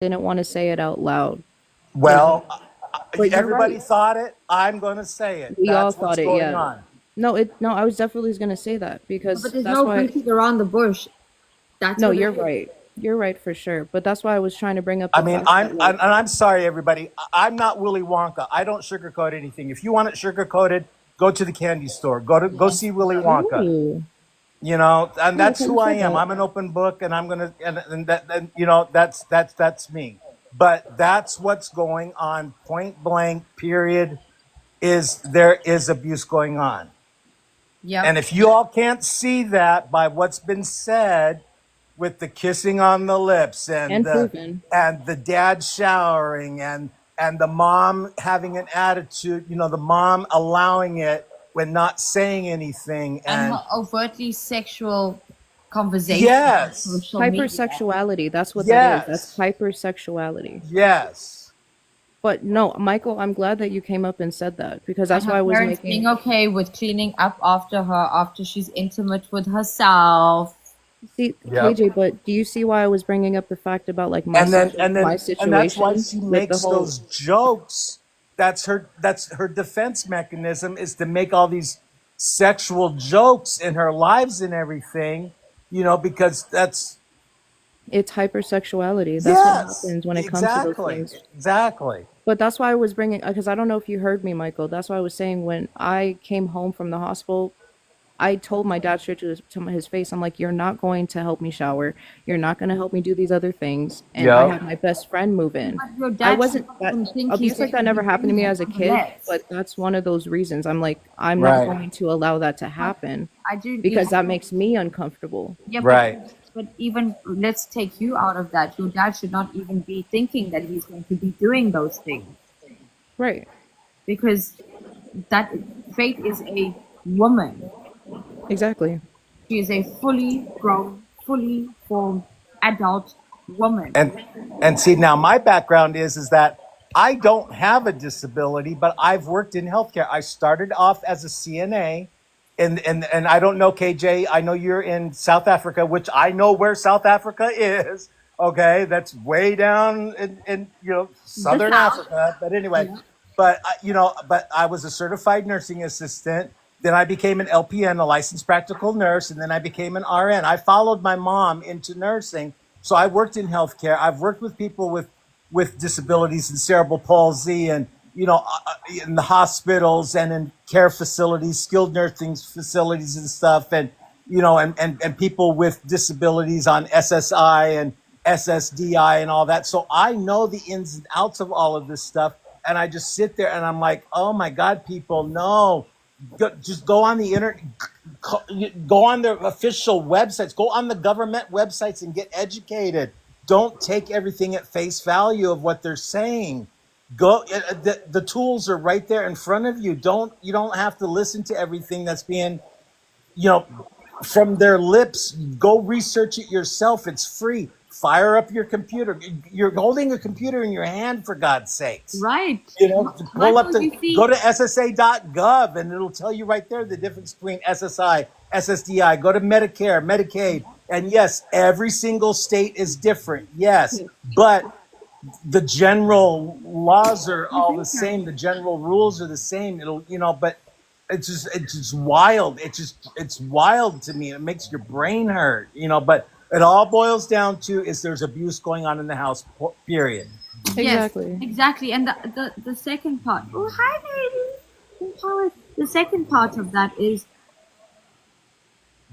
didn't want to say it out loud, you know. Well, But you're everybody right. thought it. I'm going to say it. We all That's what's thought it, going yeah. on. No, I was definitely going to say that But because there's that's no why. beating around the bush. That's No, what it you're is. right. You're right for sure. But that's why I was trying to bring up I the mean, fact that, like, and I'm sorry, everybody. I'm not Willy Wonka. I don't sugarcoat anything. If you want it sugarcoated, go to the candy store. Go Yes. see Willy Wonka. ooh, You know, and I like that's how you who I said am. that. I'm an open book, and I'm gonna and that and you know that's me. But that's what's going on. Point blank. Period. Is there is abuse going on? Yep. And if you all can't see that by what's been said with the kissing on the lips And proven. and the dad showering and the mom having an attitude, you know, the mom allowing it when not saying anything And and her overtly sexual conversations on yes, social media. Hypersexuality, that's what that is. That's yes, hypersexuality. yes. But no, Michael, I'm glad that you came up and said that because And that's her why I was parents being making. okay with cleaning up after her after she's intimate with herself. See, Yep. KJ, but do you see why I was bringing up the fact about like my And that's why situation she with the makes whole. those jokes. That's her defense mechanism is to make all these sexual jokes in her lives and everything, you know, because that's It's hypersexuality. That's what yes, happens when it comes to those exactly. things. Exactly. But that's why I was bringing, because I don't know if you heard me, Michael. That's why I was saying when I came home from the hospital, I told my dad straight his face, I'm like, you're not going to help me shower. You're not going to help me do these other things. And I had Yep. my best friend move in. But your I dad should wasn't not that even think he's abuse like going that to be never happened to doing me that as a kid, nonetheless. but that's one of those reasons. I'm like, I'm not Right. going to allow that to But happen I do, because that makes me uncomfortable. yeah, Right. but even let's take you out of that. Your dad should not even be thinking that he's going to be doing those things Right. because that Faith is a woman. Exactly. She is a fully grown, fully formed adult woman. And see now my background is that I don't have a disability, but I've worked in healthcare. I started off as a CNA and I don't know KJ, I know you're in South Africa, which I know where South Africa is. Okay, that's way down in you know The southern South. Africa. But anyway, Yeah. you know, but I was a certified nursing assistant. Then I became an LPN, a licensed practical nurse, and then I became an RN. I followed my mom into nursing, so I worked in healthcare. I've worked with people with disabilities and cerebral palsy, and you know, in the hospitals and in care facilities, skilled nursing facilities and stuff, and you know, and people with disabilities on SSI and SSDI and all that. So I know the ins and outs of all of this stuff. And I just sit there and I'm like, oh my God, people, no. Just go on the internet, go on their official websites, go on the government websites and get educated. Don't take everything at face value of what they're saying. Go, the tools are right there in front of you. You don't have to listen to everything that's being, you know, from their lips. Go research it yourself. It's free. Fire up your computer. You're holding a computer in your hand, for God's sakes. Right. You know, pull up Michael, the you go see, to ssa.gov and it'll tell you right there the difference between SSI, SSDI. Go to Medicare, Medicaid, and yes, every single state is different. Yes, but the general laws are all the same. The general rules are the same. It'll, you know, but it's just wild. It's wild to me. It makes your brain hurt, you know. But it all boils down to is there's abuse going on in the house. Period. yes, Exactly. exactly. And the second part, oh, hi, baby. How the second part of that is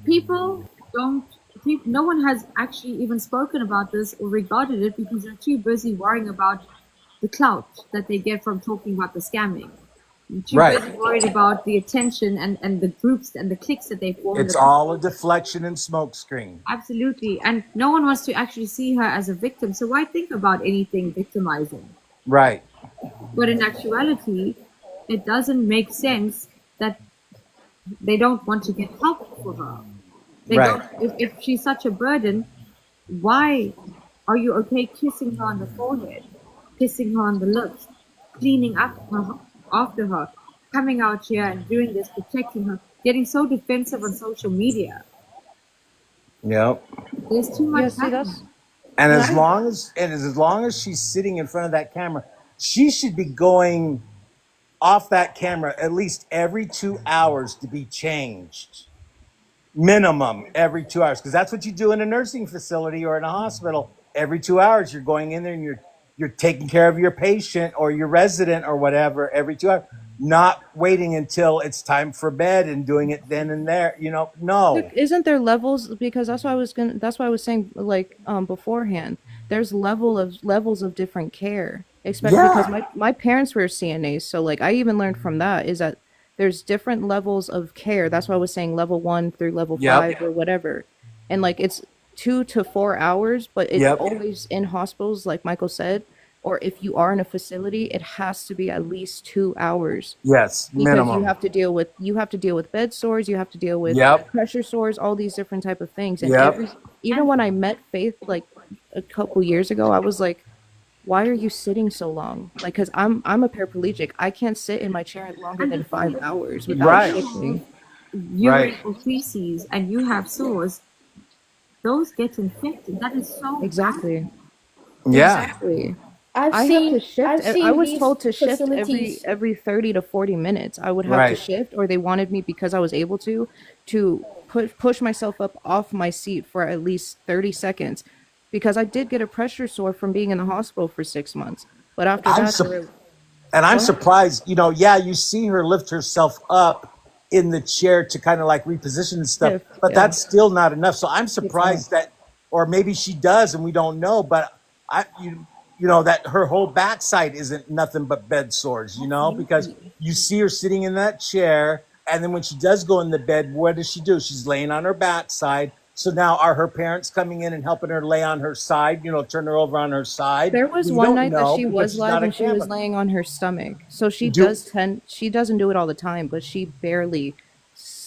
people don't, no one has actually even spoken about this or regarded it because they're too busy worrying about the clout that they get from talking about the scamming. They're too Right. busy worried about the attention and the groups and the cliques that they form. It's all a deflection and smokescreen. Absolutely. And no one wants to actually see her as a victim. So why think about anything victimizing? Right. But in actuality, it doesn't make sense that they don't want to get help for her. They Right. don't, if she's such a burden, why are you okay kissing her on the forehead, kissing her on the lips, cleaning up her, after her, coming out here and doing this, protecting her, getting so defensive on social media? Yep. There's too Yeah, much see, happening. And And as long as she's sitting in front of that camera, she should be going off that camera at least every 2 hours to be changed. Minimum every 2 hours, because that's what you do in a nursing facility or in a hospital. Every 2 hours, you're going in there and you're taking care of your patient or your resident or whatever every 2 hours, not waiting until it's time for bed and doing it then and there. No. isn't there levels? Because that's why I was saying, like, beforehand, there's levels of different care, especially because Yeah. my parents were CNAs, so like I even learned from that is that there's different levels of care. That's why I was saying level 1 through level Yep. 5 or whatever. And like it's 2 to 4 hours, but it's Yep. always in hospitals, like Michael said, or if you are in a facility, it has to be at least 2 hours Yes. because Minimum. you have to deal with bed sores, you have to deal with Yep. pressure sores, all these different type of things. And Yep. even when I met Faith like a couple years ago, I was like, why are you sitting so long? Like, cause I'm a paraplegic. I can't sit in my chair longer And the than thing 5 hours is, without Right. shifting. urine Right. or feces and you have sores, those get infected. That is so bad. Exactly. Yeah. Exactly. I've I have to seen shift. I've I seen was these told to shift facilities. every 30 to 40 minutes. I would have to Right. shift, or they wanted me because I was able to push myself up off my seat for at least 30 seconds because I did get a pressure sore from being in the hospital for 6 months. But after I'm that, they su- were, and I'm go ahead. surprised, yeah, you see her lift herself up in the chair to kind of like reposition and stuff, Shift. but Yeah, that's still not enough. So I'm it's not. surprised that, or maybe she does and we don't know, but I, that her whole backside isn't nothing but bed sores, because you see her sitting in that chair. And then when she does go in the bed, what does she do? She's laying on her backside. So now are her parents coming in and helping her lay on her side, turn her over on her side? There was We one don't night that know she because was she's live not a and she was camera. laying on her stomach. So Do she doesn't do it all the time, but she barely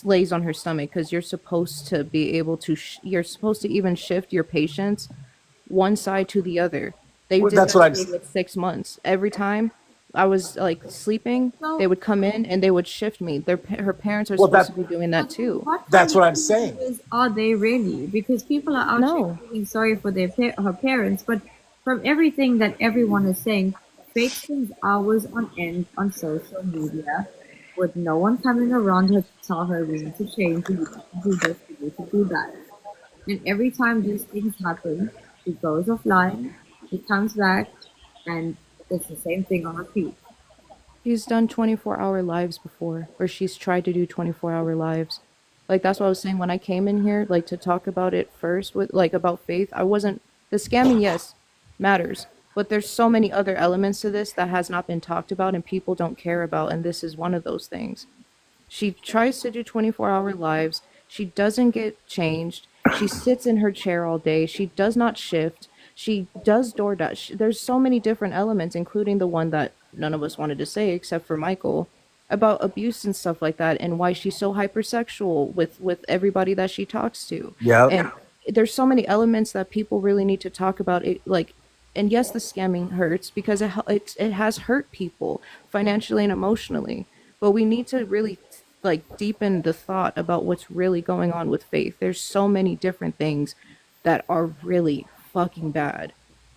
lays on her stomach because you're supposed to be able to you're supposed to even shift your patients one side to the other. They well, did that's that what to I'm. me with 6 months. Every time I was like sleeping, they So, would come in and they would shift me. Her parents are Well, supposed that to be doing that too. what that's kind what of I'm saying. teenagers are they really? Because people are out here No. feeling sorry for her parents, but from everything that everyone is saying, Faith spends hours on end on social media with no one coming around her to tell her we need to change, we need to do this, we need to do that. And every time these things happen, she goes offline, she comes back, and it's the same thing on repeat. She's done 24-hour lives before, or she's tried to do 24-hour lives. Like that's what I was saying when I came in here, like to talk about it first with like about Faith. I wasn't the scamming, yes, matters, but there's so many other elements to this that has not been talked about and people don't care about, and this is one of those things. She tries to do 24-hour lives. She doesn't get changed. She sits in her chair all day. She does not shift. She does DoorDash. There's so many different elements, including the one that none of us wanted to say except for Michael, about abuse and stuff like that, and why she's so hypersexual with everybody that she talks to. Yep. And there's so many elements that people really need to talk about. It like, and yes, the scamming hurts because it has hurt people financially and emotionally. But we need to really like deepen the thought about what's really going on with Faith. There's so many different things that are really fucking bad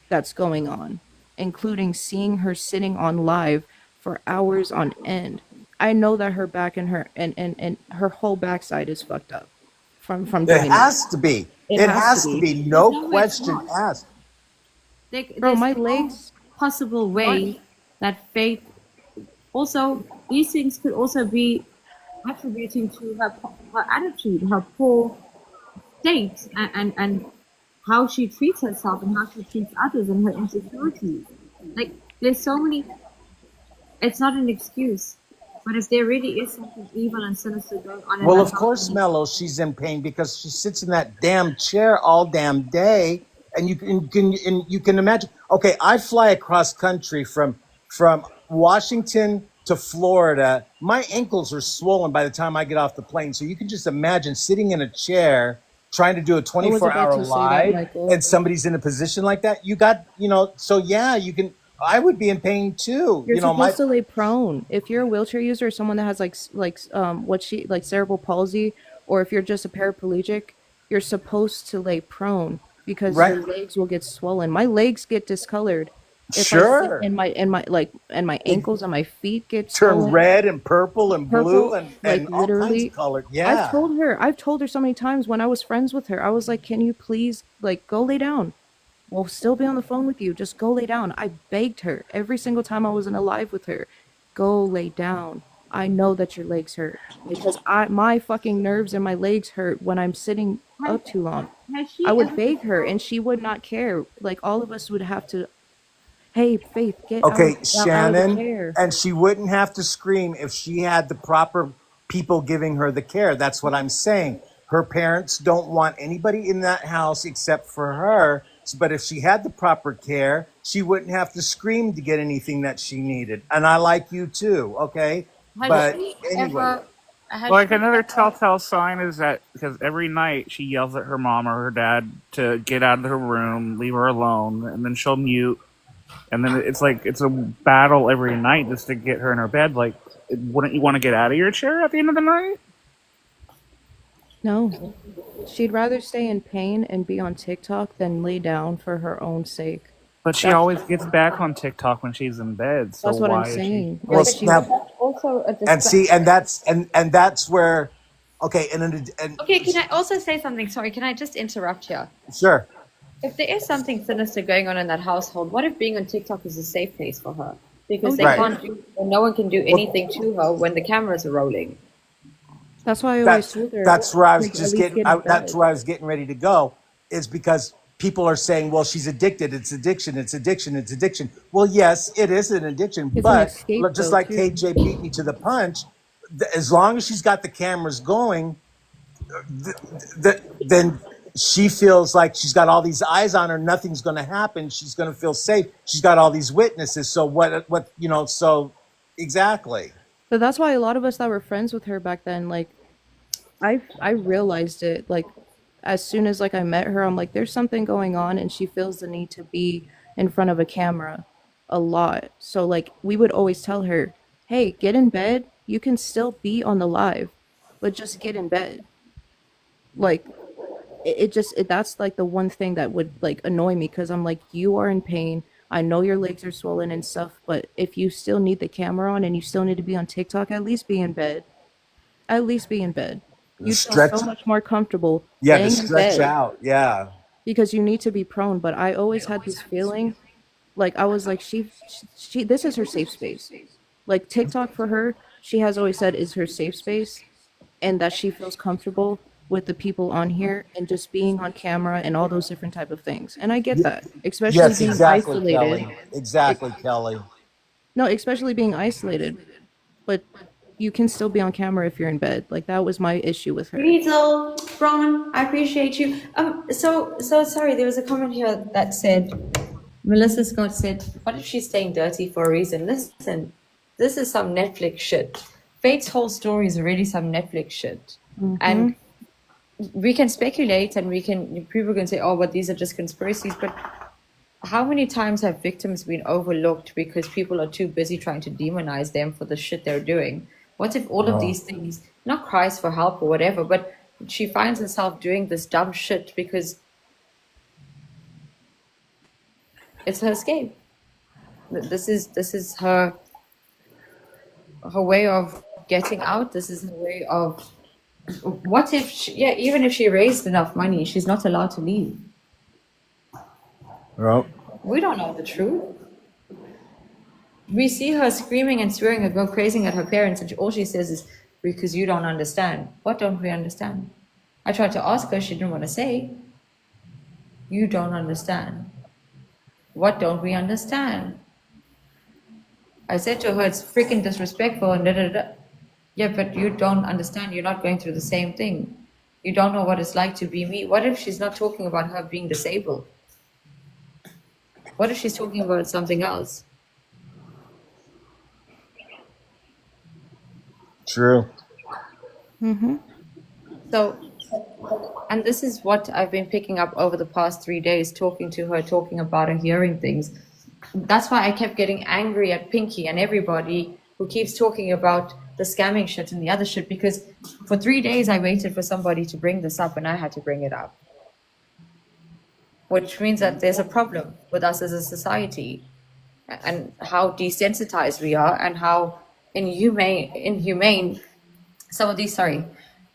that's going on, including seeing her sitting on live for hours on end. I know that her back and and her whole backside is fucked up from It doing that. has to be. It It has to has to be. be. There's No no way it's question not. asked. Bro, There's my no legs. possible What? way that Faith. Also, these things could also be attributing to her attitude, her poor state, and how she treats herself and how she treats others and her insecurities. Like, there's so many. It's not an excuse, but if there really is something evil and sinister going on in Well, that of course, household, Mello, she's in pain because she sits in that damn chair all damn day, and you can imagine. Okay, I fly across country from Washington to Florida. My ankles are swollen by the time I get off the plane. So you can just imagine sitting in a chair trying to do a I was about 24-hour to say that, live, Michael. and somebody's in a position like that. You got, so yeah, you can. I would be in pain too. You're My supposed to lay prone. If you're a wheelchair user or someone that has what she like cerebral palsy, or if you're just a paraplegic, you're supposed to lay prone because Right. your legs will get swollen. My legs get discolored if I sit, Sure. and my They ankles and my feet get turn swollen, red and purple and blue purple, like and all kinds of literally. color. Yeah. I've told her so many times when I was friends with her. I was like, "Can you please like go lay down? We'll still be on the phone with you. Just go lay down." I begged her every single time I was in a live with her. Go lay down. I know that your legs hurt because my fucking nerves and my legs hurt when I'm sitting Has, up too long. has I she would ever? beg her and she would not care. Like all of us would have to, "Hey, Faith, get Okay, out of the Shannon, chair." and she wouldn't have to scream if she had the proper people giving her the care. That's what I'm saying. Her parents don't want anybody in that house except for her. But if she had the proper care, she wouldn't have to scream to get anything that she needed. And I like you too, okay? Has But she anyway, ever? Has Like she another ever? telltale sign is that because every night she yells at her mom or her dad to get out of her room, leave her alone, and then she'll mute, and then it's like it's a battle every night just to get her in her bed. Like, wouldn't you want to get out of your chair at the end of the night? No. She'd rather stay in pain and be on TikTok than lay down for her own sake. But she That's always gets back on TikTok when she's in bed. So that's what I'm why is she? saying. Yeah, well, Like but she now, that's also a and see, distraction. and that's where, okay, and Okay, can I also say something? Sorry, can I just interrupt here? sure. If there is something sinister going on in that household, what if being on TikTok is a safe place for her? Because Oh, they Right. can't do, or no one can do anything to her when the cameras are rolling. that's why I always That's told her that's where I was to at just least getting. get in That's bed. where I was getting ready to go. Is because people are saying, "Well, she's addicted. It's addiction. It's addiction. It's addiction." Well, yes, it is an addiction, It's an but escape just though like too. KJ beat me to the punch, as long as she's got the cameras going, then she feels like she's got all these eyes on her. Nothing's going to happen. She's going to feel safe. She's got all these witnesses. So what? So exactly. But that's why a lot of us that were friends with her back then, like I realized it like as soon as like I met her, I'm like there's something going on and she feels the need to be in front of a camera a lot. So like we would always tell her, "Hey, get in bed. You can still be on the live, but just get in bed." Like that's like the one thing that would like annoy me because I'm like you are in pain. I know your legs are swollen and stuff, but if you still need the camera on and you still need to be on TikTok, at least be in bed. At least be in bed. You'd feel Stretch. so much more comfortable Yeah, to laying in stretch bed out. Yeah. because you need to be prone. But I always had this feeling, like I was like, she this is her safe space. Like TikTok for her, she has always said is her safe space, and that she feels comfortable with the people on here and just being on camera and all those different type of things. And I get that, especially Yes, being exactly, isolated. Kelly. Exactly, Kelly. No, especially being isolated. But you can still be on camera if you're in bed. Like that was my issue with her. Riesel, Ron, I appreciate you. So sorry. There was a comment here that said, Melissa Scott said, "What if she's staying dirty for a reason?" Listen, this is some Netflix shit. Fate's whole story is already some Netflix shit, and we can speculate, and people can say, "Oh, but these are just conspiracies." But how many times have victims been overlooked because people are too busy trying to demonize them for the shit they're doing? What if all of these things, not cries for help or whatever, but she finds herself doing this dumb shit because it's her escape. This is her way of getting out. This is her way of. What if even if she raised enough money, she's not allowed to leave? Well, We don't know the truth. We see her screaming and swearing and go crazy at her parents, and all she says is, "Because you don't understand." What don't we understand? I tried to ask her, she didn't want to say. You don't understand. What don't we understand? I said to her, "It's freaking disrespectful," and da da da. Yeah, but you don't understand. You're not going through the same thing. You don't know what it's like to be me. What if she's not talking about her being disabled? What if she's talking about something else? true. So, and this is what I've been picking up over the past 3 days, talking to her, talking about her, hearing things. That's why I kept getting angry at Pinky and everybody who keeps talking about the scamming shit and the other shit, because for 3 days I waited for somebody to bring this up and I had to bring it up. which means that there's a problem with us as a society, and how desensitized we are, and how inhumane some of these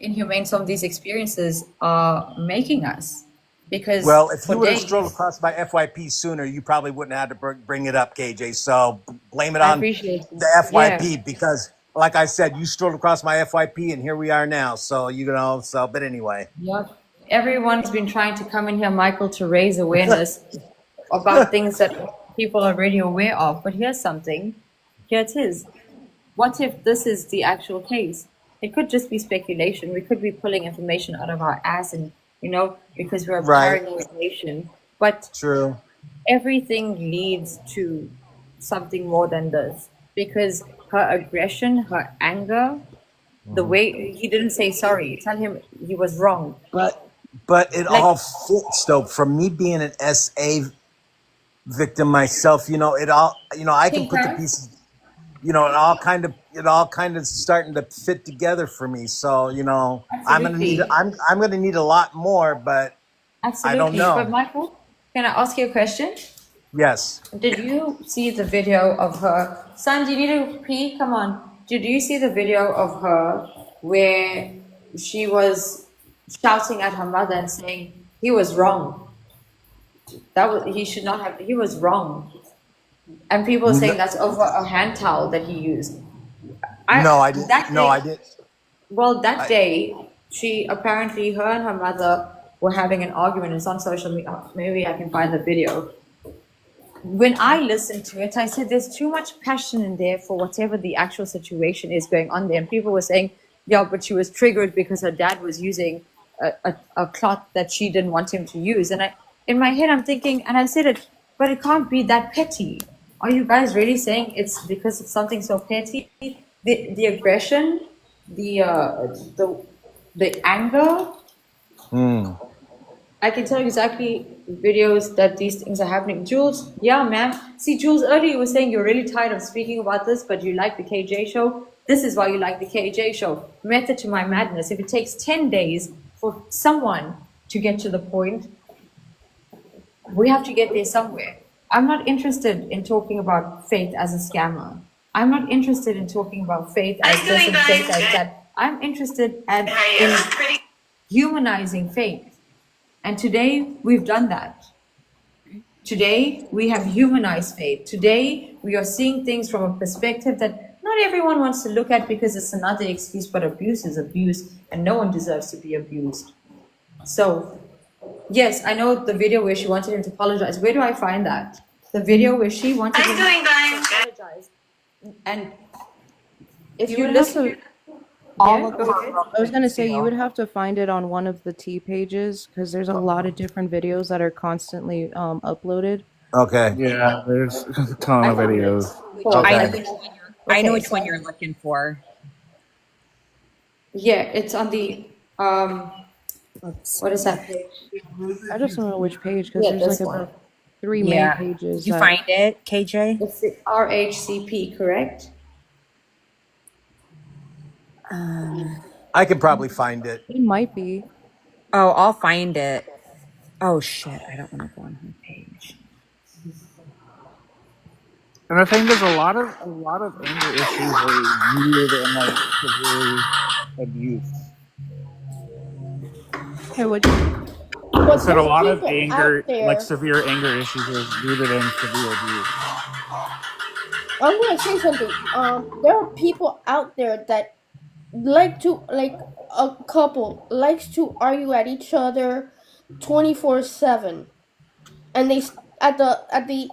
inhumane some of these experiences are making us. Because Well, if for you would have strolled days, across my FYP sooner, you probably wouldn't have had to bring it up, KJ. So blame it I on appreciate it. the Yeah. FYP because, like I said, you strolled across my FYP, and here we are now. So you know. So, but anyway, Yep. Everyone's been trying to come in here, Michael, to raise awareness about things that people are already aware of. But here's something. Here it is. What if this is the actual case? It could just be speculation. We could be pulling information out of our ass, and because we're a right? paranoid nation. But True. everything leads to something more than this. Because her aggression, her anger, the way he didn't say sorry, tell him he was wrong. But it Like, all fits though. From me being an SA victim myself, it all, I can put the Tinker, pieces, it all kind of starting to fit together for me. So, absolutely. I'm gonna need a lot more, but I don't Absolutely. But know. Michael, can I ask you a question? Yes. Did you see the video of her? Son, do you need to pee? Come on. Did you see the video of her where she was shouting at her mother and saying he was wrong? He should not have, he was wrong. And people are saying No, that's over a hand towel that he used. no, I didn't. That No, I day, didn't. well, that I, day, her and her mother were having an argument. It's on social media. Maybe I can find the video. When I listened to it, I said there's too much passion in there for whatever the actual situation is going on there. And people were saying, yeah, but she was triggered because her dad was using a cloth that she didn't want him to use. And in my head, I'm thinking, and I said it, but it can't be that petty. Are you guys really saying it's because of something so petty? The aggression, the anger. I can tell you exactly videos that these things are happening. Jules, yeah, ma'am. See, Jules, earlier you were saying you're really tired of speaking about this, but you like the KJ show. This is why you like the KJ show. Method to my madness. If it takes 10 days for someone to get to the point, we have to get there somewhere. I'm not interested in talking about faith as a scammer. I'm not interested in talking about faith as this and faith as that. I'm interested in humanizing faith. And today we've done that. Today we have humanized faith. Today we are seeing things from a perspective that not everyone wants to look at because it's another excuse, but abuse is abuse and no one deserves to be abused. So, yes, I know the video where she wanted him to apologize. Where do I find that? The video where she wanted him to apologize. And if you would have listen, to. yeah, Yeah, go ahead. I was gonna say you would have to find it on one of the T pages because there's a lot of different videos that are constantly uploaded. okay. Yeah, there's a ton I of found videos. it. Hold on. I know Okay. which one I know Okay, which one so you're looking for. yeah, it's on the Let's what is that page? I just don't know which page because Yeah, there's this like one. about 3 main yeah. pages Did you that. find it, KJ? It's the RHCP, correct? I could probably find it. It might be. Oh, I'll find it. Oh shit, I don't want to go on her page. And the thing is, a lot of anger issues are rooted in like severe abuse. Hey, what? I But said a there's lot of people anger, out there. like severe anger issues, are rooted in severe abuse. I'm gonna say something. There are people out there that like to like a couple likes to argue at each other 24/7, and at the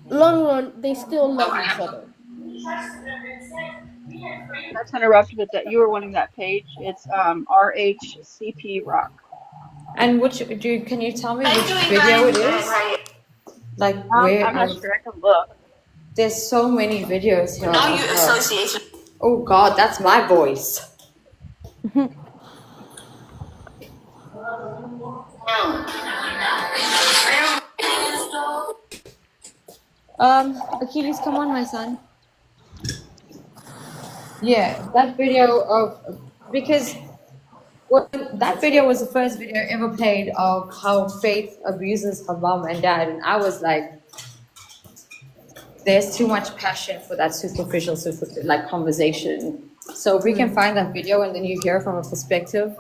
long run they still love each other. Not to interrupt, but that you were wanting that page. It's RHCP Rock. And can you tell me which video it is? Like where I'm not sure. I can look. there's so many videos here of her. Oh God, that's my voice. Achilles, come on, my son. Yeah, that video of because Well, that video was the first video ever played of how Faith abuses her mom and dad, and I was like, there's too much passion for that superficial, like conversation. So if we can find that video and then you hear from a perspective.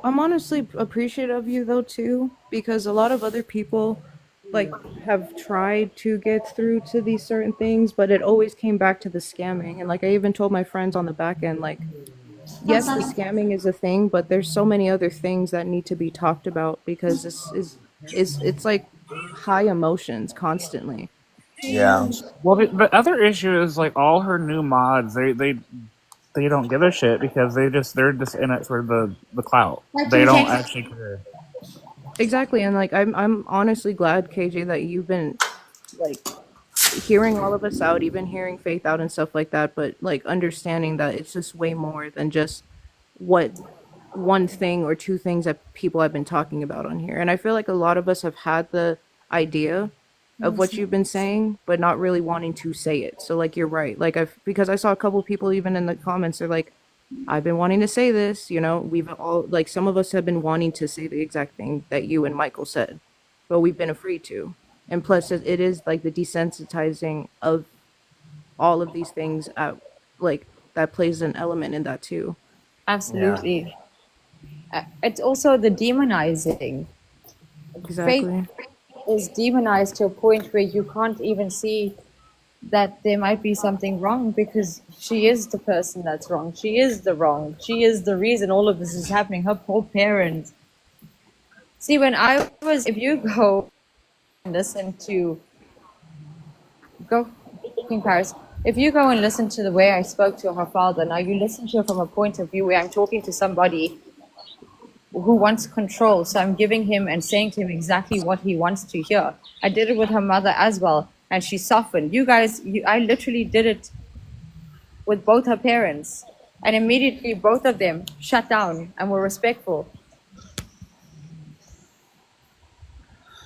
I'm honestly appreciative of you though too, because a lot of other people like have tried to get through to these certain things, but it always came back to the scamming. And like I even told my friends on the back end, like, yes, the scamming is a thing, but there's so many other things that need to be talked about because this is it's like high emotions constantly. Yeah. Well, the other issue is like all her new mods. They don't give a shit because they're just in it for the clout. They don't actually care. Exactly, and like I'm honestly glad, KJ, that you've been like hearing all of us out, even hearing Faith out and stuff like that, but like understanding that it's just way more than just what one thing or two things that people have been talking about on here. And I feel like a lot of us have had the idea of what you've been saying, but not really wanting to say it. So like you're right. Like because I saw a couple people even in the comments, they're like, I've been wanting to say this, you know, we've all like some of us have been wanting to say the exact thing that you and Michael said, but we've been afraid to. And plus it is like the desensitizing of all of these things like that plays an element in that too. Absolutely. It's also the demonizing. Exactly. Faith is demonized to a point where you can't even see that there might be something wrong because she is the person that's wrong. She is the wrong. She is the reason all of this is happening. Her poor parents. See, if you go and listen to, in Paris, if you go and listen to the way I spoke to her father, now you listen to her from a point of view where I'm talking to somebody who wants control. So I'm giving him and saying to him exactly what he wants to hear. I did it with her mother as well, and she softened. You guys, I literally did it with both her parents, and immediately both of them shut down and were respectful.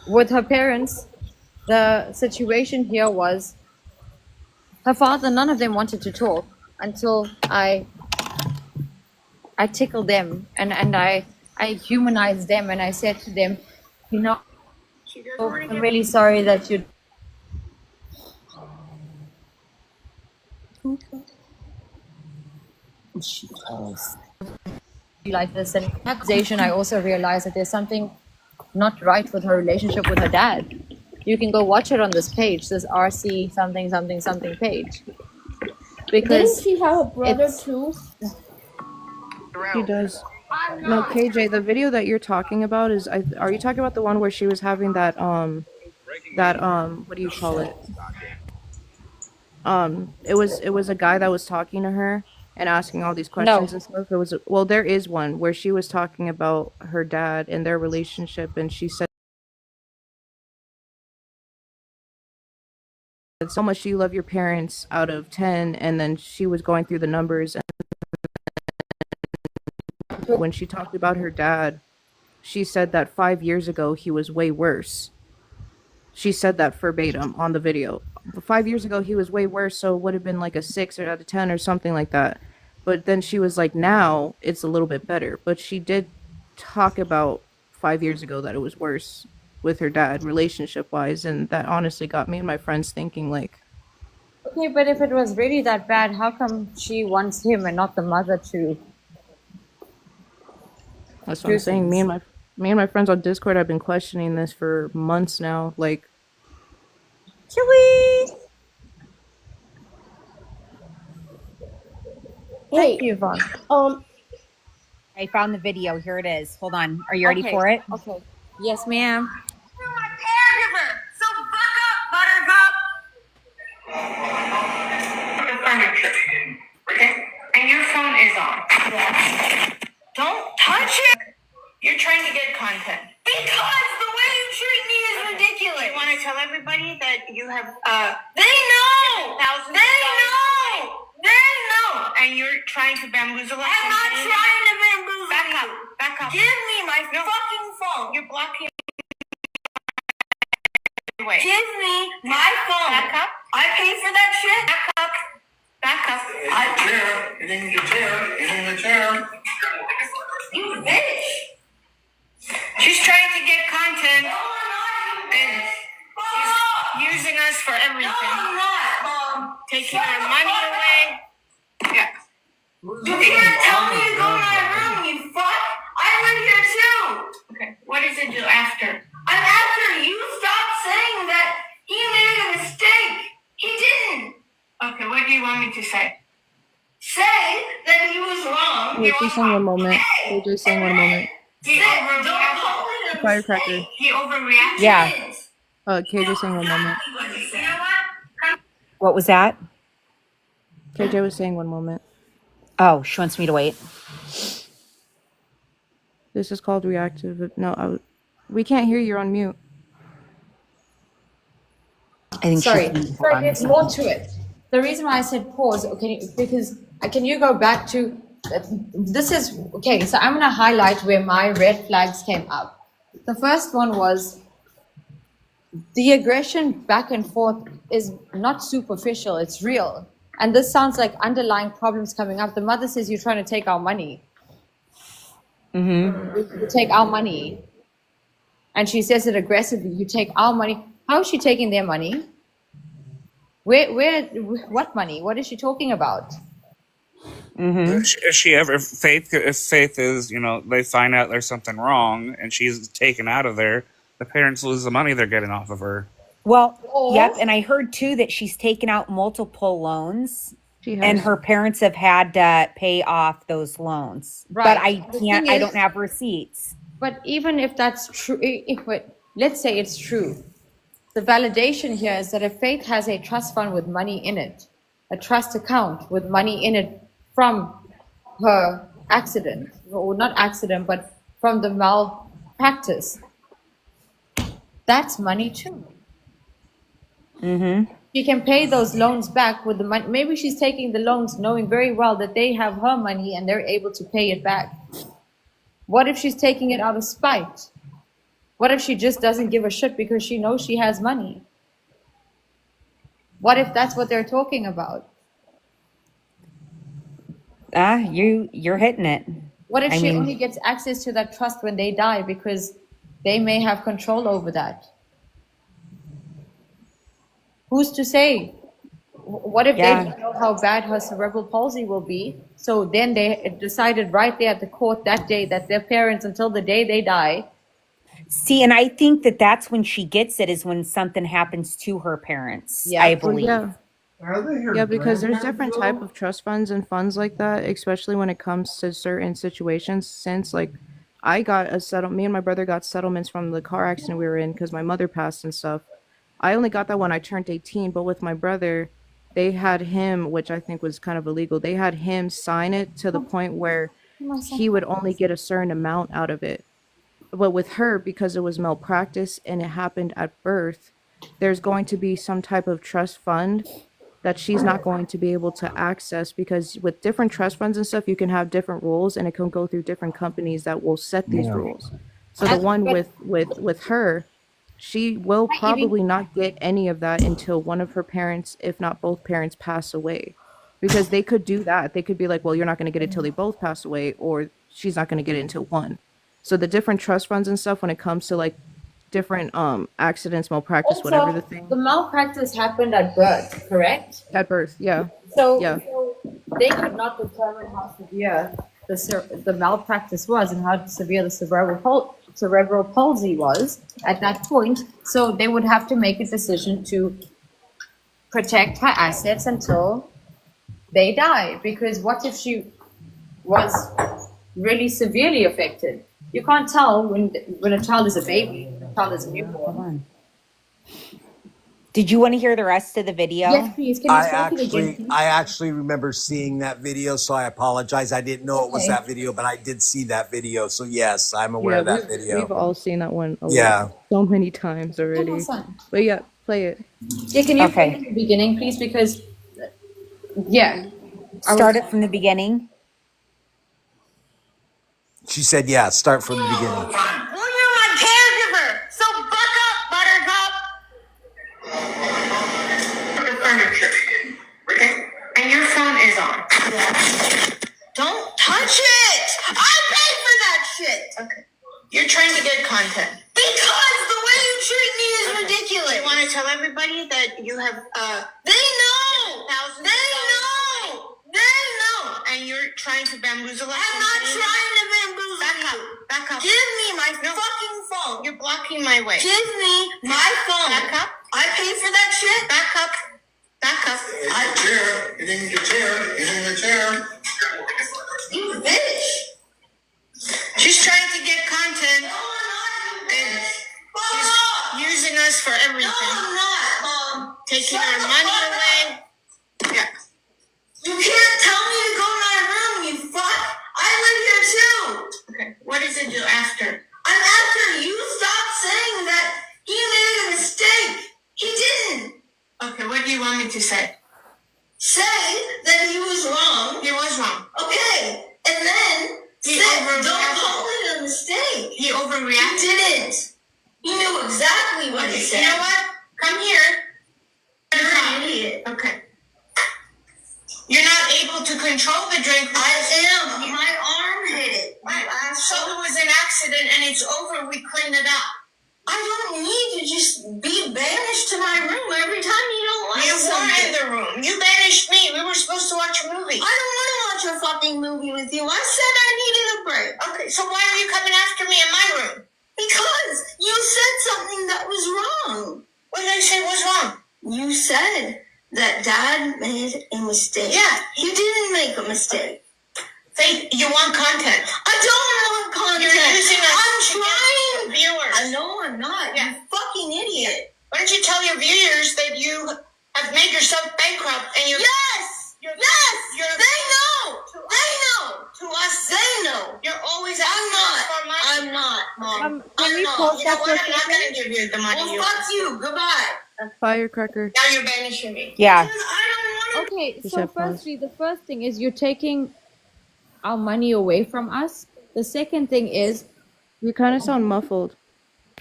With her parents, the situation here was her father, none of them wanted to talk until I tickled them and I humanized them, and I said to them, you know, I'm really sorry that you like this. And in accusation, I also realized that there's something not right with her relationship with her dad. You can go watch it on this page, this RC something something something page. Because didn't she have a brother too? She does. No, KJ, the video that you're talking about is are you talking about the one where she was having that what do you call it? It was a guy that was talking to her and asking all these questions and stuff. There is one where she was talking about her dad and their relationship, and she said so much you love your parents out of 10, and then she was going through the numbers, and when she talked about her dad, she said that 5 years ago he was way worse. She said that verbatim on the video. 5 years ago he was way worse, so it would have been like a 6 out of 10 or something like that. But then she was like, now it's a little bit better. But she did talk about 5 years ago that it was worse with her dad, relationship wise, and that honestly got me and my friends thinking, like, okay, but if it was really that bad, how come she wants him and not the mother to? That's what I'm saying. Me and my friends on Discord have been questioning this for months now. Like, Chili. Hey, Thank you, Vaughn. I found the video. Here it is. Hold on. Are you ready for it? Okay. Yes, ma'am. You're my caregiver, so buck up, Buttercup. Put the furniture in, okay? And your phone is on. Yes. Don't touch it. You're trying to get content. Because the way you treat me is ridiculous. You want to tell everybody that you have they know. Thousands. They know. They know. And you're trying to bamboozle us. I'm not trying to bamboozle. Back up. Back up. Give me my fucking phone. You're blocking. Wait. Give me my phone. Back up. I pay for that shit. Back up. Back up. I care. Get in your chair. Get in the chair. You bitch. She's trying to get content. And she's using us for everything. Taking our money away. Yeah. You can't tell me to go to my room, you fuck. I live here too. Okay. What does it do after? I'm after you. Stop saying that he made a mistake. He didn't. Okay, what do you want me to say? Say that he was wrong. Wait, just in one moment. We'll just in one moment. He overreacted. Firecracker. He overreacted. Yeah. KJ saying one moment. You know what? What was that? KJ was saying one moment. Oh, she wants me to wait. This is called reactive. No, we can't hear you. You're on mute. I think Sorry, she's sorry, there's more to it. The reason why I said pause, because can you go back to this is okay, so I'm gonna highlight where my red flags came up. The first one was the aggression back and forth is not superficial, it's real. And this sounds like underlying problems coming up. The mother says you're trying to take our money. You take our money. And she says it aggressively, you take our money. How is she taking their money? What money? What is she talking about? If she ever if Faith is, they find out there's something wrong and she's taken out of there, the parents lose the money they're getting off of her. Well, yep. And I heard too that she's taken out multiple loans and her parents have had to pay off those loans. Right. But I don't have receipts. But even if that's true, let's say it's true. The validation here is that if Faith has a trust fund with money in it, a trust account with money in it from her accident, or not accident, but from the malpractice, that's money too. She can pay those loans back with the money. Maybe she's taking the loans knowing very well that they have her money and they're able to pay it back. What if she's taking it out of spite? What if she just doesn't give a shit because she knows she has money? What if that's what they're talking about? You're hitting it. What if she only gets access to that trust when they die because they may have control over that? Who's to say? What if they don't know how bad her cerebral palsy will be? So then they decided right there at the court that day that their parents, until the day they die. See, and I think that that's when she gets it, is when something happens to her parents, I believe. Yeah, because there's different type of trust funds and funds like that, especially when it comes to certain situations. Since I got me and my brother got settlements from the car accident we were in because my mother passed and stuff. I only got that when I turned 18, but with my brother, they had him, which I think was kind of illegal. They had him sign it to the point where he would only get a certain amount out of it. But with her, because it was malpractice and it happened at birth, there's going to be some type of trust fund that she's not going to be able to access, because with different trust funds and stuff, you can have different rules and it can go through different companies that will set these rules. So the one with her, she will probably not get any of that until one of her parents, if not both parents, pass away. Because they could do that. They could be like, well, you're not going to get it till they both pass away, or she's not going to get it until one. So the different trust funds and stuff, when it comes to different accidents, malpractice, Also, whatever the thing. The malpractice happened at birth, correct? At birth, yeah. So Yeah. they could not determine how severe the malpractice was and how severe the cerebral palsy was at that point. So they would have to make a decision to protect her assets until they die. Because what if she was really severely affected? You can't tell when a child is a baby, a child is a newborn. Did you want to hear the rest of the video? Yes, please. Can you start it again, please? I actually remember seeing that video, so I apologize. I didn't know it was that video, but I did see that video. So yes, I'm aware of that video. We've all seen that one so many times already. But yeah, play it. Yeah, can you play it from the beginning, please? Because, Start it from the beginning. She said, yeah, start from the beginning. Well, you're my caregiver, so buck up, Buttercup. The furniture. And your phone is on. money that you have, they know! Thousands they know! They know! And you're trying to bamboozle us? I'm not trying to bamboozle you. Back up. Give me my fucking phone. You're blocking my way. Give me my phone. Back up. I paid for that shit. Back up. Back up. I chair. Get in your chair. Get in your chair. You bitch. She's trying to get content. No, I'm not. And she's using us for everything. No, I'm not, Mom. Taking our money away. Yeah. You can't tell me to go to my room, you fuck. I live here too. Okay. What does it do after? I'm after you stop saying that he made a mistake. He didn't. Okay, what do you want me to say? Say that he was wrong. He was wrong. Okay. And then don't call it a mistake. He overreacted. He didn't. He knew exactly what he said. You know what? Come here. You're an idiot. Okay. You're not able to control the drink. I am. My arm hit it. So it was an accident and it's over. We cleaned it up. I don't need to just be banished to my room every time you don't like something. You were in the room. You banished me. We were supposed to watch a movie. I don't want to watch a fucking movie with you. I said I needed a break. Okay, so why are you coming after me in my room? Because you said something that was wrong. What did I say was wrong? You said that Dad made a mistake. Yeah. He didn't make a mistake. Faith, you want content. I don't want content. You're using us. I'm trying. Viewers. I know I'm not. Yeah. You fucking idiot. Why don't you tell your viewers that you have made yourself bankrupt and you're... Yes! They know! They know! To us, they know. You're always asking for money. I'm not, Mom. Can we pause that for a I'm not second? going to give you the money. Well, fuck you. Goodbye. Firecracker. Now you're banishing me. Yeah. I don't want to... Okay, Just so have pause. firstly, the first thing is you're taking our money away from us. The second thing is, You kind of sound muffled.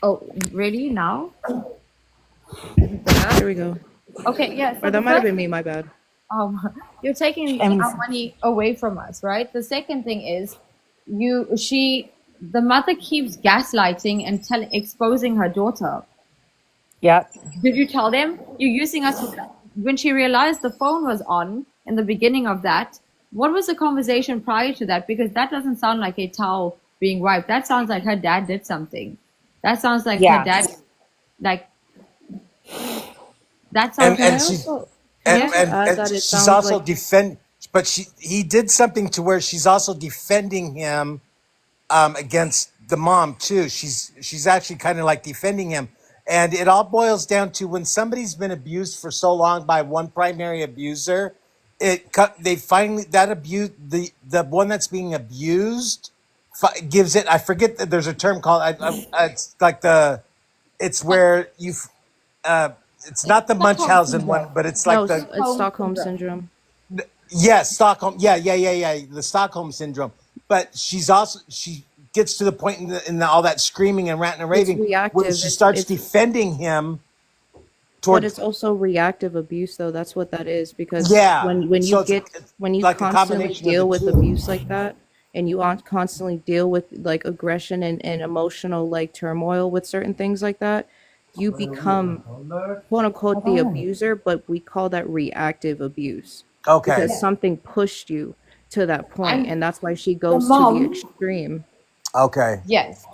oh, really now? There we go. Okay, yeah. So Or the that might have first- been me, my bad. You're taking I'm- our money away from us, right? The second thing is, the mother keeps gaslighting and exposing her daughter. Yep. Did you tell them you're using us? When she realized the phone was on in the beginning of that, what was the conversation prior to that? Because that doesn't sound like a towel being wiped. That sounds like her dad did something. That sounds like Yeah. her dad, like, that sounds And like she also, and, yeah. and, Add and that it she's sounds also like- but he did something to where she's also defending him against the mom too. She's actually kind of like defending him, and it all boils down to when somebody's been abused for so long by one primary abuser, they finally that abuse the one that's being abused gives it. I forget that there's a term called it's like it's where you've it's not the Munchausen one, but it's like No, it's Stockholm syndrome. Yes, Stockholm. Yeah. The Stockholm syndrome. But she gets to the point in all that screaming and ranting and raving reactive. where she starts defending him toward. But it's also reactive abuse, though. That's what that is. Because Yeah. when you So it's when you like a constantly combination of deal the with two. abuse like that, and you constantly deal with like aggression and emotional like turmoil with certain things like that, you become quote unquote the abuser. But we call that reactive abuse. Okay. Because something pushed you to that point, and that's why she goes to mom- the extreme. Okay. Yes.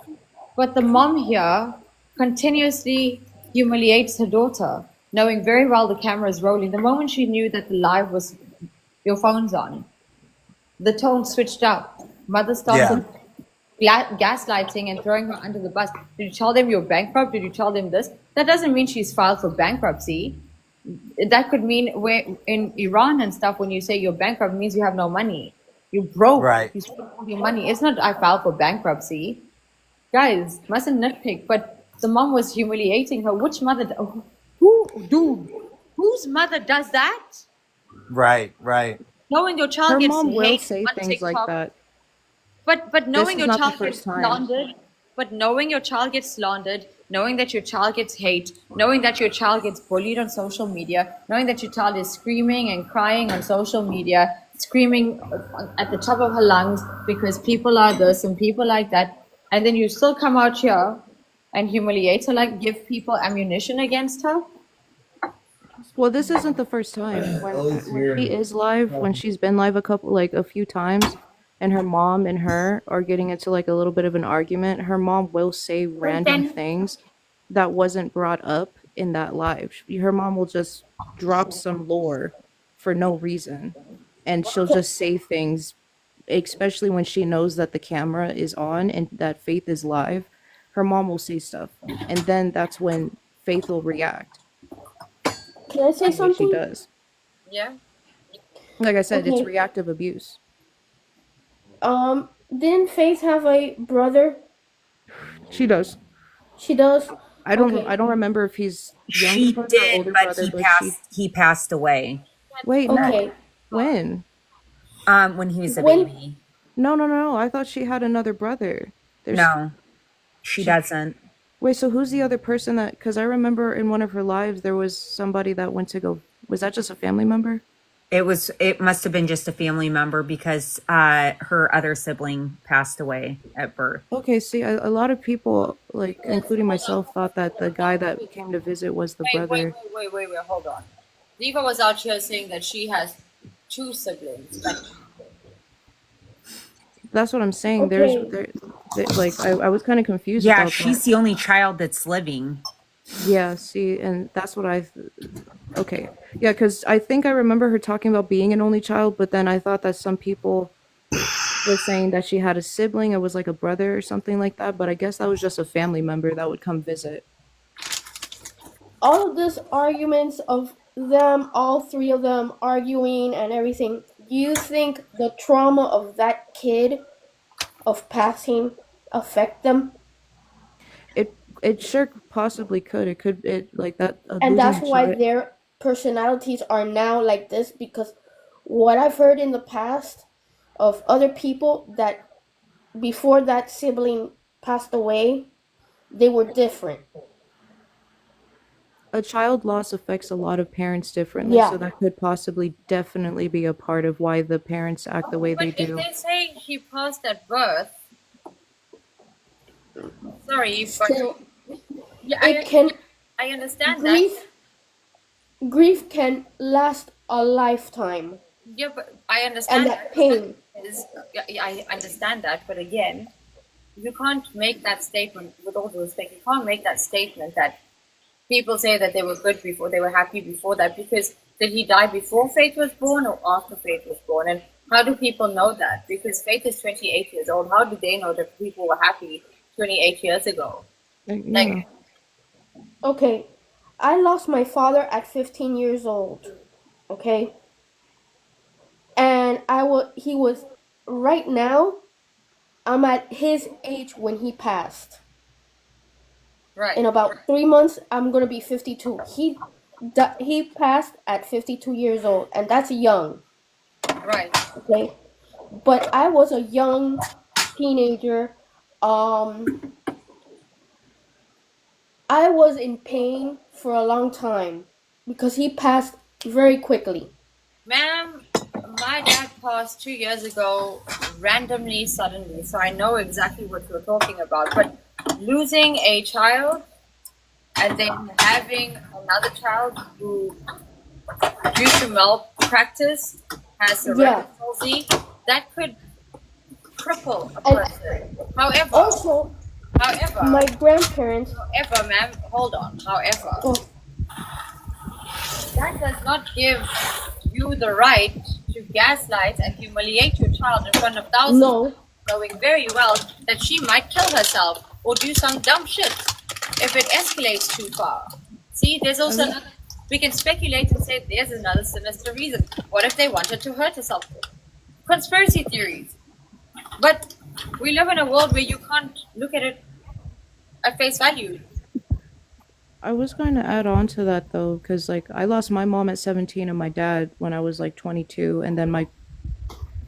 But the mom here continuously humiliates her daughter, knowing very well the camera is rolling. The moment she knew that the live was, your phone's on, the tone switched up. Mother started gaslighting and throwing her under the bus. Did you tell them you're bankrupt? Did you tell them this? That doesn't mean she's filed for bankruptcy. That could mean where in Iran and stuff, when you say you're bankrupt, it means you have no money. You broke. Right. You spent all your money. It's not I filed for bankruptcy. Guys, mustn't nitpick. But the mom was humiliating her. Which mother? Whose mother does that? Right. Knowing your child Her gets mom will hate say on things like TikTok, that. but knowing is your not the child first gets time. slandered, but knowing your child gets slandered, knowing that your child gets hate, knowing that your child gets bullied on social media, knowing that your child is screaming and crying on social media, screaming at the top of her lungs because people are this and people like that, and then you still come out here and humiliate her, like give people ammunition against her. Well, this isn't the first time. When she is live, when she's been live a few times, and her mom and her are getting into like a little bit of an argument, her mom will say random things that wasn't brought up in that live. Her mom will just drop some lore for no reason, and she'll just say things, especially when she knows that the camera is on and that Faith is live. Her mom will say stuff, and then that's when Faith will react. Can I say That's what she something? does. Yeah. Like I said, it's Okay. reactive abuse. Didn't Faith have a brother? She does. She does. I don't. Okay. I don't remember if he's younger She brother or did, older but brother, he but she. passed. He passed away. Wait, no. Okay. When? When he was a When- baby. No. I thought she had another brother. No, she doesn't. Wait, so who's the other person that? Because I remember in one of her lives there was somebody that went to go. Was that just a family member? It must have been just a family member because her other sibling passed away at birth. Okay, see, a lot of people, like including myself, thought that the guy that came to visit was the brother. Wait, hold on. Diva was out here saying that she has 2 siblings. Like, That's what I'm saying. Okay. I was kind of confused. Yeah, about she's that. the only child that's living. Yeah, see, and that's what okay. Yeah, because I think I remember her talking about being an only child, but then I thought that some people were saying that she had a sibling, it was like a brother or something like that, but I guess that was just a family member that would come visit. All of this arguments of them, all 3 of them arguing and everything, do you think the trauma of that kid of passing affect them? It sure possibly could. It like that. And that's losing a why child- their personalities are now like this, because what I've heard in the past of other people that before that sibling passed away, they were different. a child loss affects a lot of parents differently, Yeah. so that could possibly definitely be a part of why the parents act the way but they if do. they say he passed at birth, sorry, but So yeah, it can I understand grief grief can last a lifetime, that. Yeah, but I understand and that pain. Yeah, I understand that, but again, you can't make that statement. With all due respect, you can't make that statement that people say that they were good before, they were happy before that, because did he die before Faith was born or after Faith was born? And how do people know that? Because Faith is 28 years old. How do they know that people were happy 28 years ago? Yeah. Okay, I lost my father at 15 years old. Okay, and he was right now. I'm at his age when he passed. Right. In about 3 months, I'm gonna be 52. He passed at 52 years old, and that's young. Right. Okay, but I was a young teenager. I was in pain for a long time because he passed very quickly. Ma'am, my dad passed 2 years ago, randomly, suddenly, so I know exactly what you're talking about. But losing a child and then having another child who, due to malpractice, has cerebral palsy, that could cripple a person. However, Also, my grandparents. however, ma'am, hold on. However, that does not give you the right to gaslight and humiliate your child in front of thousands, No. knowing very well that she might kill herself or do some dumb shit if it escalates too far. See, there's also another, we can speculate and say there's another sinister reason. What if they wanted to hurt herself? Conspiracy theories. But we live in a world where you can't look at it at face value. I was going to add on to that though, because like I lost my mom at 17 and my dad when I was like 22, and then my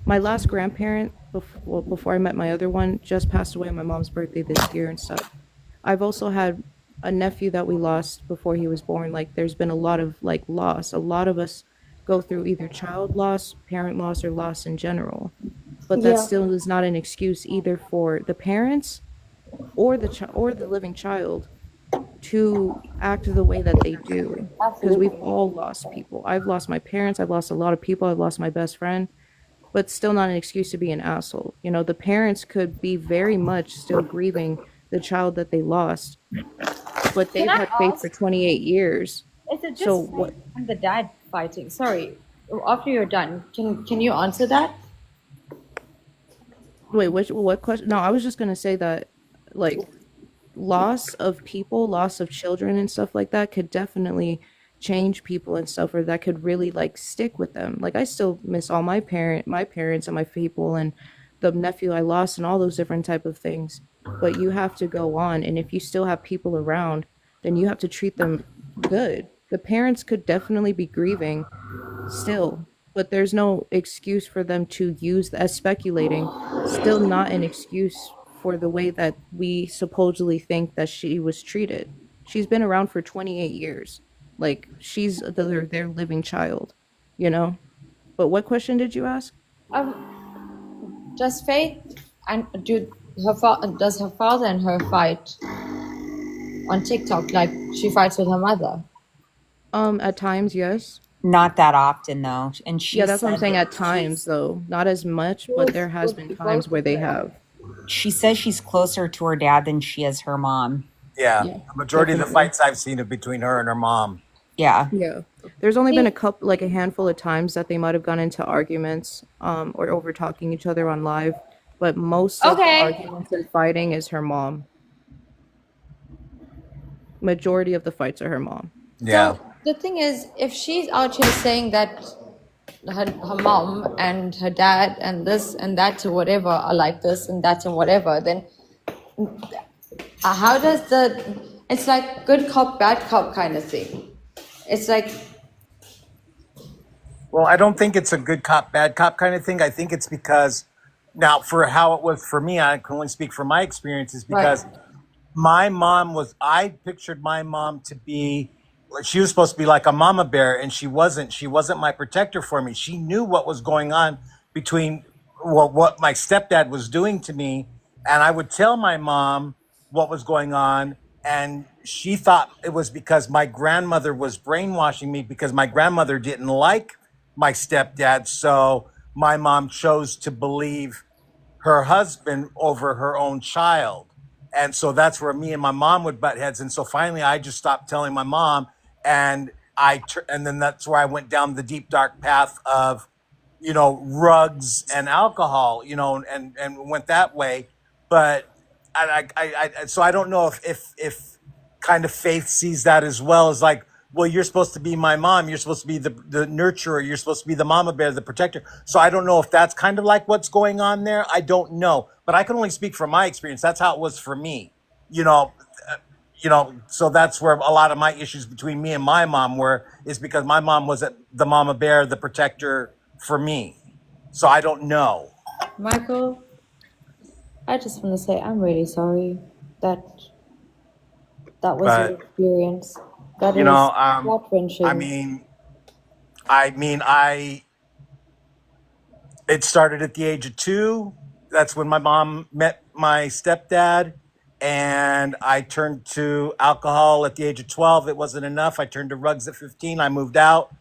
last grandparent before I met my other one just passed away on my mom's birthday this year and stuff. I've also had a nephew that we lost before he was born. Like there's been a lot of like loss. A lot of us go through either child loss, parent loss, or loss in general. But that still is not an excuse either for the parents or the living child to act the way that they do, because we've all lost people. I've lost my parents, I've lost a lot of people, I've lost my best friend, but still not an excuse to be an asshole. You know, the parents could be very much still grieving the child that they lost, but they've Can I had faith for ask, 28 years. is it So just what? Faith and the dad fighting? Sorry, after you're done, can you answer that? Wait, what question? No, I was just gonna say that, like, loss of people, loss of children and stuff like that could definitely change people and stuff, or that could really like stick with them. Like I still miss all my parents and my people and the nephew I lost and all those different type of things. But you have to go on, and if you still have people around, then you have to treat them good. The parents could definitely be grieving still, but there's no excuse for them to use as speculating. Still not an excuse for the way that we supposedly think that she was treated. She's been around for 28 years. Like she's their living child, you know? But what question did you ask? Does Faith and does her father and her fight on TikTok like she fights with her mother? At times, yes. Not that often though. And she Yeah, that's what I'm said saying. that At times, though, not as much, but there has been times where they have. she says she's closer to her dad than she is her mom. Yeah, Yeah, the majority of the definitely. fights I've seen are between her and her mom. Yeah. Yeah. There's only been like a handful of times that they might have gone into arguments, or over talking each other on live, but most of the Okay. arguments and fighting is her mom. Majority of the fights are her mom. Yeah. So the thing is, if she's out here saying that her mom and her dad and this and that or whatever are like this and that and whatever, then how does it's like good cop, bad cop kind of thing. It's like, Well, I don't think it's a good cop, bad cop kind of thing. I think it's because now for how it was for me, I can only speak from my experiences right. because my mom was, I pictured my mom to be, she was supposed to be like a mama bear, and she wasn't. She wasn't my protector for me. She knew what was going on between what my stepdad was doing to me, and I would tell my mom what was going on, and she thought it was because my grandmother was brainwashing me because my grandmother didn't like my stepdad, so my mom chose to believe her husband over her own child. And so that's where me and my mom would butt heads. And so finally I just stopped telling my mom, and and then that's where I went down the deep dark path of, rugs and alcohol, and went that way. But so I don't know if kind of Faith sees that as well as like, well, you're supposed to be my mom. You're supposed to be the nurturer. You're supposed to be the mama bear, the protector. So I don't know if that's kind of like what's going on there. I don't know, but I can only speak from my experience. That's how it was for me, you know, so that's where a lot of my issues between me and my mom is because my mom was the mama bear, the protector for me. So I don't know. Michael, I just want to say I'm really sorry that that was your But, experience. That you is know, heart wrenching. I mean, it started at the age of 2. That's when my mom met my stepdad. And I turned to alcohol at the age of 12. It wasn't enough. I turned to rugs at 15. I moved out.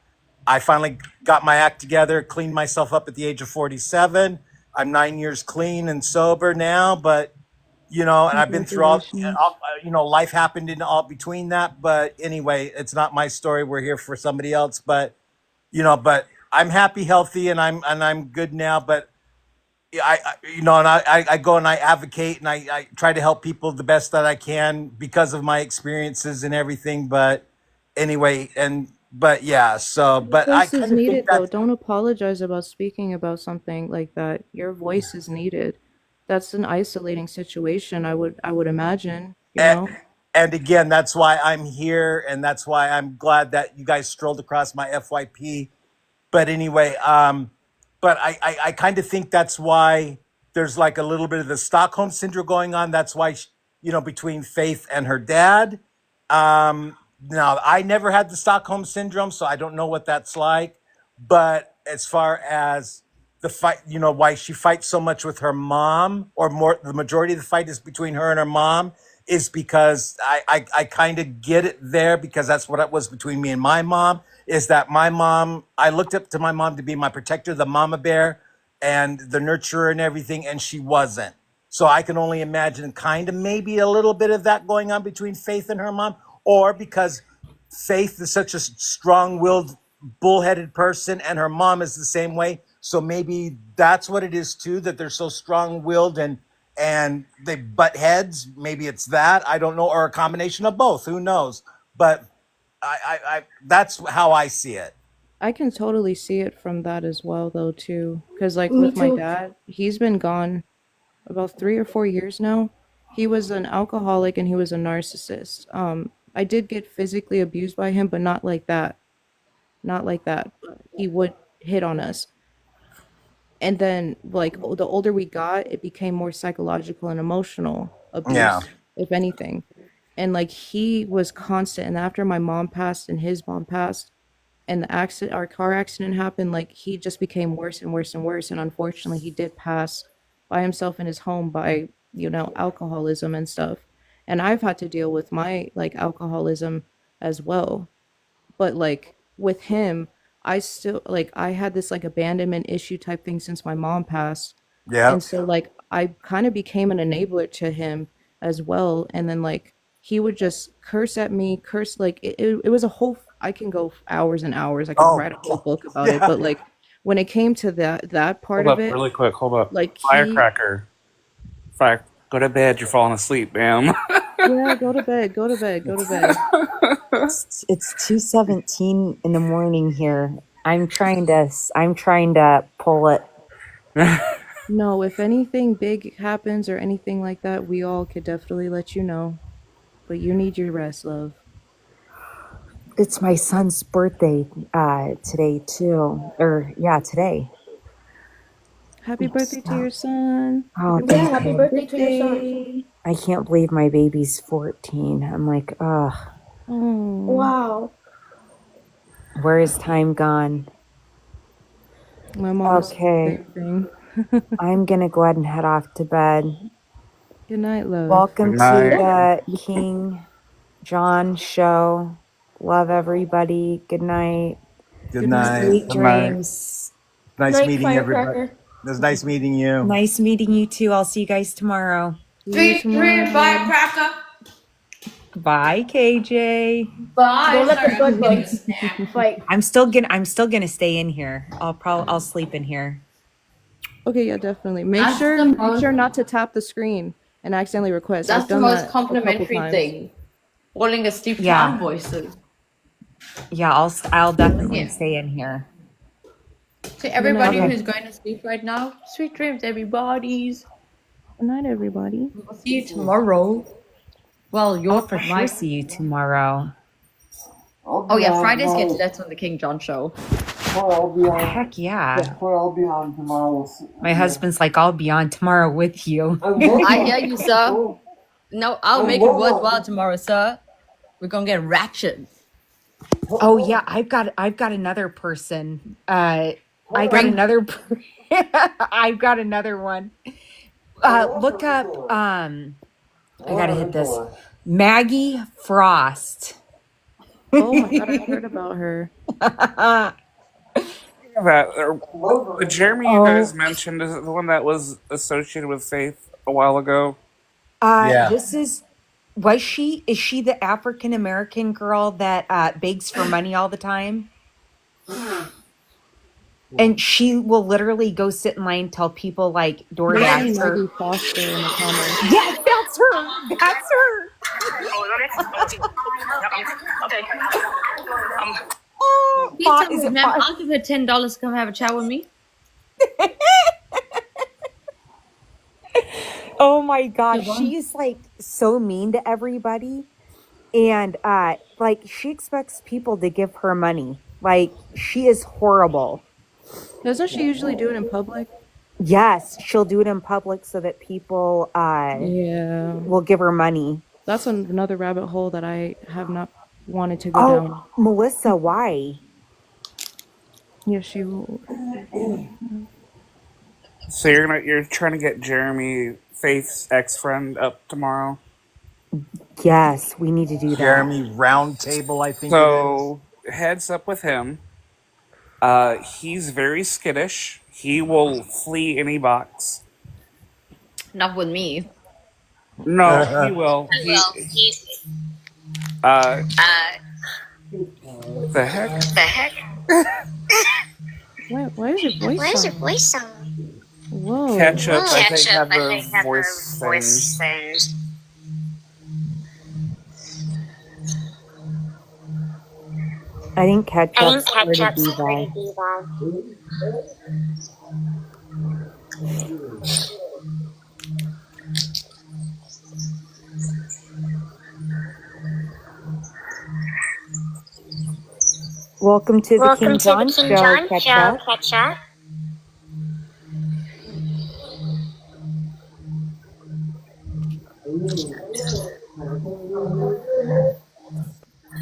I finally got my act together, cleaned myself up at the age of 47. I'm 9 years clean and sober now, but and I've been through Congratulations. life happened in all between that. But anyway, it's not my story. We're here for somebody else. But but I'm happy, healthy, and I'm good now. But I go and I advocate and I try to help people the best that I can because of my experiences and everything. But anyway, but yeah, so Your but I voice is kind of think needed, though. that's Don't apologize about speaking about something like that. Your voice is needed. That's an isolating situation, I would imagine, and, and again, that's why I'm here, and that's why I'm glad that you guys strolled across my FYP. But anyway, but I kind of think that's why there's like a little bit of the Stockholm syndrome going on. That's why, between Faith and her dad. Now, I never had the Stockholm syndrome, so I don't know what that's like. But as far as the fight, why she fights so much with her mom, or more, the majority of the fight is between her and her mom, is because I kind of get it there, because that's what it was between me and my mom, is that my mom, I looked up to my mom to be my protector, the mama bear and the nurturer and everything, and she wasn't. So I can only imagine kind of maybe a little bit of that going on between Faith and her mom, or because Faith is such a strong-willed, bullheaded person, and her mom is the same way. So maybe that's what it is too, that they're so strong-willed and they butt heads. Maybe it's that, I don't know, or a combination of both. Who knows? But I that's how I see it. I can totally see it from that as well, though, too. Because, like, Me with my too. dad, he's been gone about 3 or 4 years now. He was an alcoholic and he was a narcissist. I did get physically abused by him, but not like that. Not like that. He would hit on us. And then, like, the older we got, it became more psychological and emotional Yeah. abuse, if anything. And, like, he was constant. And after my mom passed and his mom passed, and the accident, our car accident happened, like, he just became worse and worse and worse. And unfortunately, he did pass by himself in his home by, alcoholism and stuff. And I've had to deal with my, like, alcoholism as well. But, like, with him, I still, like, I had this, like, abandonment issue type thing since my mom passed. Yeah. And so, like, I kind of became an enabler to him as well. And then, like, he would just curse at me, curse, like, it was a whole, I can go hours and hours. I could Oh, write a whole book about it. yeah. But, like, when it came to that part Hold of up, it, really quick. Hold up. like, Firecracker. Fire. Go to bed. You're falling asleep, ma'am. yeah, go to bed, go to bed, go to bed. It's 2:17 in the morning here. I'm trying to pull it. No, if anything big happens or anything like that, we all could definitely let you know. But you need your rest, love. It's my son's birthday today too. Or yeah, today. Happy birthday to your son. Oh, Yeah, thank happy you. birthday to your son. I can't believe my baby's 14. I'm like, ugh, Oh, Wow. where is time gone? my mom was Okay, saying the same thing. I'm gonna go ahead and head off to bed. Good night, love. Welcome Good to night. the King John show. Love everybody. Good night. Good night. Sweet Good night. dreams. Nice Night, meeting everybody. firecracker. It was nice meeting you. Nice meeting you too. I'll see you guys tomorrow. See you Sweet dreams, tomorrow. firecracker. Bye, KJ. Bye. Don't let the Sorry, bug I'm getting a bugs snack. bite. I'm still gonna stay in here. I'll sleep in here. Okay, yeah, definitely. Make That's sure the make most- sure not to tap the screen and accidentally request. That's I've the done most that a couple complimentary times. thing. Falling asleep to Yeah. our voices. Yeah, I'll definitely Yeah. stay in here. To everybody Okay. who's going to sleep right now, sweet dreams, everybody's. Good night, everybody. We'll see you tomorrow. Well, I'll you're for for sure see you tomorrow. Oh yeah, Fridays get less on the King John show. Heck yeah. My husband's like, I'll be on tomorrow with you. I hear you, sir. No, I'll make it worthwhile tomorrow, sir. We're gonna get ratchet. Oh yeah, I've got another person. I've got another one. Look up I gotta hit this. Maggie Frost. Oh my god, I heard about her. The Jeremy you guys mentioned is the one that was associated with Faith a while ago. Yeah. Is she the African American girl that begs for money all the time? And she will literally go sit in line and tell people like Maybe DoorDash or Maggie Foster in the comments. yes, that's her. That's her. Oh, is it Ma'am, Foster? I'll give her $10 to come have a chat with me. Oh my gosh, she's like so mean to everybody, and like she expects people to give her money. Like she is horrible. Doesn't she usually do it in public? Yes, she'll do it in public so that people Yeah. will give her money. That's another rabbit hole that I have not wanted to go Oh, down. Melissa, why? Yeah, she will. So you're trying to get Jeremy, Faith's ex-friend, up tomorrow. Yes, we need to do that. Jeremy Roundtable, I think it is. So heads up with him. He's very skittish. He will flee any box. Not with me. No, he will. The heck? Why is your voice on? voice on? Whoa. Ketchup, I think, have the voice things. I think Ketchup's part of Diva. Welcome to the King John Show, Ketchup.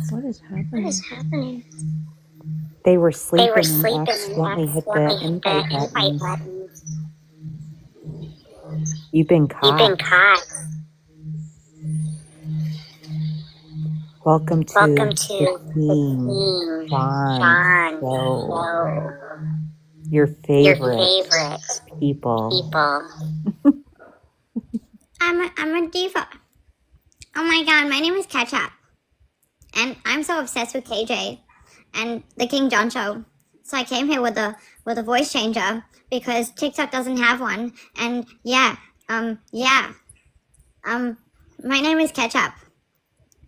What is happening? They were sleeping and accidentally hit the invite button. You've been caught. Welcome to the King John Show. Your favorite people. I'm a diva. Oh my god, my name is Ketchup. And I'm so obsessed with KJ and the King John Show. So I came here with a voice changer because TikTok doesn't have one. And my name is Ketchup.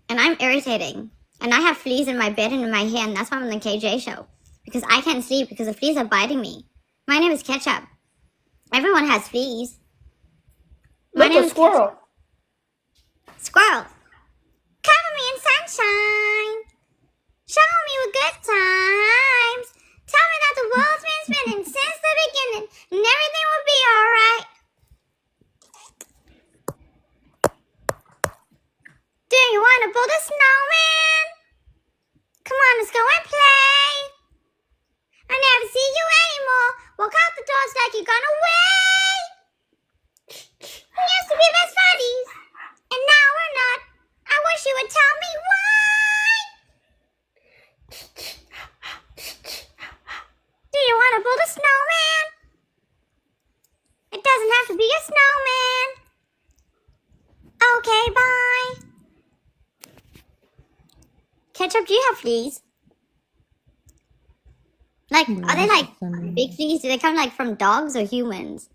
And I'm irritating. And I have fleas in my bed and in my hair, and that's why I'm on the KJ Show. Because I can't sleep because the fleas are biting me. My name is Ketchup. Everyone has fleas. My name is squirrel. Squirrel. Cover me in sunshine. Show me with good times. Tell me that the world's been spinning since the beginning and everything will be alright. Do you want to build a snowman? Come on, let's go and play. I never see you anymore. Walk out the doors like you're gonna wait. We used to be best buddies, and now we're not. I wish you would tell me why. Do you want to build a snowman? It doesn't have to be a snowman. Okay, bye. Ketchup, do you have fleas? Like, are they like big fleas? Do they come like from dogs or humans?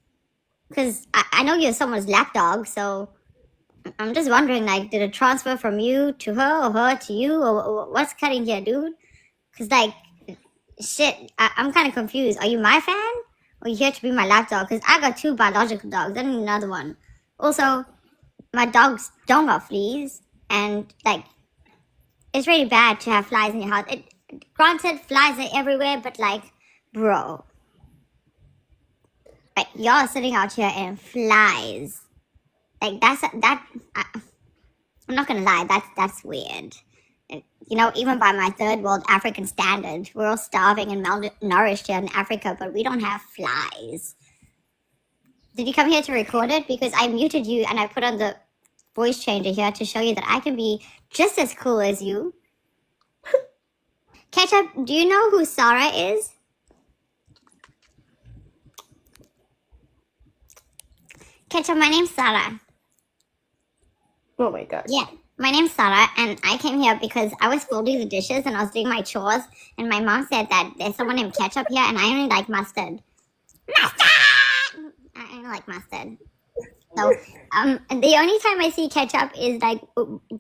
Because I know you're someone's lapdog, so I'm just wondering, like, did it transfer from you to her or her to you? Or what's cutting here, dude? Because, like, shit, I'm kind of confused. Are you my fan? Or you here to be my lapdog? Because I got 2 biological dogs. I need another one. Also, my dogs don't got fleas. And, like, it's really bad to have flies in your house. Granted, flies are everywhere, but, like, bro. Like, y'all sitting out here and flies. Like, I'm not gonna lie, that's weird. You know, even by my third world African standard, we're all starving and malnourished here in Africa, but we don't have flies. Did you come here to record it? Because I muted you and I put on the voice changer here to show you that I can be just as cool as you. Ketchup, do you know who Sarah is? Ketchup, my name's Sarah. Oh my god. Yeah, my name's Sarah, and I came here because I was folding the dishes and I was doing my chores, and my mom said that there's someone named Ketchup here, and I only like mustard. Mustard! I don't like mustard. So, the only time I see Ketchup is like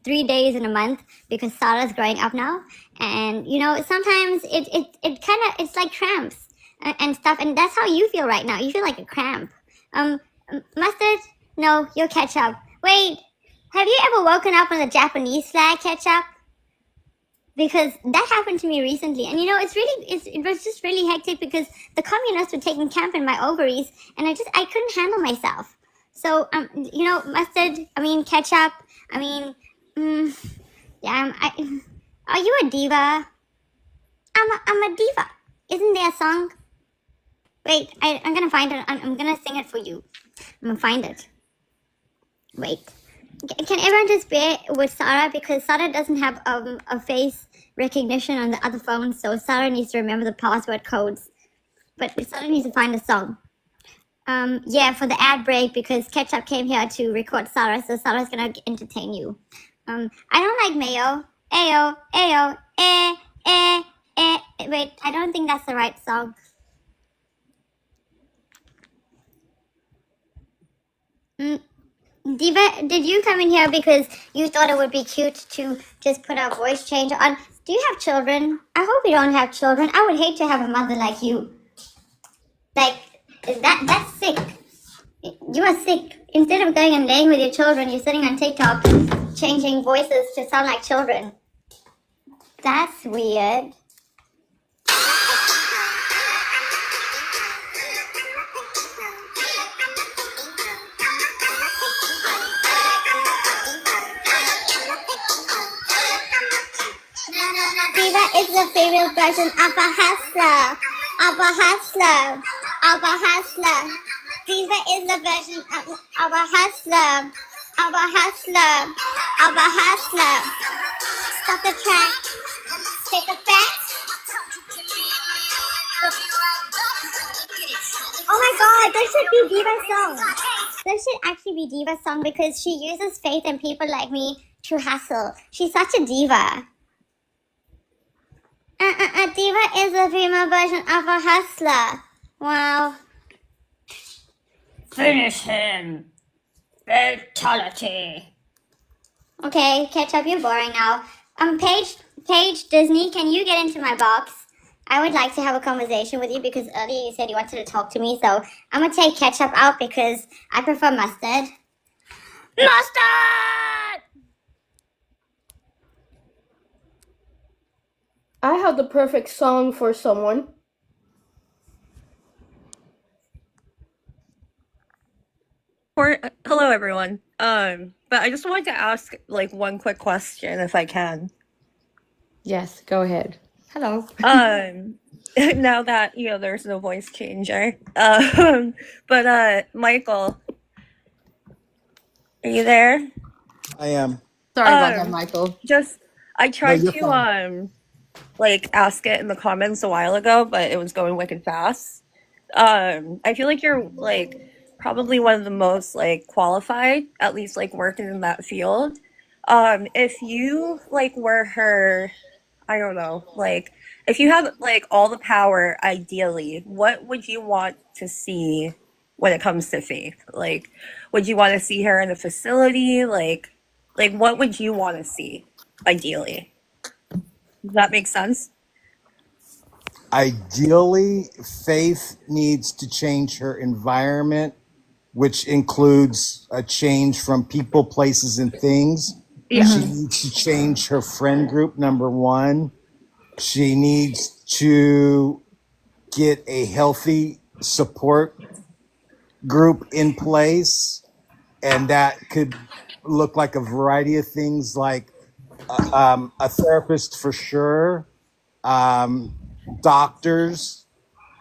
3 days in a month because Sarah's growing up now, and you know sometimes it kind of it's like cramps and stuff, and that's how you feel right now. You feel like a cramp. Mustard? No, you're Ketchup. Wait, have you ever woken up on the Japanese flag, Ketchup? Because that happened to me recently, and you know it was just really hectic because the communists were taking camp in my ovaries, and I couldn't handle myself. So you know, Ketchup. Are you a diva? I'm a diva. Isn't there a song? Wait, I'm gonna find it. I'm gonna sing it for you. I'm gonna find it. Wait. Can everyone just bear with Sarah because Sarah doesn't have a face recognition on the other phone, so Sarah needs to remember the password codes. But Sarah needs to find a song. Yeah, for the ad break because Ketchup came here to record Sarah, so Sarah's gonna entertain you. I don't like mayo. Ayo, ayo, Wait, I don't think that's the right song. Diva, did you come in here because you thought it would be cute to just put a voice changer on? Do you have children? I hope you don't have children. I would hate to have a mother like you. Like, that's sick. You are sick. Instead of going and laying with your children, you're sitting on TikTok changing voices to sound like children. That's weird. Diva is the female version of a hustler. Of a hustler. Of a hustler. Diva is the version of a hustler. Of a hustler. Of a hustler. Stop the track. Take a back. Oh my god, this should be Diva's song. This should actually be Diva's song because she uses faith in people like me to hustle. She's such a diva. Diva is the female version of a hustler. Wow. Finish him. Fatality. Okay, Ketchup, you're boring now. Paige Disney, can you get into my box? I would like to have a conversation with you because earlier you said you wanted to talk to me, so I'm gonna take Ketchup out because I prefer mustard. Mustard! I have the perfect song for someone. Hello everyone. But I just wanted to ask like one quick question if I can. Yes, go ahead. Hello. Now that there's no voice changer. But Michael, are you there? I am. Sorry about that, Michael. I tried you're to fine. like ask it in the comments a while ago, but it was going wicked fast. I feel like you're like probably one of the most like qualified, at least like working in that field. If you like were her, I don't know, like if you had like all the power, ideally, what would you want to see when it comes to faith? Like, would you want to see her in a facility? Like what would you want to see, ideally? Does that make sense? Ideally, Faith needs to change her environment, which includes a change from people, places, and things. Yeah. She needs to change her friend group, number one. She needs to get a healthy support group in place, and that could look like a variety of things like a therapist for sure, doctors.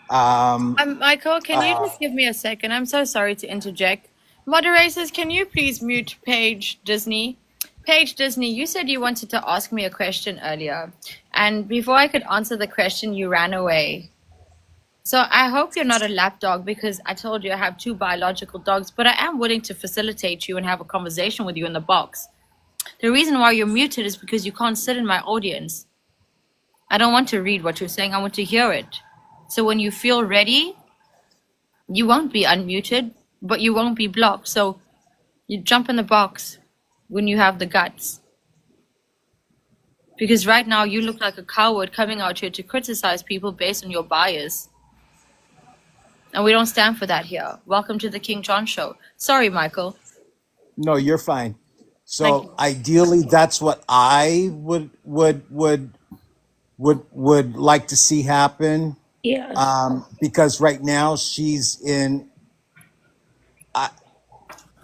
Michael, can you just give me a second? I'm so sorry to interject. Moderators, can you please mute Paige Disney? Paige Disney, you said you wanted to ask me a question earlier, and before I could answer the question, you ran away. So I hope you're not a lap dog because I told you I have 2 biological dogs, but I am willing to facilitate you and have a conversation with you in the box. The reason why you're muted is because you can't sit in my audience. I don't want to read what you're saying. I want to hear it. So when you feel ready, you won't be unmuted, but you won't be blocked. So you jump in the box when you have the guts. Because right now you look like a coward coming out here to criticize people based on your bias. And we don't stand for that here. Welcome to the King John Show. Sorry, Michael. No, you're fine. Thank So you. ideally, that's what I would like to see happen. Yeah. Because right now she's in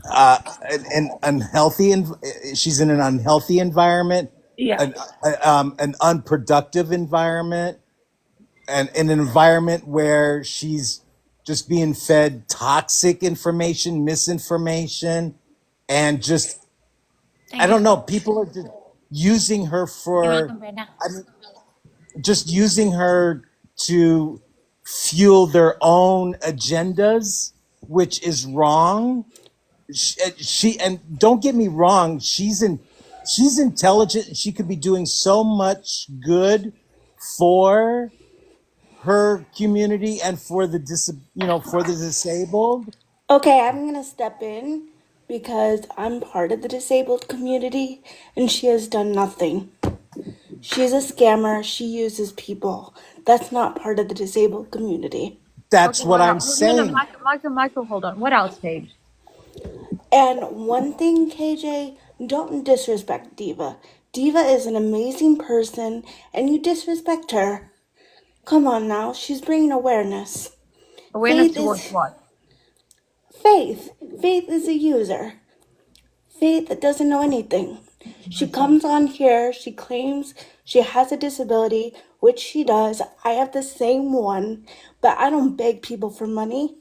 an unhealthy, she's in an unhealthy environment, Yeah. an unproductive environment, and in an environment where she's just being fed toxic information, misinformation, and just I don't know. People are just using her You're for, welcome, Brenda. I mean, just using her to fuel their own agendas, which is wrong. She and don't get me wrong, she's intelligent and she could be doing so much good for her community and for the for the disabled. Okay, I'm gonna step in because I'm part of the disabled community and she has done nothing. She's a scammer. She uses people. That's not part of the disabled community. That's Okay, what what I'm else? No, no, saying. Michael, hold on. What else, Paige? And one thing, KJ, don't disrespect Diva. Diva is an amazing person and you disrespect her. Come on now, she's bringing awareness. Awareness Faith towards is what? Faith. Faith is a user. Faith doesn't know anything. She comes on here, she claims she has a disability, which she does. I have the same one, but I don't beg people for money.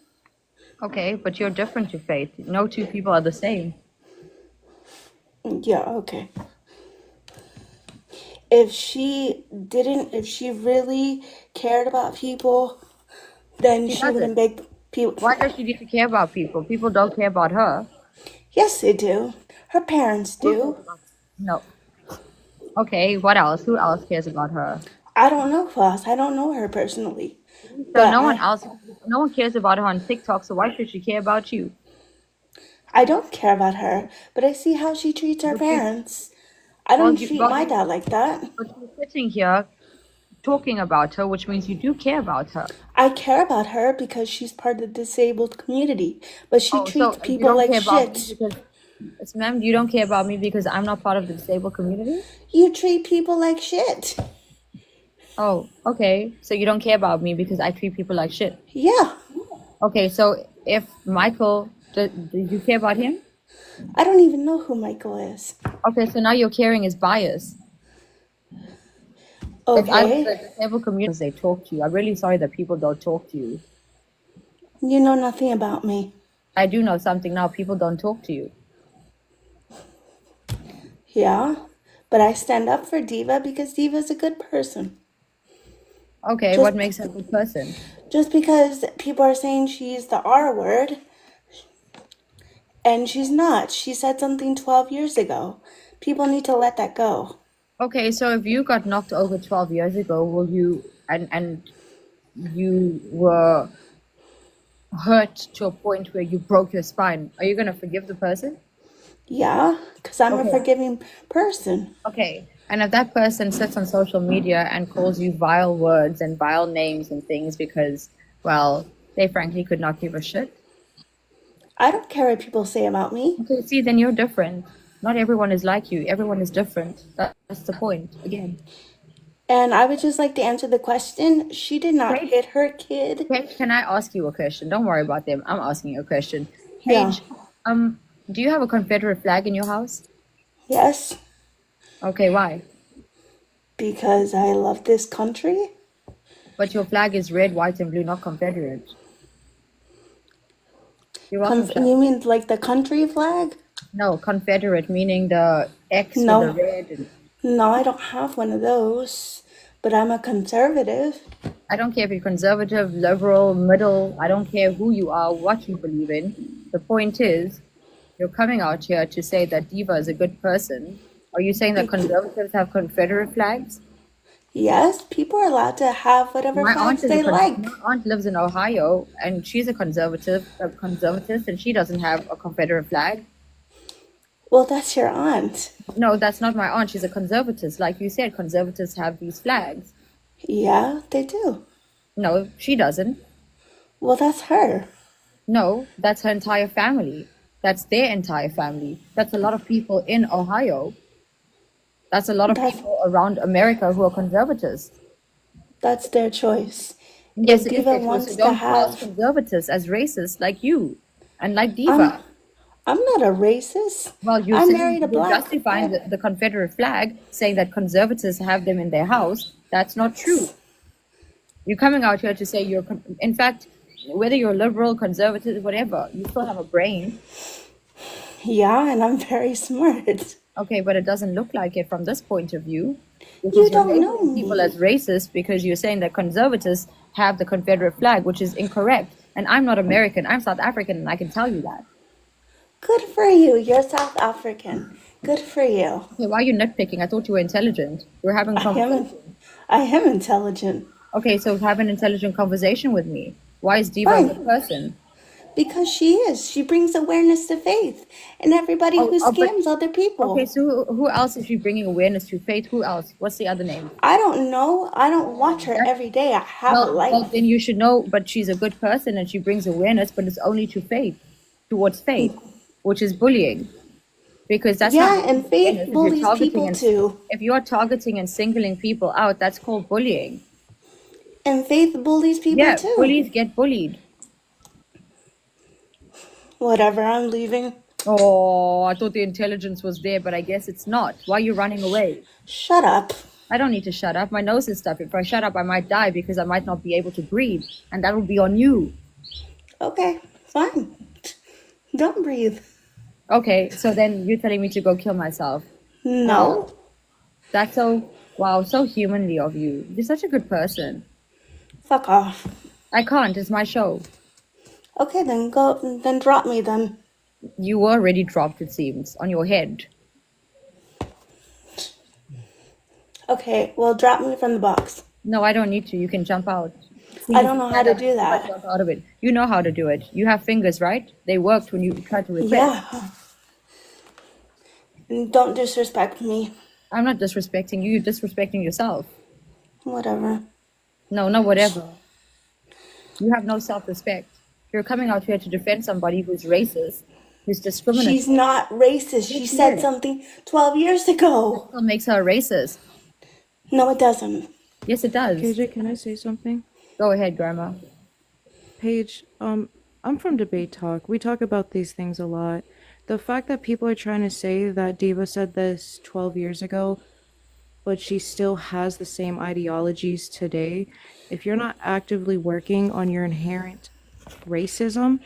Okay, but you're different to Faith. No two people are the same. Yeah, okay. If she really cared about people, then She she wouldn't doesn't. beg people. Why does she need to care about people? People don't care about her. Yes, they do. Her parents Who do. cares about her? No. Okay, what else? Who else cares about her? I don't know Foss. I don't know her personally. So But no one cares about her on TikTok, so why should she care about you? I don't care about her, but I see how she treats her But you, parents. I well, don't treat my dad like that. but you're sitting here talking about her, which means you do care about her. I care about her because she's part of the disabled community, but she Oh, treats so you people don't like care about me shit. because, ma'am, you don't care about me because I'm not part of the disabled community? You treat people like shit. Oh, okay. So you don't care about me because I treat people like shit. Yeah. Okay, so if Michael, do you care about him? I don't even know who Michael is. Okay, so now your caring is biased. If I was Okay. the disabled community, they talk to you. I'm really sorry that people don't talk to you. You know nothing about me. I do know something now. People don't talk to you. Yeah. But I stand up for Diva because Diva's a good person. Okay, Just what makes her a good person? just because people are saying she's the R word, and she's not. She said something 12 years ago. People need to let that go. Okay, so if you got knocked over 12 years ago, will you and you were hurt to a point where you broke your spine, are you gonna forgive the person? Yeah, because I'm a Okay. forgiving person. Okay. And if that person sits on social media and calls you vile words and vile names and things because, well, they frankly could not give a shit. I don't care what people say about me. Okay, see, then you're different. Not everyone is like you. Everyone is different. That's the point. Again. And I would just like to answer the question. She did not Paige, hit her kid. Paige, can I ask you a question? Don't worry about them. I'm asking you a question. Yeah. Paige, do you have a Confederate flag in your house? Yes, Okay, why? because I love this country. But your flag is red, white, and blue, not Confederate. You're welcome, Sha. You mean like the country flag? No, Confederate, meaning the X with the No. red. And No, I don't have one of those. But I'm a conservative. I don't care if you're conservative, liberal, middle. I don't care who you are, what you believe in. The point is, you're coming out here to say that Diva is a good person. Are you saying that conservatives have Confederate flags? Yes, people are allowed to have whatever My flags aunt they like. my aunt lives in Ohio, and she's a conservative, and she doesn't have a Confederate flag. Well, that's your aunt. No, that's not my aunt. She's a conservative. Like you said, conservatives have these flags. Yeah, they do. No, she doesn't. Well, that's her. No, that's her entire family. That's their entire family. That's a lot of people in Ohio. That's a lot of That's people around America who are conservatives. that's their choice. Yes, If it is Diva their choice. wants So to don't call have, conservatives as racist like you and like I'm Diva. I'm not a racist. Well, I married a you're black justifying man. the Confederate flag, saying that conservatives have them in their house. That's not true. You're coming out here to say in fact, whether you're liberal, conservative, whatever, you still have a brain. Yeah, and I'm very smart. Okay, but it doesn't look like it from this point of view. You Because you're don't know labeling people as me. racist because you're saying that conservatives have the Confederate flag, which is incorrect. And I'm not American, I'm South African, and I can tell you that. Good for you. You're South African. Good for you. Okay, why are you nitpicking? I thought you were intelligent. We're having a I conversation. am intelligent. Okay, so have an intelligent conversation with me. Why is Diva a good Fine. person? Because she is. She brings awareness to faith and everybody who But scams other okay, people. so who else is she bringing awareness to? Faith, who else? What's the other name? I don't know. I don't watch her every day. I have a Well, life. then you should know, but she's a good person and she brings awareness, but it's only to faith, towards faith, which is bullying. Because that's not Yeah, and faith awareness. If you're bullies targeting people and too. if you're targeting and singling people out, that's called bullying. And faith bullies people Yeah, too. bullies get bullied. Whatever, I'm leaving. Oh, I thought the intelligence was there, but I guess it's not. Why are you running away? Shut up. I don't need to shut up. My nose is stuffed. If I shut up, I might die because I might not be able to breathe, and that will be on you. Okay, fine. Don't breathe. Okay, so then you're telling me to go kill myself. No. That's so, wow, so humanly of you. You're such a good person. Fuck off. I can't. It's my show. Okay, then go. Then drop me. Then. You were already dropped, it seems, on your head. Okay, well, drop me from the box. No, I don't need to. You can jump out. I don't know how to do that. Jump out of it. You know how to do it. You have fingers, right? They worked when you tried to request. Yeah. And don't disrespect me. I'm not disrespecting you. You're disrespecting yourself. Whatever. No, not whatever. You have no self-respect. You're coming out here to defend somebody who's racist, who's discriminatory. She's not racist. She said something 12 years ago. That still makes her a racist. No, it doesn't. Yes, it does. KJ, can I say something? Go ahead, Grandma. Paige, I'm from Debate Talk. We talk about these things a lot. The fact that people are trying to say that Diva said this 12 years ago, but she still has the same ideologies today, if you're not actively working on your inherent racism,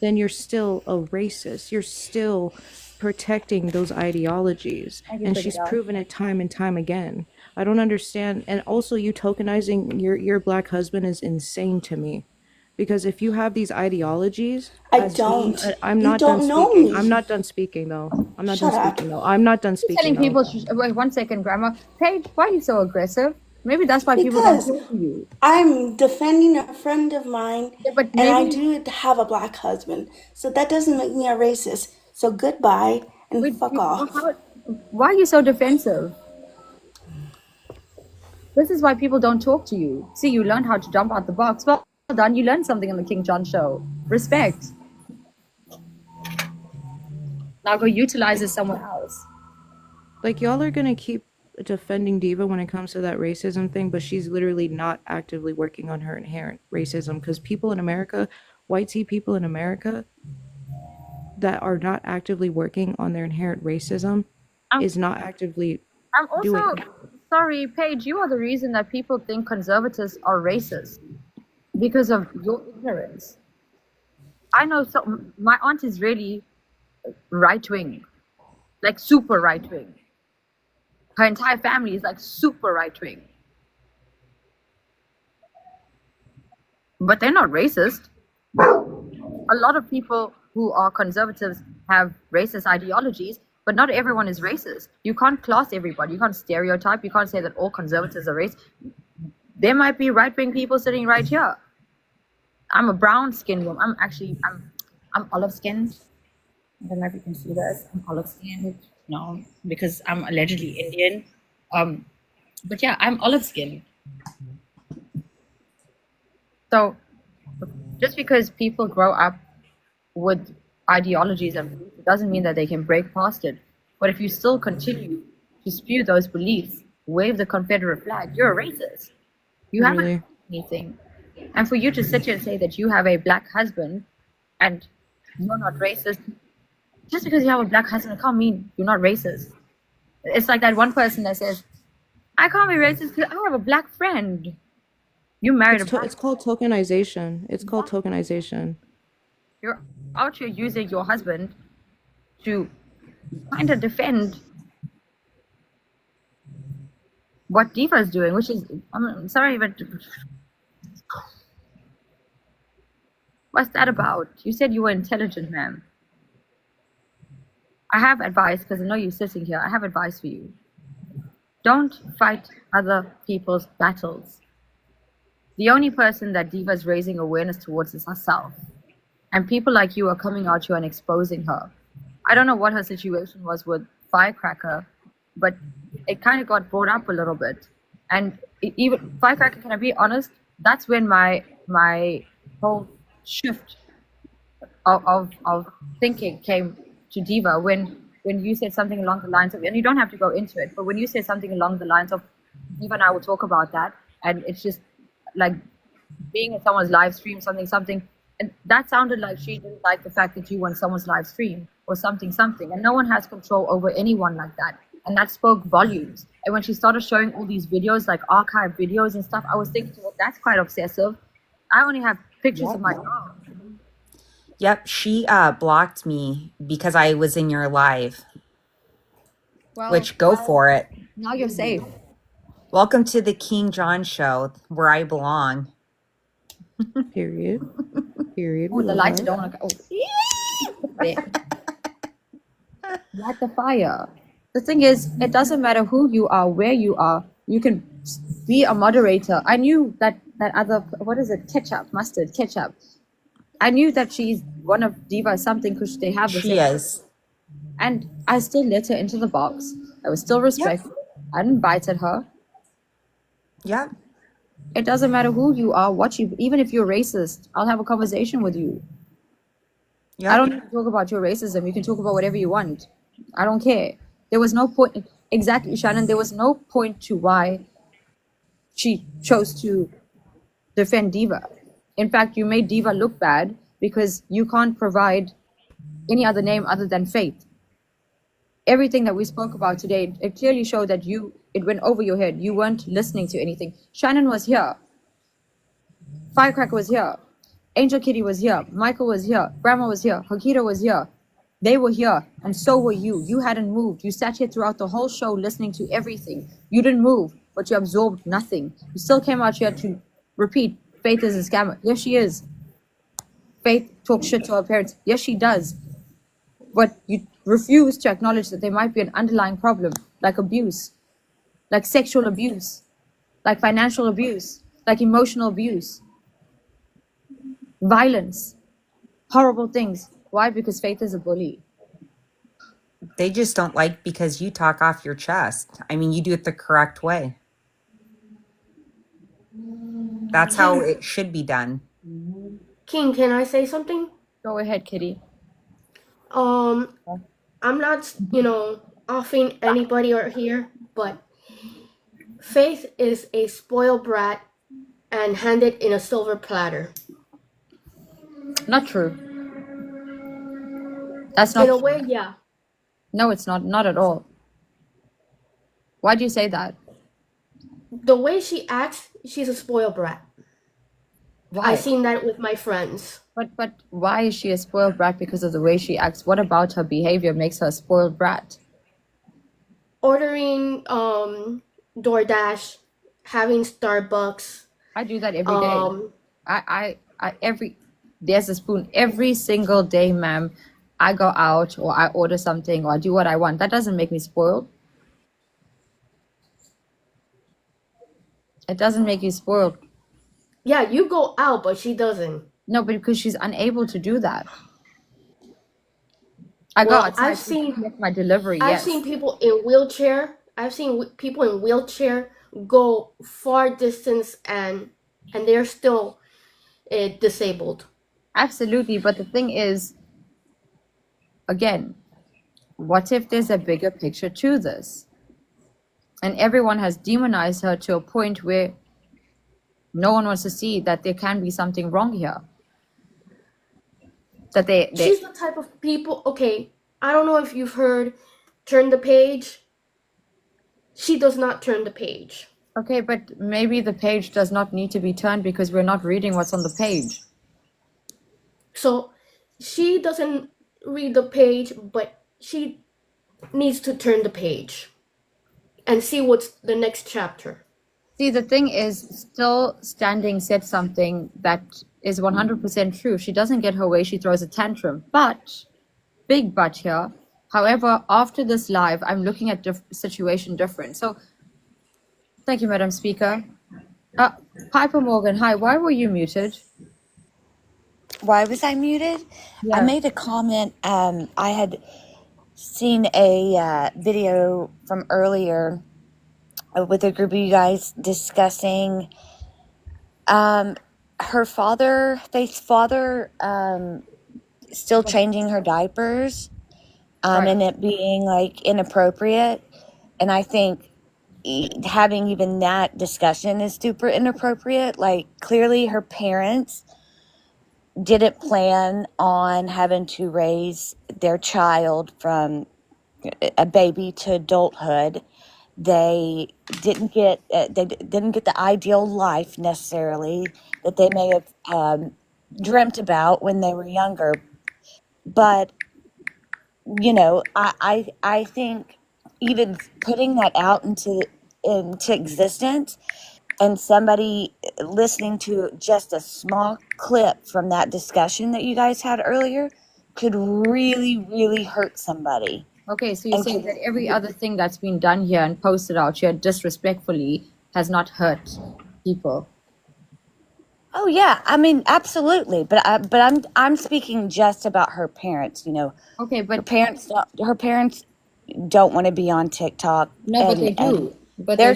then you're still a racist. You're still protecting those ideologies. I can And figure she's it out. proven it time and time again. I don't understand. And also, you tokenizing your black husband is insane to me. Because if you have these ideologies, I as being- don't. I'm You not don't done know speaking. me. I'm not done speaking though. I'm not Shut done up. speaking though. I'm not done You're speaking telling though. people, wait 1 second, Grandma. Paige, why are you so aggressive? Maybe that's why people don't Because talk to you. I'm defending a friend of mine, Yeah, but and I maybe, do have a black husband. So that doesn't make me a racist. So goodbye and wait, fuck off. why are you so defensive? This is why people don't talk to you. See, you learned how to jump out the box. Well done. You learned something on the King John show. Respect. Now go utilize it somewhere else. Like, y'all are gonna keep defending Diva when it comes to that racism thing, but she's literally not actively working on her inherent racism. Because people in America, white tea people in America, that are not actively working on their inherent racism I'm, is not actively I'm doing also it. sorry, Paige. You are the reason that people think conservatives are racist because of your ignorance. I know. So my aunt is really right wing, like super right wing. Her entire family is like super right wing, but they're not racist. A lot of people who are conservatives have racist ideologies, but not everyone is racist. You can't class everybody. You can't stereotype. You can't say that all conservatives are racist. There might be right-wing people sitting right here. I'm a brown-skinned woman. I'm olive-skinned. I don't know if you can see this. I'm olive-skinned. No, because I'm allegedly Indian. But yeah, I'm olive-skinned. So just because people grow up with ideologies and beliefs, it doesn't mean that they can break past it. But if you still continue to spew those beliefs, wave the Confederate flag, you're a racist. You haven't Really? done anything. And for you to sit here and say that you have a black husband and you're not racist, just because you have a black husband, it can't mean you're not racist. It's like that one person that says, I can't be racist because I have a black friend. You married a black It's called tokenization. It's called tokenization. You're out here using your husband to kind of defend what Diva is doing, which is, I'm sorry, but what's that about? You said you were intelligent, ma'am. I have advice, because I know you're sitting here. I have advice for you. Don't fight other people's battles. The only person that Diva is raising awareness towards is herself. And people like you are coming out here and exposing her. I don't know what her situation was with Firecracker, but it kind of got brought up a little bit. And even Firecracker, can I be honest? That's when my whole shift of thinking came to Diva, when you said something along the lines of, and you don't have to go into it, but when you said something along the lines of, Diva and I will talk about that, and it's just like being in someone's live stream, something, and that sounded like she didn't like the fact that you were on someone's live stream or something, and no one has control over anyone like that, and that spoke volumes. And when she started showing all these videos, like archive videos and stuff, I was thinking, well, that's quite obsessive. I only have pictures of my dog. Yep, she blocked me because I was in your live. Well, Which, go for it. Now you're safe. Welcome to the King John show, where I belong. Period. Period. Oh, the lights don't want to go. Light the fire. The thing is, it doesn't matter who you are, where you are. You can be a moderator. I knew that other, what is it? Ketchup. I knew that she's one of Diva something, because they have the She same. is. And I still let her into the box. I was still respectful. I invited her. Yeah. It doesn't matter who you are, what you, even if you're racist, I'll have a conversation with you. Yeah. I don't need to talk about your racism. You can talk about whatever you want. I don't care. There was no point. Exactly, Shannon. There was no point to why she chose to defend Diva. In fact, you made Diva look bad because you can't provide any other name other than Faith. Everything that we spoke about today, it clearly showed that it went over your head. You weren't listening to anything. Shannon was here. Firecracker was here. Angel Kitty was here. Michael was here. Grandma was here. Hakita was here. They were here, and so were you. You hadn't moved. You sat here throughout the whole show listening to everything. You didn't move, but you absorbed nothing. You still came out here to repeat, Faith is a scammer. Yes, she is. Faith talks shit to her parents. Yes, she does. But you refuse to acknowledge that there might be an underlying problem, like abuse, like sexual abuse, like financial abuse, like emotional abuse, violence, horrible things. Why? Because Faith is a bully. They just don't like because you talk off your chest. I mean, you do it the correct way. That's how it should be done. King, can I say something? Go ahead, Kitty. I'm not, offing anybody or here, but Faith is a spoiled brat and handed in a silver platter. Not true. That's not In a true. way, yeah. No, it's not. Not at all. Why do you say that? The way she acts, she's a spoiled brat. Why? I've seen that with my friends. But why is she a spoiled brat? Because of the way she acts. What about her behavior makes her a spoiled brat? Ordering DoorDash, having Starbucks. I do that every day. There's a spoon every single day, ma'am. I go out or I order something or I do what I want. That doesn't make me spoiled. It doesn't make you spoiled. Yeah, you go out, but she doesn't. No, but because she's unable to do that. I go Well, outside I've seen to get my delivery. I've Yes. seen people in wheelchair. I've seen people in wheelchair go far distance and they're still disabled. Absolutely, but the thing is, again, what if there's a bigger picture to this? And everyone has demonized her to a point where no one wants to see that there can be something wrong here. That they She's the type of people. Okay, I don't know if you've heard "Turn the Page." She does not turn the page. Okay, but maybe the page does not need to be turned because we're not reading what's on the page. So she doesn't read the page, but she needs to turn the page. and see what's the next chapter. See, the thing is, still standing said something that is 100% true. She doesn't get her way, she throws a tantrum. But, big but here, however, after this live, I'm looking at situation different. So, thank you, Madam Speaker. Piper Morgan, hi, why were you muted? Why was I muted? I Yeah. made a comment. I had seen a video from earlier with a group of you guys discussing her father, Faith's father, still changing her diapers, Right. and it being like inappropriate. And I think having even that discussion is super inappropriate. Like, clearly her parents didn't plan on having to raise their child from a baby to adulthood. They didn't get the ideal life necessarily that they may have dreamt about when they were younger. But you know, I think even putting that out into existence, and somebody listening to just a small clip from that discussion that you guys had earlier could really, really hurt somebody. Okay, so you're And saying could, that every other thing that's been done here and posted out here disrespectfully has not hurt people. oh yeah, I mean absolutely, but I'm speaking just about her parents. You know, Okay, her but parents don't want to be on TikTok, no, but they and do. But their they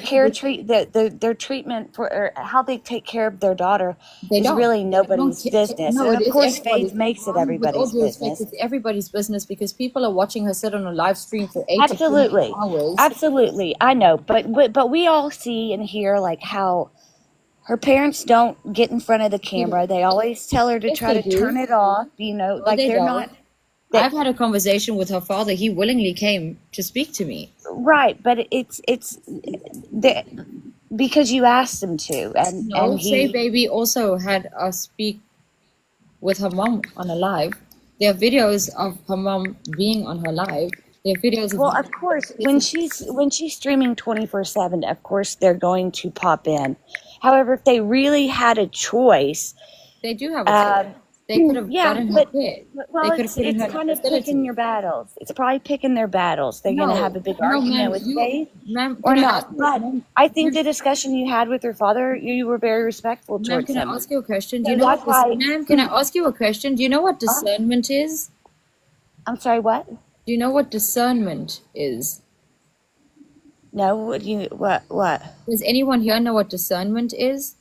their treatment for, or how they take care of their daughter they is don't. really They don't nobody's ca- business. No, And it of is course, everybody's. Faith makes it With all everybody's due respect, business. it's everybody's business because people are watching her sit on a live stream for 8 to 20 Absolutely, hours. absolutely. I know, but we all see and hear like how her parents don't get in front of the camera. They always tell her to Yes, try they to do. turn it off. You know, No, like they they're don't. not. They, I've had a conversation with her father. He willingly came to speak to me. right, but it's the, because you asked him to, No, and Shay he. Baby also had us speak with her mom on a live. There are videos of her mom being on her live. There are videos of Well, her of course, when she's streaming 24/7, of course they're going to pop in. However, if they really had a choice, they do have a choice. um, They could have yeah, gotten her care. well, They could have put in it's her kind of facility. picking your battles. It's probably picking their battles. They're going to have a big No, argument ma'am, with you, Faith ma'am, or can I ask not. you, But ma'am, I think the discussion you had with her father, you were very respectful ma'am, towards can I him. ask you a question? Do So you know that's what why. ma'am, can I ask you a question? Do you know what discernment is? I'm sorry. What? Do you know what discernment is? No. What do you? What? Does anyone here know what discernment is?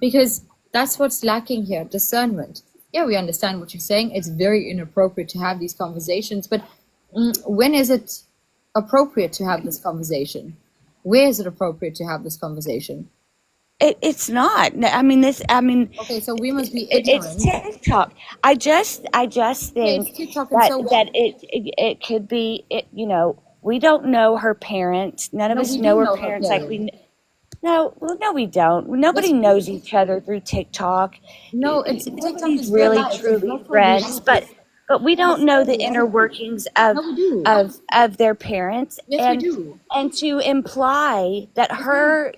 Because that's what's lacking here, discernment. Yeah, we understand what you're saying. It's very inappropriate to have these conversations, but when is it appropriate to have this conversation? Where is it appropriate to have this conversation? It's not. No, I mean this. I mean. Okay, so we must be It's ignorant. TikTok. I just Okay, think it's TikTok and so what? that it could be. You know, we don't know her parents. None of No, us we know do her know her parents like parents. No, well, no, we don't. Nobody Yes, we knows do. each other through TikTok. No, it's TikTok Nobody's is real really life. It's truly virtual friends, reality. but we don't know the inner Understand? workings No, we do. of their parents, Yes, we do. and to imply that her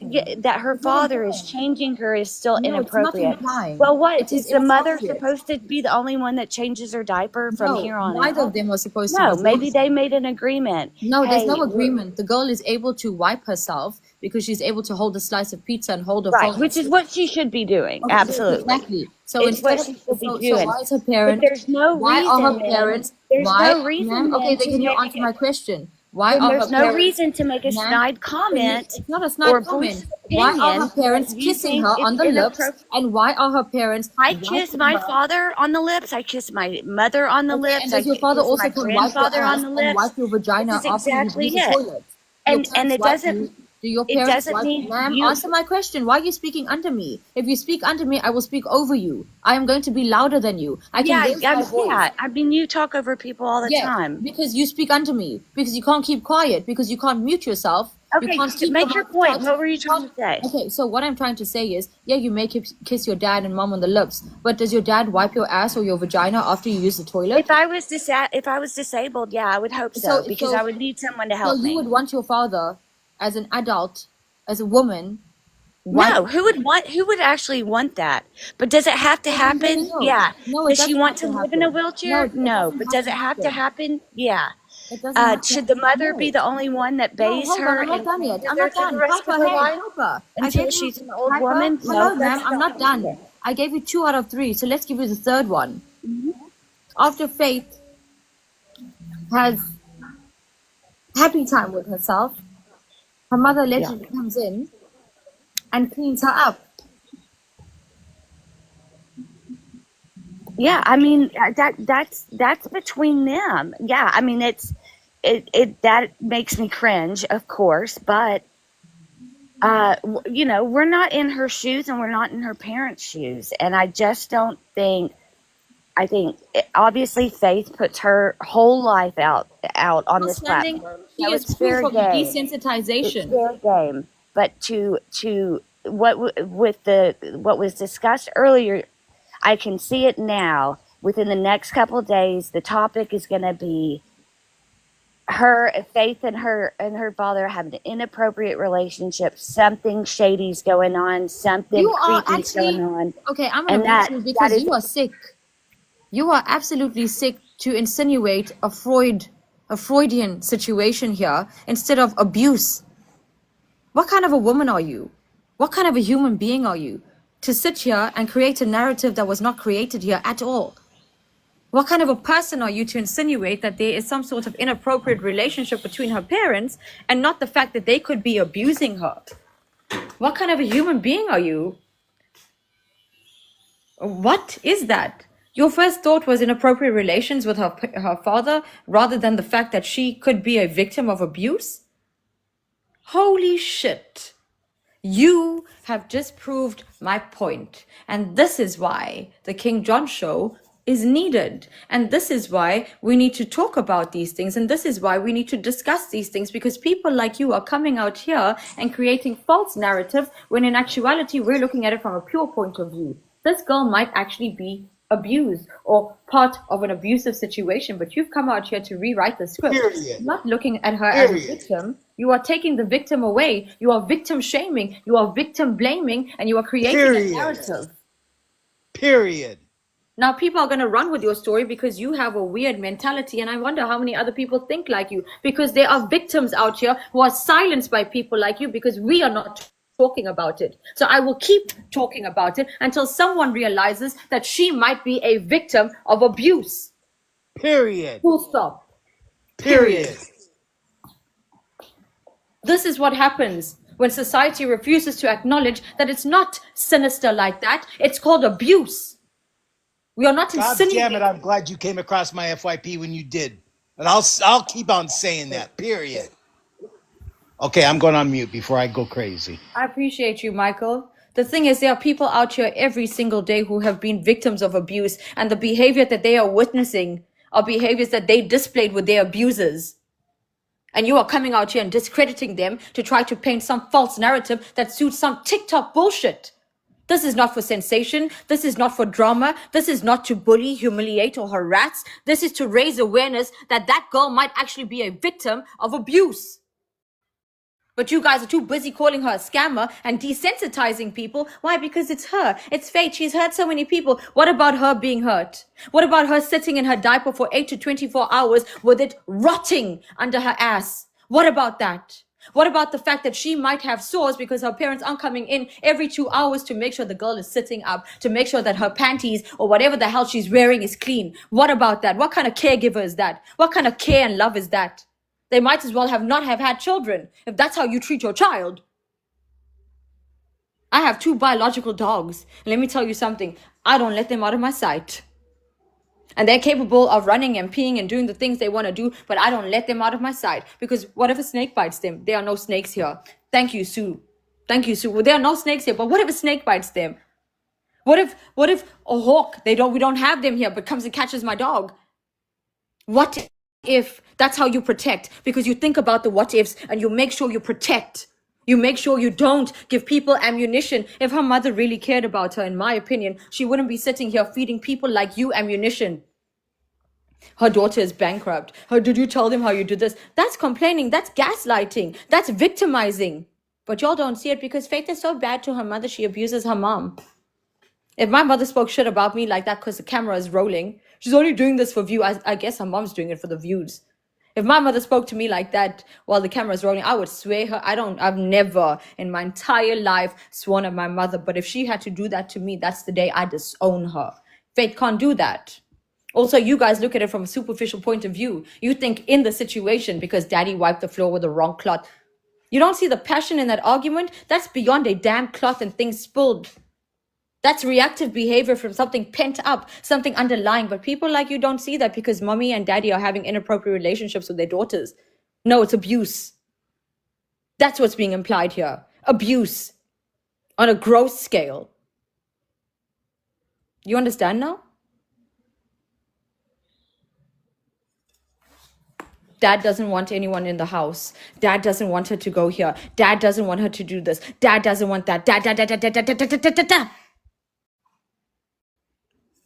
father is changing her is still No, it's not inappropriate. implying. Well, what It is is the mother inappropriate. supposed to be the only one that changes her diaper from No, here on neither out? of them are supposed to No, be maybe doing they made an agreement. No, there's Hey, no agreement. The girl is able to wipe herself because she's able to hold a slice of pizza and hold her right, phone. which is what she should be doing. Okay, Absolutely. exactly. So It's instead what of she should be so doing. why is her But parent? there's no Why are her reason then. parents? There's Why, no reason ma'am? Okay, then then to can you make answer my question? Why then are her there's no parents? reason to make a Ma'am, snide comment it's not a or snide comment. boost Why are her opinion parents that you kissing think her on it's the lips? inappropriate. And why are her parents I kiss wiping my her? father on the lips. I kiss my mother on the Okay, lips. and does your father Kiss also my come wipe your grandfather on ass the and lips. wipe your vagina This is after you exactly use the it. toilet? Your And parents it wipe doesn't you. Do your it parents doesn't wipe? mean Ma'am, you. answer my question. Why are you speaking under me? If you speak under me, I will speak over you. I am going to be louder than you. I can raise my voice. I mean, you talk over people all the Yeah, time. because you speak under me. Because you can't keep quiet. Because you can't mute yourself. You Okay, can't keep make them your on point. touch. What were you trying to say? Okay, so what I'm trying to say is, yeah, you may kiss your dad and mom on the lips, but does your dad wipe your ass or your vagina after you use the toilet? If I was disabled, yeah, I would hope so, because I would need someone to So help you me. would want your father, as an adult, as a woman, No, who would actually want that? But does it have to happen? No. Yeah. No, it Does she doesn't want have to to live in a happen. wheelchair? It No. doesn't But have does to it have to happen. happen? Yeah. It doesn't have to Should the mother No. be the only one that No, bathes hold on, her I'm not and done yet. cleans I'm her not for the done. rest of Piper, her hey, life Piper. until she's an old Piper, woman? hello, No, ma'am. that's I'm not done. I gave you 2 out of 3, so let's give you the third one. After Faith has happy time with herself, her mother allegedly comes in and cleans her up. Yeah, I mean that's between them. Yeah, I mean it that makes me cringe, of course, but we're not in her shoes and we're not in her parents' shoes, and I just don't think. I think obviously Faith puts her whole life out on this Outstanding. platform, She so is it's proof fair of game. It's desensitization. fair game. But to what what was discussed earlier, I can see it now. Within the next couple of days, the topic is going to be Faith and her father have an inappropriate relationship. Something shady's going on. Something You are creepy's actually going on. okay. I'm And gonna mute you that because is you are sick. You are absolutely sick to insinuate a Freudian situation here instead of abuse. What kind of a woman are you? What kind of a human being are you to sit here and create a narrative that was not created here at all? What kind of a person are you to insinuate that there is some sort of inappropriate relationship between her parents and not the fact that they could be abusing her? What kind of a human being are you? What is that? Your first thought was inappropriate relations with her father rather than the fact that she could be a victim of abuse? Holy shit. You have just proved my point. And this is why the King John Show is needed. And this is why we need to talk about these things. And this is why we need to discuss these things, because people like you are coming out here and creating false narratives when in actuality we're looking at it from a pure point of view. This girl might actually be abused or part of an abusive situation, but you've come out here to rewrite the script. Period. Not looking at her as a Period. victim. You are taking the victim away. You are victim shaming. You are victim blaming, and you are creating Period. a narrative. Period. Now people are going to run with your story because you have a weird mentality, and I wonder how many other people think like you, because there are victims out here who are silenced by people like you because we are not talking about it. So I will keep talking about it until someone realizes that she might be a victim of abuse. Period. Full stop. Period. This is what happens when society refuses to acknowledge that it's not sinister like that. It's called abuse. We are not God damn insinuating. it! I'm glad you came across my FYP when you did, and I'll keep on saying that. Period. Okay, I'm going on mute before I go crazy. I appreciate you, Michael. The thing is, there are people out here every single day who have been victims of abuse, and the behavior that they are witnessing are behaviors that they displayed with their abusers. And you are coming out here and discrediting them to try to paint some false narrative that suits some TikTok bullshit. This is not for sensation. This is not for drama. This is not to bully, humiliate, or harass. This is to raise awareness that that girl might actually be a victim of abuse. But you guys are too busy calling her a scammer and desensitizing people. Why? Because it's her. It's Faith. She's hurt so many people. What about her being hurt? What about her sitting in her diaper for 8 to 24 hours with it rotting under her ass? What about that? What about the fact that she might have sores because her parents aren't coming in every 2 hours to make sure the girl is sitting up, to make sure that her panties or whatever the hell she's wearing is clean? What about that? What kind of caregiver is that? What kind of care and love is that? They might as well not have had children if that's how you treat your child. I have 2 biological dogs. Let me tell you something. I don't let them out of my sight. And they're capable of running and peeing and doing the things they want to do, but I don't let them out of my sight. Because what if a snake bites them? There are no snakes here. Thank you, Sue. Thank you, Sue. Well, there are no snakes here, but what if a snake bites them? What if a hawk, we don't have them here, but comes and catches my dog? What if That's how you protect, because you think about the what ifs and you make sure you protect. You make sure you don't give people ammunition. If her mother really cared about her, in my opinion, she wouldn't be sitting here feeding people like you ammunition. Her daughter is bankrupt. Did you tell them how you did this? That's complaining. That's gaslighting. That's victimizing. But y'all don't see it because Faith is so bad to her mother, she abuses her mom. If my mother spoke shit about me like that because the camera is rolling, she's only doing this for view. I guess her mom's doing it for the views. If my mother spoke to me like that while the camera is rolling, I would swear her. I've never in my entire life sworn at my mother. But if she had to do that to me, that's the day I disown her. Faith can't do that. Also, you guys look at it from a superficial point of view. You think in the situation because daddy wiped the floor with the wrong cloth. You don't see the passion in that argument? That's beyond a damn cloth and things spilled. That's reactive behavior from something pent up, something underlying. But people like you don't see that because mommy and daddy are having inappropriate relationships with their daughters. No, it's abuse. That's what's being implied here. Abuse on a gross scale. You understand now? Dad doesn't want anyone in the house. Dad doesn't want her to go here. Dad doesn't want her to do this. Dad doesn't want that. Dad.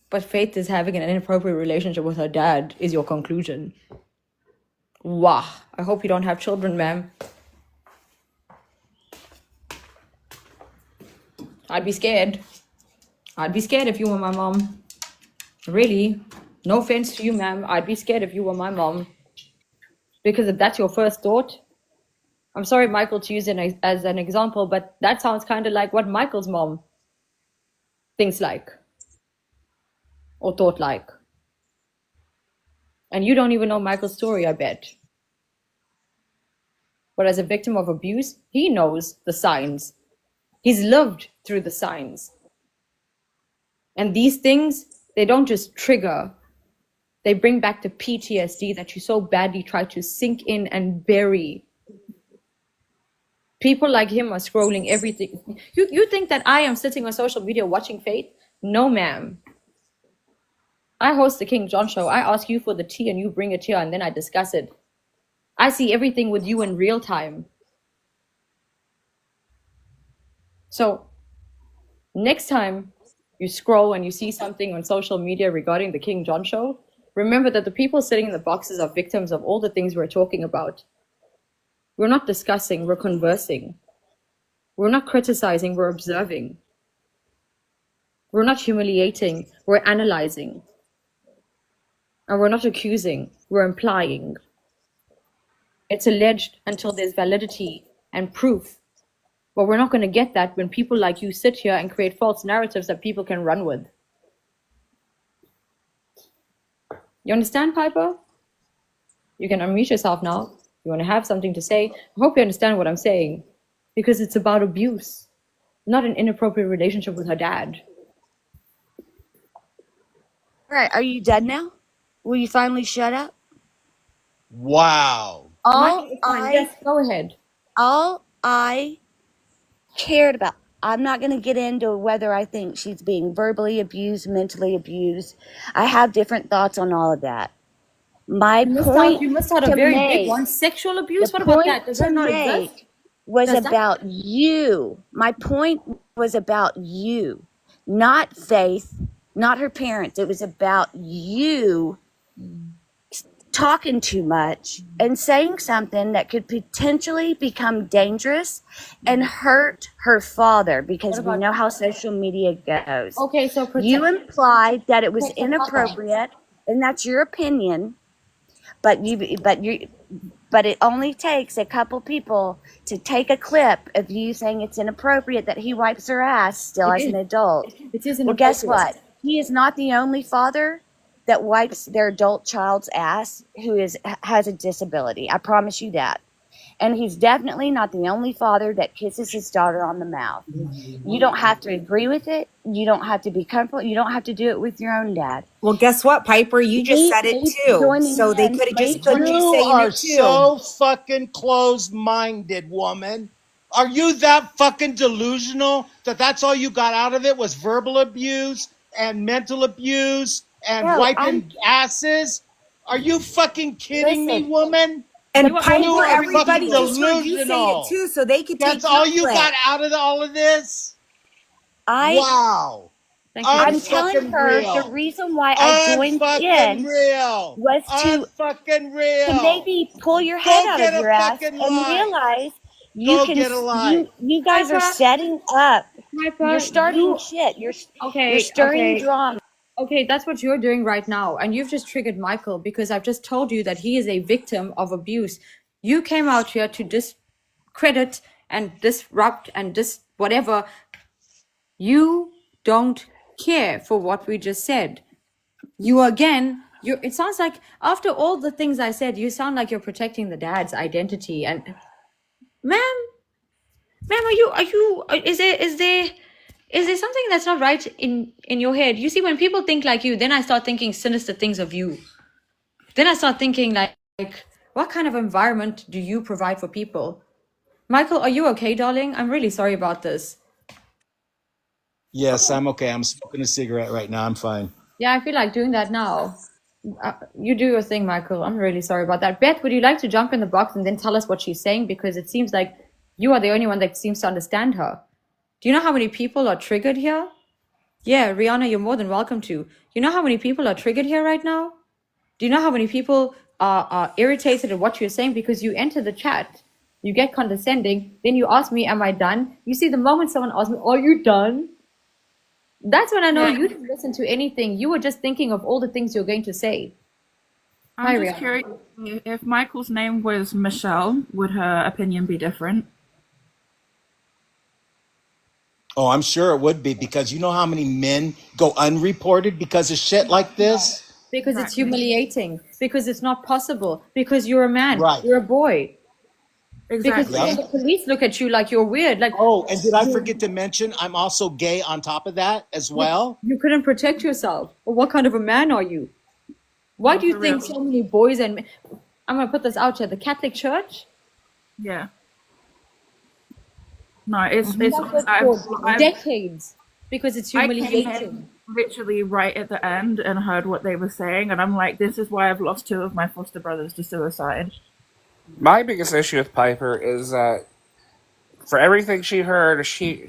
But Faith is having an inappropriate relationship with her dad, is your conclusion. Wow. I hope you don't have children, ma'am. I'd be scared. I'd be scared if you were my mom. Really. No offense to you, ma'am. I'd be scared if you were my mom. Because if that's your first thought, I'm sorry, Michael, to use it as an example, but that sounds kind of like what Michael's mom thinks like or thought like. And you don't even know Michael's story, I bet. But as a victim of abuse, he knows the signs. He's lived through the signs. And these things, they don't just trigger. They bring back the PTSD that you so badly try to sink in and bury. People like him are scrolling everything. You think that I am sitting on social media watching Faith? No, ma'am. I host the King John show. I ask you for the tea and you bring it here and then I discuss it. I see everything with you in real time. So next time you scroll and you see something on social media regarding the King John show, remember that the people sitting in the boxes are victims of all the things we're talking about. We're not discussing, we're conversing. We're not criticizing, we're observing. We're not humiliating, we're analyzing. And we're not accusing, we're implying. It's alleged until there's validity and proof. But we're not going to get that when people like you sit here and create false narratives that people can run with. You understand, Piper? You can unmute yourself now. You want to have something to say. I hope you understand what I'm saying. Because it's about abuse, not an inappropriate relationship with her dad. All right, are you dead now? Will you finally shut up? Wow. Yes, go ahead. All I cared about, I'm not going to get into whether I think she's being verbally abused, mentally abused. I have different thoughts on all of that. You missed out a very big one. Sexual abuse? What about that? Does that not exist? Was about you. My point was about you, not Faith, not her parents. It was about you talking too much and saying something that could potentially become dangerous and hurt her father, because we know how social media goes. Okay, so you implied that it was inappropriate, and that's your opinion, but it only takes a couple people to take a clip of you saying it's inappropriate that he wipes her ass still as an adult. It is Well, guess what? He is not the only father that wipes their adult child's ass who has a disability. I promise you that. And he's definitely not the only father that kisses his daughter on the mouth. You don't have to agree with it. You don't have to be comfortable. You don't have to do it with your own dad. Well, guess what, Piper? You just said it too. So they could have just put you You saying are it too. so fucking closed-minded, woman. Are you that fucking delusional that that's all you got out of it was verbal abuse and mental abuse and wiping asses? Are you fucking kidding me, Listen, woman? And you are Piper, You are everybody fucking just heard you say it delusional. too, so they could take That's all you your got clip. out of all of this? I Wow. Thank you. I'm telling Unfucking her the real. reason why I joined Unfucking in real. was to Unfucking real. maybe pull your head Go out get of a your ass fucking and life. realize you Go can get a life. you guys are Piper, setting up. Piper, You're starting you shit. You're okay? stirring Okay. drama. Okay, that's what you're doing right now. And you've just triggered Michael because I've just told you that he is a victim of abuse. You came out here to discredit and disrupt and whatever. You don't care for what we just said. It sounds like after all the things I said, you sound like you're protecting the dad's identity. And ma'am, is there something that's not right in your head? You see, when people think like you, then I start thinking sinister things of you. Then I start thinking like what kind of environment do you provide for people? Michael, are you okay, darling? I'm really sorry about this. Yes, I'm okay. I'm smoking a cigarette right now. I'm fine. Yeah, I feel like doing that now. You do your thing, Michael. I'm really sorry about that. Beth, would you like to jump in the box and then tell us what she's saying? Because it seems like you are the only one that seems to understand her. Do you know how many people are triggered here? Yeah, Rihanna, you're more than welcome to. You know how many people are triggered here right now? Do you know how many people are irritated at what you're saying? Because you enter the chat, you get condescending, then you ask me, am I done? You see, the moment someone asks me, are you done? That's when I know you didn't listen to anything. You were just thinking of all the things you're going to say. Hi, I'm just Rihanna. curious, if Michael's name was Michelle, would her opinion be different? Oh, I'm sure it would be, because you know how many men go unreported because of shit like this? Because it's humiliating. Because it's not possible. Because you're a man. Right. You're a boy. Because Exactly. even the police look at you like you're weird. Like, Oh, and did I forget to mention I'm also gay on top of that as well? you couldn't protect yourself. Well, what kind of a man are you? Why do you for think real. so many boys and men, I'm going to put this out here, the Catholic Church, Yeah. No, it's that's what's for decades because it's I came humiliating. in literally right at the end and heard what they were saying, and I'm like, this is why I've lost 2 of my foster brothers to suicide. My biggest issue with Piper is that for everything she heard,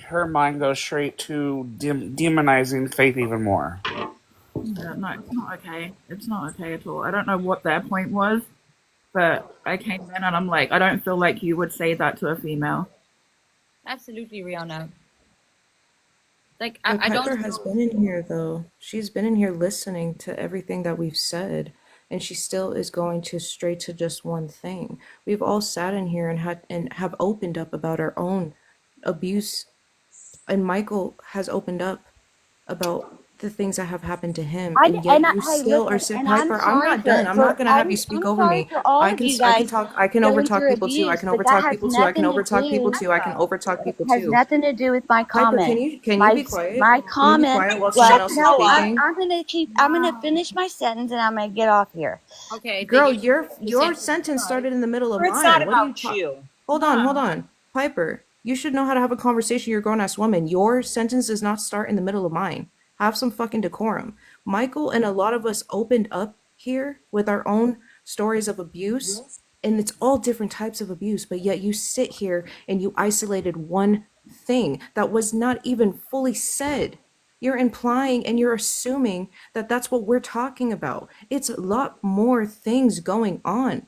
her mind goes straight to demonizing Faith even more. Yeah, no, it's not okay. It's not okay at all. I don't know what their point was, but I came in and I'm like, I don't feel like you would say that to a female. Absolutely, Rihanna. Like, And I Piper don't. has been in here though. She's been in here listening to everything that we've said, and she still is going to straight to just one thing. We've all sat in here and have opened up about our own abuse, and Michael has opened up about the things that have happened to him, and yet you Hey, still are listen, saying, and I'm Piper, I'm sorry not done. I'm not gonna have you speak over sorry me. for all I of can you I can guys talk. I can going overtalk through people too. I abuse, can but that overtalk has people too. I can nothing to overtalk people do. too. I can overtalk people It has too. nothing to do with my Piper, comment. can you be quiet? My Can you be comment quiet while someone else was is no. speaking? I'm gonna finish my sentence and I'm gonna get off here. Okay, Girl, thank your sentence started in the middle of It's not mine. What are you about talking? you. Hold on. Piper, you should know how to have a conversation. You're a grown ass woman. Your sentence does not start in the middle of mine. Have some fucking decorum. Michael and a lot of us opened up here with our own stories of abuse, and it's all different types of abuse, but yet you sit here and you isolated one thing that was not even fully said. You're implying and you're assuming that that's what we're talking about. It's a lot more things going on.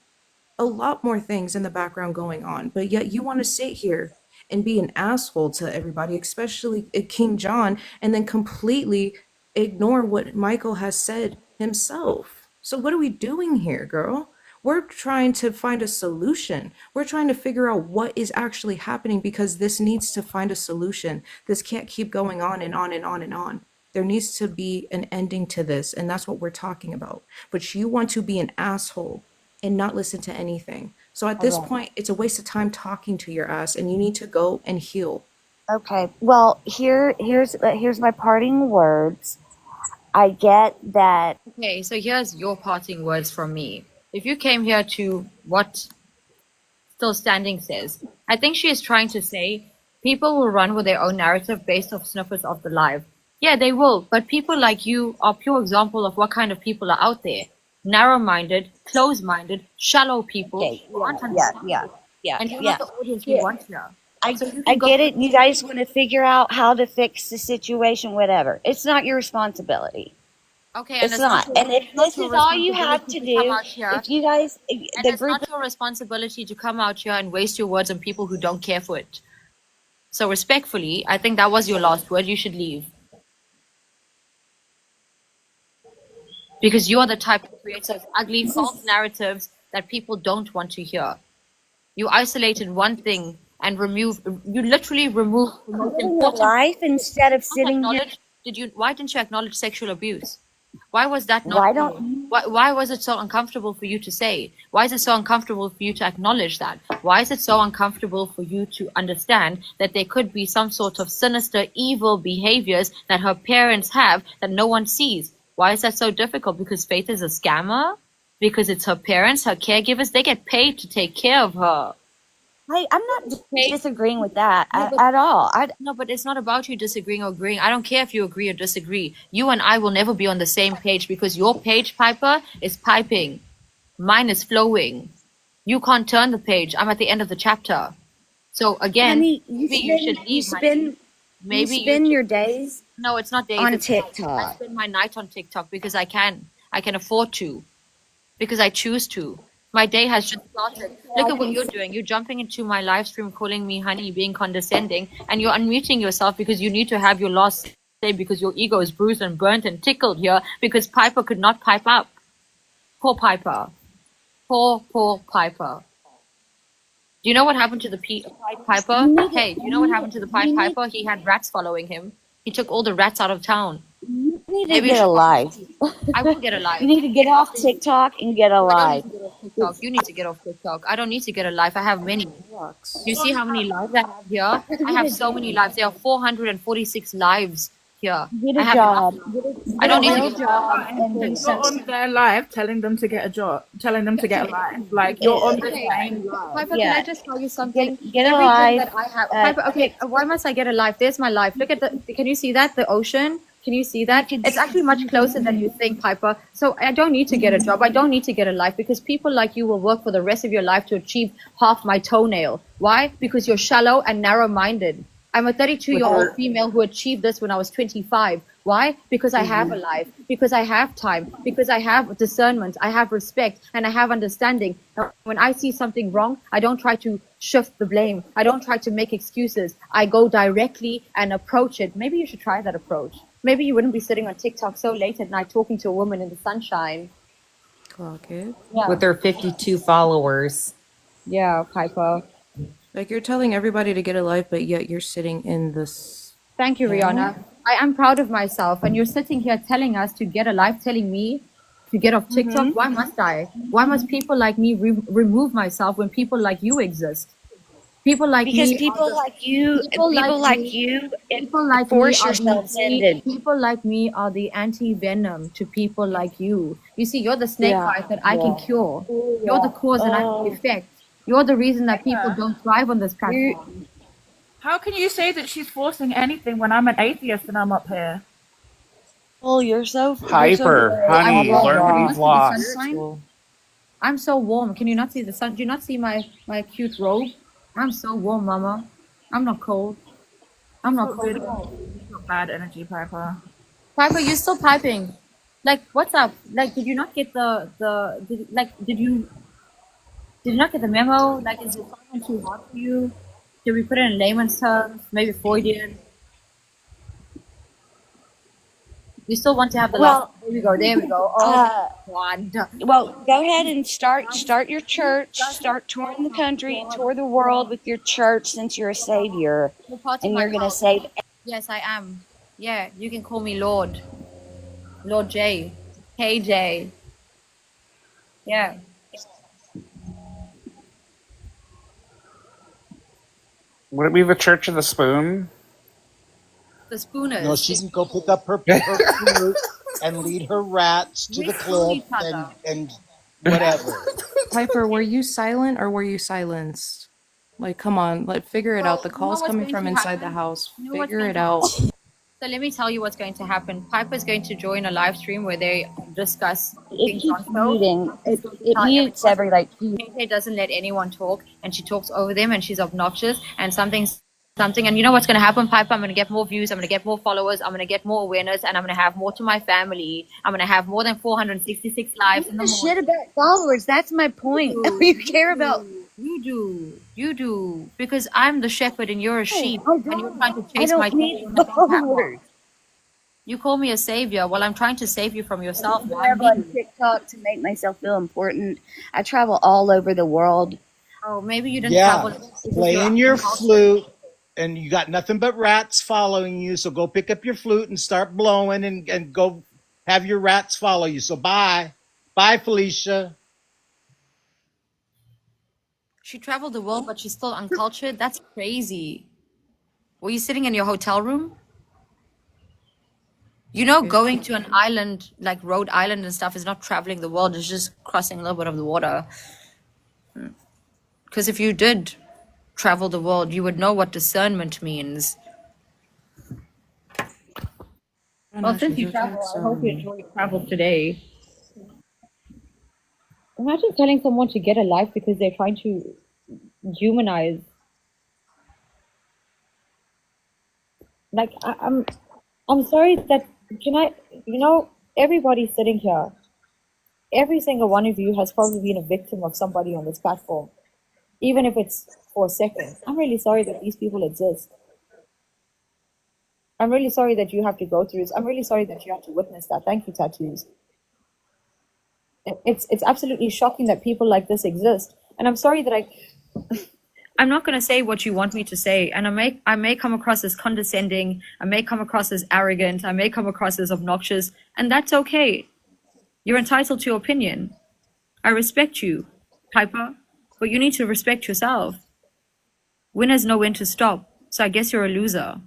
A lot more things in the background going on, but yet you want to sit here and be an asshole to everybody, especially King John, and then completely ignore what Michael has said himself. So what are we doing here, girl? We're trying to find a solution. We're trying to figure out what is actually happening, because this needs to find a solution. This can't keep going on and on and on and on. There needs to be an ending to this, and that's what we're talking about. But you want to be an asshole and not listen to anything. So at this point, it's a waste of time talking to your ass, and you need to go and heal. Okay. Well, here's my parting words. I get that. Okay, so here's your parting words from me. If you came here to what Still Standing says, I think she is trying to say people will run with their own narrative based off snippets of the live. Yeah, they will, but people like you are pure example of what kind of people are out there. narrow-minded, closed-minded, shallow people Okay. who aren't Yeah. understanding. And you're Yeah. not the audience we want here. So you I can go. get it. You guys want to figure out how to fix the situation, whatever. It's not your responsibility. Okay, and It's it's not. not And if not this your is all you have responsibility to to come do, out here. if you guys, And the it's group, not your responsibility to come out here and waste your words on people who don't care for it. So respectfully, I think that was your last word. You should leave. Because you are the type who creates those ugly, false narratives that people don't want to hear. You isolated one thing and you literally removed the most living your important. life instead of Not sitting here. why didn't you acknowledge sexual abuse? Why was that Why not don't known? Why was it so uncomfortable for you to say? Why is it so uncomfortable for you to acknowledge that? Why is it so uncomfortable for you to understand that there could be some sort of sinister, evil behaviors that her parents have that no one sees? Why is that so difficult? Because Faith is a scammer? Because it's her parents, her caregivers? They get paid to take care of her. I'm not disagreeing with that No, at all. No, but it's not about you disagreeing or agreeing. I don't care if you agree or disagree. You and I will never be on the same page because your page, Piper, is piping. Mine is flowing. You can't turn the page. I'm at the end of the chapter. So again, Honey, maybe you should leave, honey. spend Maybe you spend your days No, it's not days. on it's nights. I TikTok. spend my night on TikTok because I can. I can afford to. Because I choose to. My day has just started. Look at what you're doing. You're jumping into my live stream, calling me honey, being condescending, and you're unmuting yourself because you need to have your last say because your ego is bruised and burnt and tickled here because Piper could not pipe up. Poor Piper. Poor Piper. Do you know what happened to the Pied Piper? Hey, do you know what happened to the Pied Piper? He had rats following him. He took all the rats out of town. You need to Maybe get alive. I will get a life. You need to get off TikTok and get alive. TikTok. You need to get off TikTok. I don't need to get a life. I have many. You see how many lives I have here? I have so many lives. There are 446 lives here. Get I a have job. I don't need to Get get a job. And you're on their live telling them to get a job, telling them to get a life. Like you're on the same live. Piper, Yeah. can I just tell you something? Get a Everything life. that I have. Piper, okay, why must I get a life? There's my life. Look at the. Can you see that? The ocean. Can you see that? It's actually much closer than you think, Piper. So I don't need to get a job. I don't need to get a life because people like you will work for the rest of your life to achieve half my toenail. Why? Because you're shallow and narrow-minded. I'm a 32-year-old female who achieved this when I was 25. Why? Because I have a life, because I have time, because I have discernment, I have respect, and I have understanding. When I see something wrong, I don't try to shift the blame. I don't try to make excuses. I go directly and approach it. Maybe you should try that approach. Maybe you wouldn't be sitting on TikTok so late at night talking to a woman in the sunshine. Clock it. Yeah. With their 52 followers. Yeah, Piper. Like you're telling everybody to get a life, but yet you're sitting in this. Thank you, Rihanna. I am proud of myself. And you're sitting here telling us to get a life, telling me to get off TikTok. Why must I? Why must people like me remove myself when people like you exist? People like Because me. people like you, people like you, people like force me are yourselves the, into. people like me are the anti-venom to people like you. You see, you're the snake bite that I can cure. You're the cause and I'm the effect. You're the reason that people don't thrive on this platform. How can you say that she's forcing anything when I'm an atheist and I'm up here? Oh, you're so Piper, honey, learn what you've lost. I'm so warm. Can you not see the sun? Do you not see my cute robe? I'm so warm, Mama. I'm not cold. I'm not cold. Not bad energy, Piper. Piper, you're still piping. Like, what's up? Like, did you not get did you not get the memo? Like, is the assignment too hard for you? Did we put it in layman's terms? Maybe Freudian? You still want to have the last? There we go. Oh, God. Well, go ahead and start your church. Start touring the country, tour the world with your church since you're a savior, and you're gonna save. Yes, I am. Yeah, you can call me Lord. Lord J. KJ. Yeah. Would it be the Church of the Spoon? The Spooners. No, she can go pick up her food and lead her rats to the cliff and whatever. Piper, were you silent or were you silenced? Like, come on, like figure it out. The call's coming from inside the house. Figure it out. So let me tell you what's going to happen. Piper's going to join a live stream where they discuss It things keeps on show. muting. She's It, going to it tell mutes everyone. every like KJ doesn't let anyone talk, and she talks over them, and she's obnoxious, and something. And you know what's going to happen, Piper? I'm going to get more views. I'm going to get more followers. I'm going to get more awareness, and I'm going to have more to my family. I'm going to have more than 466 lives in the the morning. shit about followers. That's my point. You care about. You do, because I'm the shepherd and you're a sheep, I and you're trying to don't. I chase my don't need tail. And I don't have one. followers. You call me a savior. Well, I'm trying to save you from yourself, I man. live on TikTok to make myself feel important. I travel all over the world. Oh, maybe you didn't Yeah, travel because playing you're your flute, and you got nothing but rats following you. So go pick up your flute and start blowing, and go have your rats follow you. So bye, Felicia. She traveled the world, but she's still uncultured. That's crazy. Were you sitting in your hotel room? You know, going to an island like Rhode Island and stuff is not traveling the world. It's just crossing a little bit of the water. Because if you did travel the world, you would know what discernment means. Well, since you travel, I hope you enjoy your travel today. Imagine telling someone to get a life because they're trying to humanize. Like I'm sorry that everybody sitting here, every single one of you has probably been a victim of somebody on this platform, even if it's for a second. I'm really sorry that these people exist. I'm really sorry that you have to go through this. I'm really sorry that you have to witness that. Thank you, Tattoos. It's absolutely shocking that people like this exist. And I'm sorry that I'm not going to say what you want me to say, and I may come across as condescending, I may come across as arrogant, I may come across as obnoxious, and that's okay. You're entitled to your opinion. I respect you, Piper, but you need to respect yourself. Winners know when to stop, so I guess you're a loser.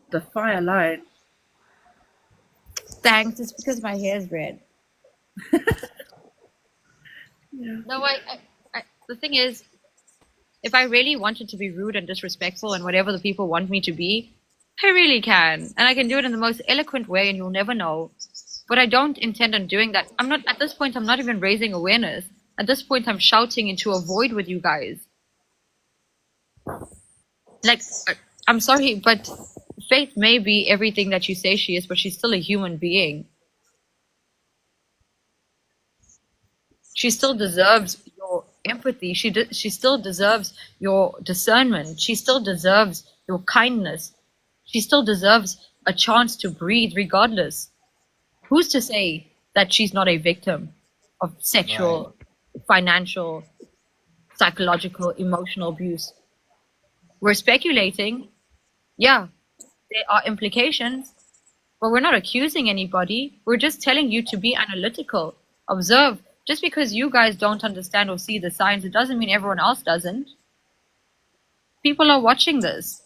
The fire line. Thanks, it's because my hair is red. Yeah. No, the thing is, if I really wanted to be rude and disrespectful and whatever the people want me to be, I really can. And I can do it in the most eloquent way and you'll never know. But I don't intend on doing that. At this point, I'm not even raising awareness. At this point, I'm shouting into a void with you guys. Like, I'm sorry, but Faith may be everything that you say she is, but she's still a human being. She still deserves your empathy. She still deserves your discernment. She still deserves your kindness. She still deserves a chance to breathe regardless. Who's to say that she's not a victim of sexual, financial, psychological, emotional abuse? We're speculating. Yeah, there are implications, but we're not accusing anybody. We're just telling you to be analytical, observe. Just because you guys don't understand or see the signs, it doesn't mean everyone else doesn't. People are watching this.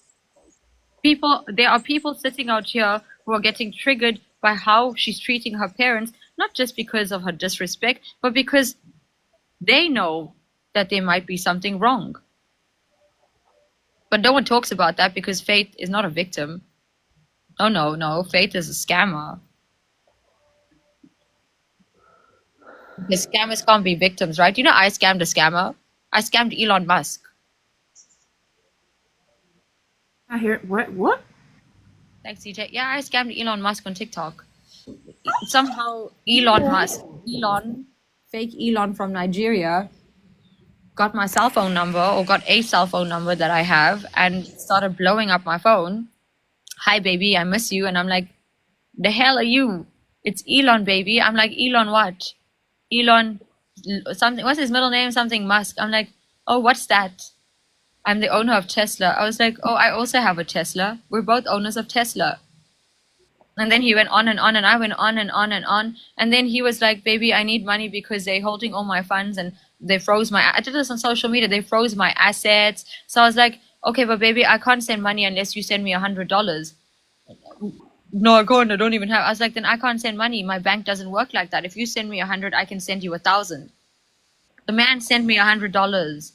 There are people sitting out here who are getting triggered by how she's treating her parents, not just because of her disrespect, but because they know that there might be something wrong. But no one talks about that because Faith is not a victim. Oh, no, Faith is a scammer. Because scammers can't be victims, right? You know, I scammed a scammer. I scammed Elon Musk. I hear what? Thanks, CJ. Yeah, I scammed Elon Musk on TikTok. Somehow, fake Elon from Nigeria, got my cell phone number or got a cell phone number that I have and started blowing up my phone. Hi, baby, I miss you. And I'm like, the hell are you? It's Elon, baby. I'm like, Elon what? Elon something. What's his middle name? Something Musk. I'm like, oh, what's that? I'm the owner of Tesla. I was like, oh, I also have a Tesla. We're both owners of Tesla. And then he went on and on, and I went on and on and on. And then he was like, baby, I need money because they're holding all my funds and they froze I did this on social media. They froze my assets. So I was like, okay, but baby, I can't send money unless you send me $100. No, I can't. I don't even have. I was like, then I can't send money. My bank doesn't work like that. If you send me 100, I can send you 1,000. The man sent me $100.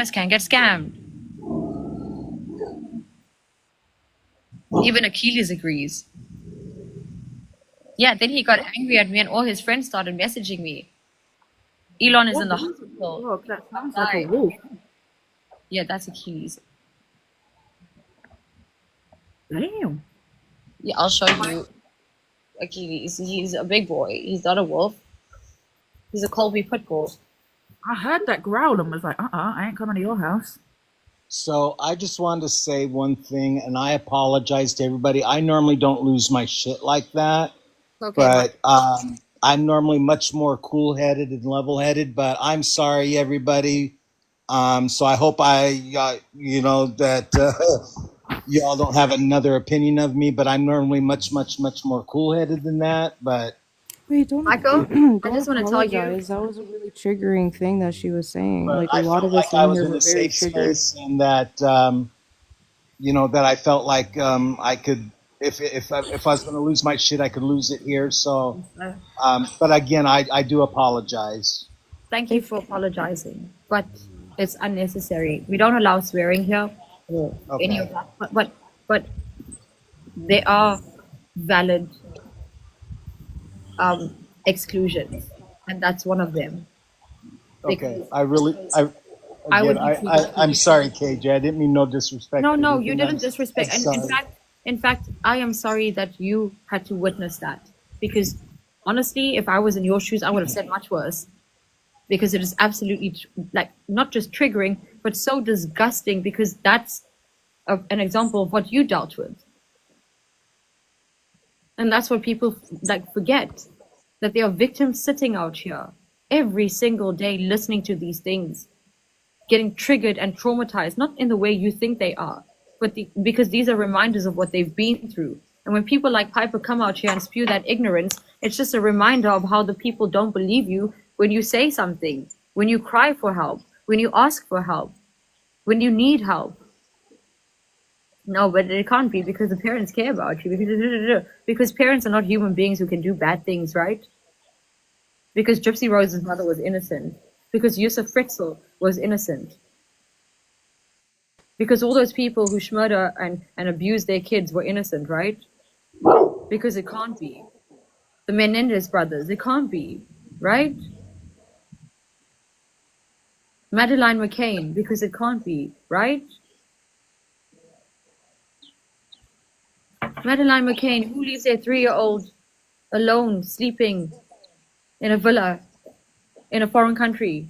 scammers can get scammed. Even Achilles agrees. Yeah, then he got angry at me and all his friends started messaging me. Elon is in the hospital. Look, that sounds like a wolf. Yeah, that's Achilles. Damn. Yeah, I'll show you Achilles. He's a big boy. He's not a wolf. He's a Colby pit bull. I heard that growl and was like, I ain't coming to your house. So I just wanted to say one thing, and I apologize to everybody. I normally don't lose my shit like that, Okay. but I'm normally much more cool-headed and level-headed. But I'm sorry, everybody. So I hope that y'all don't have another opinion of me. But I'm normally much more cool-headed than that. But Wait, don't Michael, don't I just want to tell you. apologize. That was a really triggering thing that she was saying. But Like I a lot felt of us like I in was here in were a very safe triggered. space, and that that I felt like I could, if I was going to lose my shit, I could lose it here. So, but again, I do apologize. Thank you for apologizing, but it's unnecessary. We don't allow swearing here or any of that. But there are valid exclusions, and that's one of them. Okay, Because I'm sorry, KJ. I didn't mean no disrespect. No, or no, anything. you didn't disrespect. I'm And sorry. in fact, I am sorry that you had to witness that. Because honestly, if I was in your shoes, I would have said much worse. Because it is absolutely like not just triggering, but so disgusting. Because that's an example of what you dealt with, and that's what people forget, that there are victims sitting out here every single day listening to these things, getting triggered and traumatized, not in the way you think they are, but because these are reminders of what they've been through. And when people like Piper come out here and spew that ignorance, it's just a reminder of how the people don't believe you when you say something, when you cry for help, when you ask for help, when you need help. No, but it can't be, because the parents care about you. Because parents are not human beings who can do bad things, right? Because Gypsy Rose's mother was innocent. Because Yusuf Fritzl was innocent. Because all those people who murder and abuse their kids were innocent, right? Because it can't be. The Menendez brothers, it can't be, right? Madeline McCain, because it can't be, right? Madeline McCain, who leaves their 3-year-old alone, sleeping in a villa in a foreign country?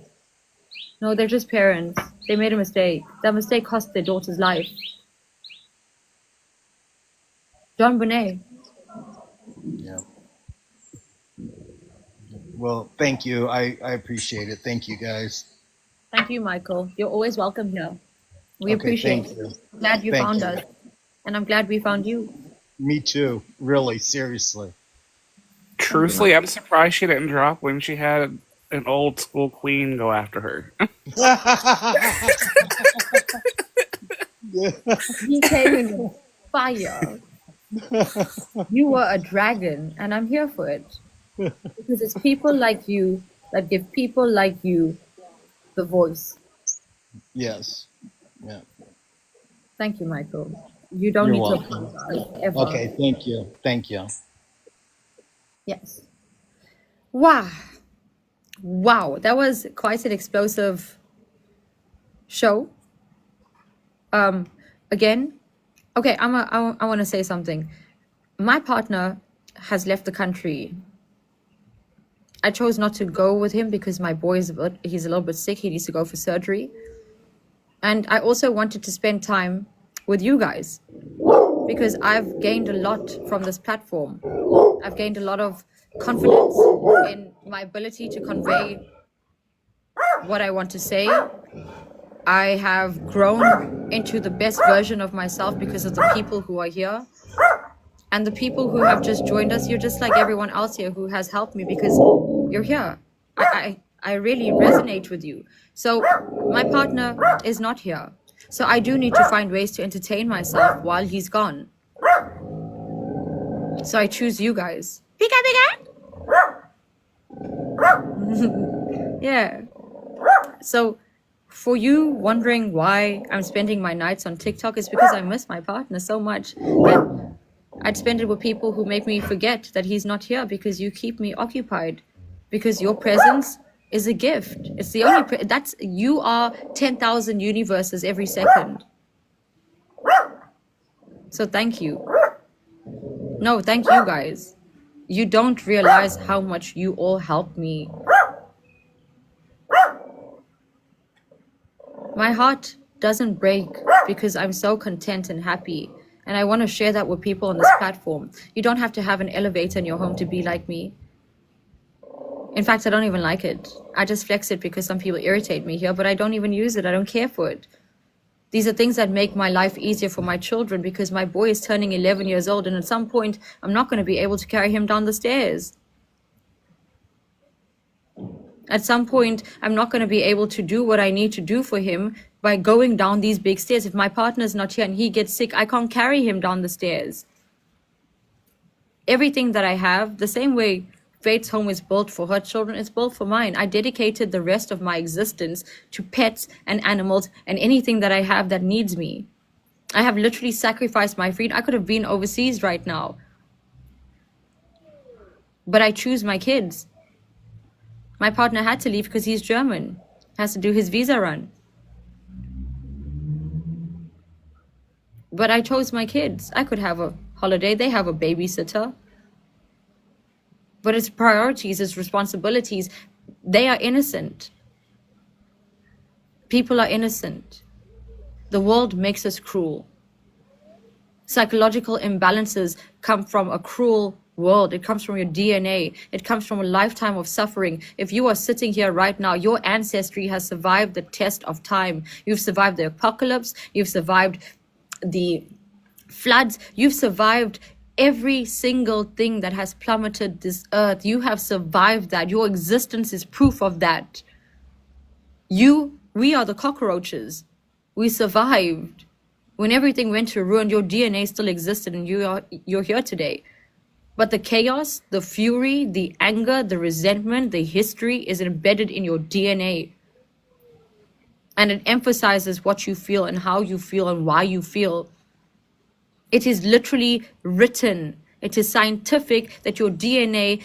No, they're just parents. They made a mistake. That mistake cost their daughter's life. John Bonet. Yeah. Well, thank you. I appreciate it. Thank you, guys. Thank you, Michael. You're always welcome here. We Okay, appreciate thank it. you. I'm glad you Thank found you. us. And I'm glad we found you. Me too. Really, seriously. Truthfully, I'm surprised she didn't drop when she had an old school queen go after her. He came in fire. You were a dragon, and I'm here for it. Because it's people like you that give people like you the voice. Yes. Yeah. Thank you, Michael. You don't You're need welcome. to apologize ever. Okay, thank you. Thank you. Yes. Wow. Wow. That was quite an explosive show. Again, okay, I want to say something. My partner has left the country. I chose not to go with him because my boy he's a little bit sick. He needs to go for surgery. And I also wanted to spend time with you guys because I've gained a lot from this platform. I've gained a lot of confidence in my ability to convey what I want to say. I have grown into the best version of myself because of the people who are here. And the people who have just joined us, you're just like everyone else here who has helped me because you're here. I really resonate with you. So my partner is not here. So I do need to find ways to entertain myself while he's gone. So I choose you guys. Pika pika! Yeah. So For you wondering why I'm spending my nights on TikTok, is because I miss my partner so much that I'd spend it with people who make me forget that he's not here, because you keep me occupied, because your presence is a gift. It's the only that's you are 10,000 universes every second. So thank you. No, thank you guys. You don't realize how much you all help me. My heart doesn't break because I'm so content and happy. And I want to share that with people on this platform. You don't have to have an elevator in your home to be like me. In fact, I don't even like it. I just flex it because some people irritate me here, but I don't even use it. I don't care for it. These are things that make my life easier for my children, because my boy is turning 11 years old, and at some point, I'm not going to be able to carry him down the stairs. At some point, I'm not going to be able to do what I need to do for him by going down these big stairs. If my partner's not here and he gets sick, I can't carry him down the stairs. Everything that I have, the same way Faith's home is built for her children, it's built for mine. I dedicated the rest of my existence to pets and animals and anything that I have that needs me. I have literally sacrificed my freedom. I could have been overseas right now. But I choose my kids. My partner had to leave because he's German. Has to do his visa run. But I chose my kids. I could have a holiday. They have a babysitter. But it's priorities, it's responsibilities. They are innocent. People are innocent. The world makes us cruel. Psychological imbalances come from a cruel world. It comes from your DNA. It comes from a lifetime of suffering. If you are sitting here right now, your ancestry has survived the test of time. You've survived the apocalypse. You've survived the floods. You've survived every single thing that has plummeted this earth. You have survived that. Your existence is proof of that. We are the cockroaches. We survived. When everything went to ruin, your DNA still existed, and you're here today. But the chaos, the fury, the anger, the resentment, the history is embedded in your DNA. And it emphasizes what you feel and how you feel and why you feel. It is literally written. It is scientific that your DNA,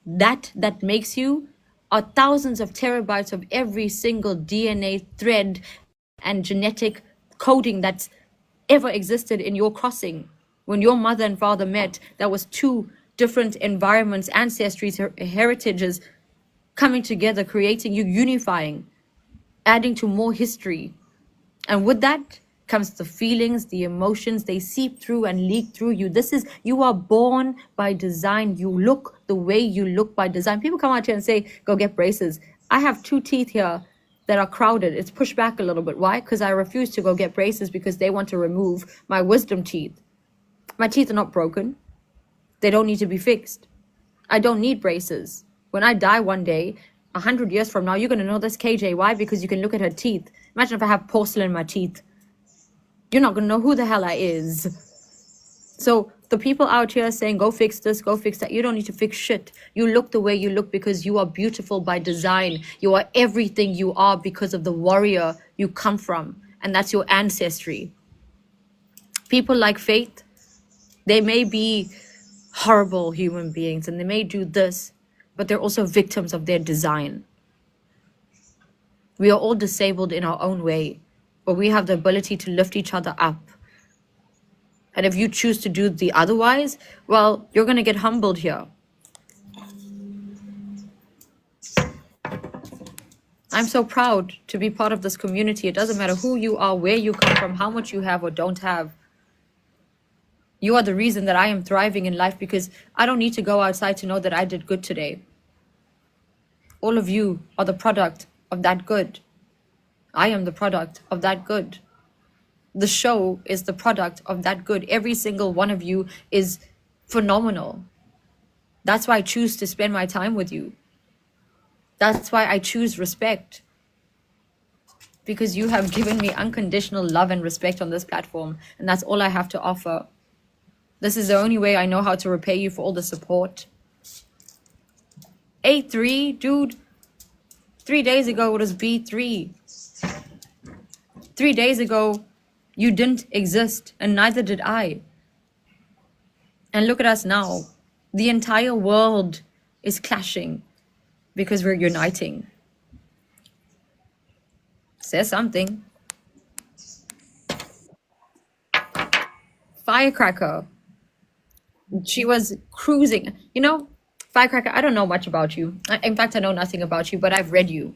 that makes you, are thousands of terabytes of every single DNA thread and genetic coding that's ever existed in your crossing. When your mother and father met, that was two different environments, ancestries, heritages coming together, creating you, unifying, adding to more history. And with that comes the feelings, the emotions, they seep through and leak through you. You are born by design. You look the way you look by design. People come out here and say, go get braces. I have 2 teeth here that are crowded. It's pushed back a little bit. Why? Because I refuse to go get braces because they want to remove my wisdom teeth. My teeth are not broken. They don't need to be fixed. I don't need braces. When I die one day, 100 years from now, you're going to know that's KJ. Why? Because you can look at her teeth. Imagine if I have porcelain in my teeth. You're not going to know who the hell I is. So the people out here saying, go fix this, go fix that, you don't need to fix shit. You look the way you look because you are beautiful by design. You are everything you are because of the warrior you come from. And that's your ancestry. People like Faith, they may be horrible human beings and they may do this, but they're also victims of their design. We are all disabled in our own way, but we have the ability to lift each other up. And if you choose to do the otherwise, well, you're going to get humbled here. I'm so proud to be part of this community. It doesn't matter who you are, where you come from, how much you have or don't have. You are the reason that I am thriving in life, because I don't need to go outside to know that I did good today. All of you are the product of that good. I am the product of that good. The show is the product of that good. Every single one of you is phenomenal. That's why I choose to spend my time with you. That's why I choose respect. Because you have given me unconditional love and respect on this platform. And that's all I have to offer. This is the only way I know how to repay you for all the support. A3, dude. 3 days ago it was B3. 3 days ago, you didn't exist, and neither did I. And look at us now. The entire world is clashing because we're uniting. Say something. Firecracker. She was cruising. You know, Firecracker, I don't know much about you. In fact, I know nothing about you, but I've read you.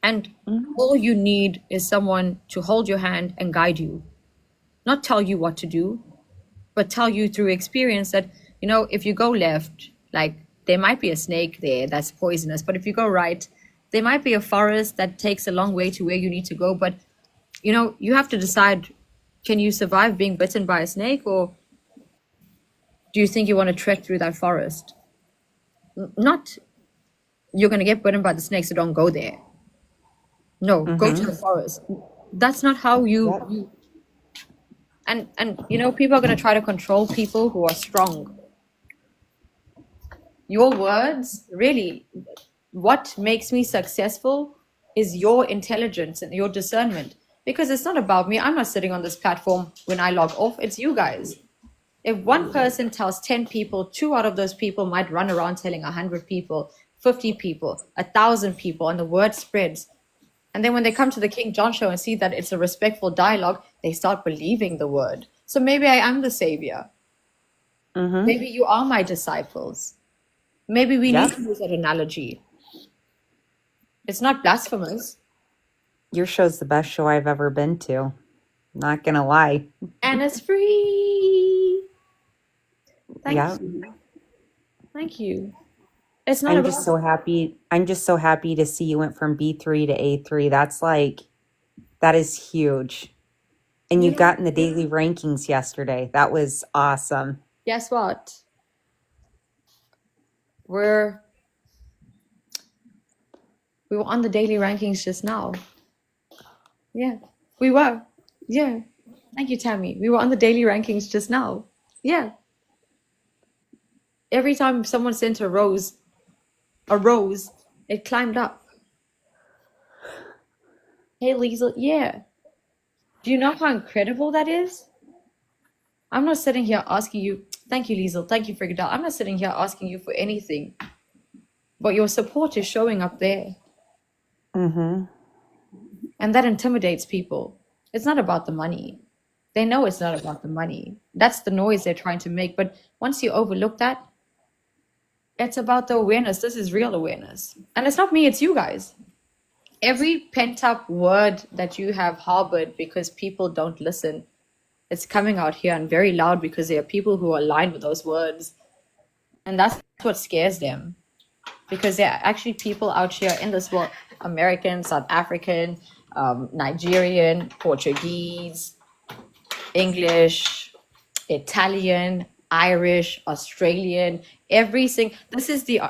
And all you need is someone to hold your hand and guide you. Not tell you what to do, but tell you through experience that, you know, if you go left, like there might be a snake there that's poisonous, but if you go right, there might be a forest that takes a long way to where you need to go. But, you know, you have to decide, can you survive being bitten by a snake, or do you think you want to trek through that forest? Not, you're going to get bitten by the snake, so don't go there. No, go to the forest. That's not how you and you know, people are going to try to control people who are strong. Your words, really, what makes me successful is your intelligence and your discernment. Because it's not about me. I'm not sitting on this platform when I log off. It's you guys. If one person tells 10 people, 2 out of those people might run around telling 100 people, 50 people, 1,000 people, and the word spreads. And then when they come to the King John show and see that it's a respectful dialogue, they start believing the word. So maybe I am the savior. Maybe you are my disciples. Maybe we need to use that analogy. It's not blasphemous. Your show's the best show I've ever been to. Not gonna lie. And it's free. Thank you. Thank you. It's not I'm about just so happy. I'm just so happy to see you went from B3 to A3. That's like, that is huge. And you got in the daily rankings yesterday. That was awesome. Guess what? We were on the daily rankings just now. Yeah, we were. Yeah. Thank you, Tammy. We were on the daily rankings just now. Yeah. Every time someone sent a rose, it climbed up. Hey, Liesl, yeah. Do you know how incredible that is? I'm not sitting here asking you, thank you, Liesl, thank you, Frigidal. I'm not sitting here asking you for anything. But your support is showing up there. And that intimidates people. It's not about the money. They know it's not about the money. That's the noise they're trying to make. But once you overlook that, it's about the awareness. This is real awareness. And it's not me, it's you guys. Every pent up word that you have harbored because people don't listen, it's coming out here and very loud because there are people who are aligned with those words. And that's what scares them. Because there are actually people out here in this world, American, South African, Nigerian, Portuguese, English, Italian, Irish, Australian, this is the,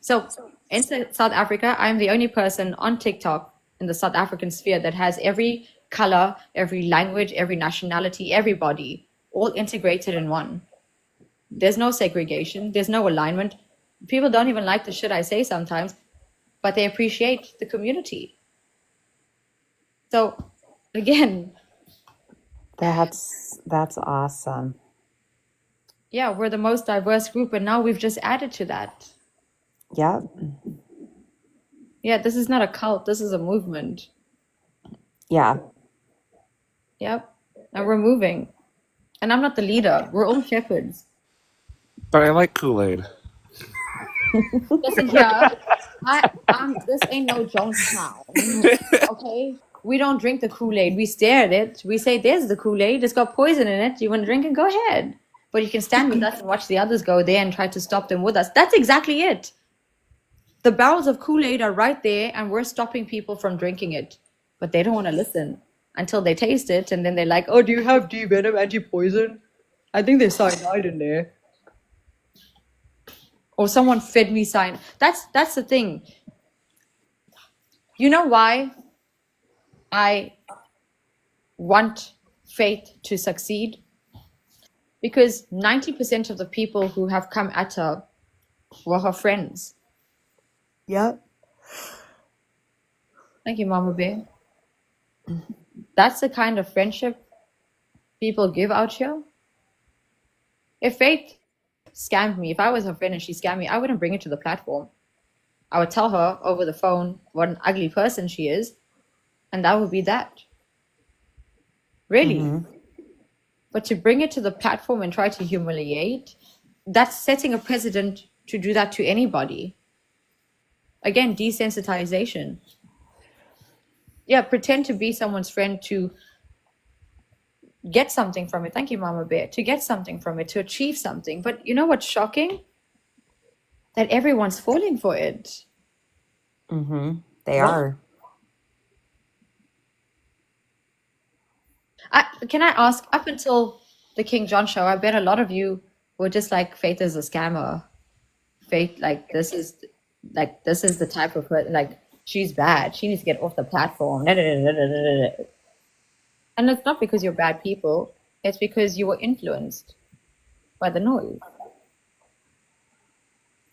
so in South Africa, I'm the only person on TikTok in the South African sphere that has every color, every language, every nationality, everybody, all integrated in one. There's no segregation, there's no alignment. People don't even like the shit I say sometimes, but they appreciate the community. So again, That's awesome. yeah, we're the most diverse group, and now we've just added to that. Yep. Yeah, this is not a cult, this is a movement. Yeah. Yep. And we're moving. And I'm not the leader. We're all shepherds. But I like Kool-Aid. Listen here. This ain't no Jonestown. Okay? We don't drink the Kool-Aid. We stare at it. We say, there's the Kool-Aid. It's got poison in it. You want to drink it? Go ahead. But you can stand with us and watch the others go there and try to stop them with us. That's exactly it. The barrels of Kool-Aid are right there, and we're stopping people from drinking it. But they don't want to listen until they taste it, and then they're like, oh, do you have D-venom, anti-poison? I think there's cyanide in there. Or someone fed me cyanide. That's the thing. You know why I want Faith to succeed? Because 90% of the people who have come at her were her friends. Yep. Thank you, Mama Bear. That's the kind of friendship people give out here. If Faith scammed me, if I was her friend and she scammed me, I wouldn't bring it to the platform. I would tell her over the phone what an ugly person she is, and that would be that. Really. Mm-hmm. But to bring it to the platform and try to humiliate, that's setting a precedent to do that to anybody. Again, desensitization. Yeah, pretend to be someone's friend to get something from it. Thank you, Mama Bear. To get something from it, to achieve something. But you know what's shocking? That everyone's falling for it. Mm-hmm. They What? are. Can I ask, up until the King John show, I bet a lot of you were just like, Faith is a scammer. Faith, this is the type of person, like, she's bad. She needs to get off the platform. And it's not because you're bad people. It's because you were influenced by the noise.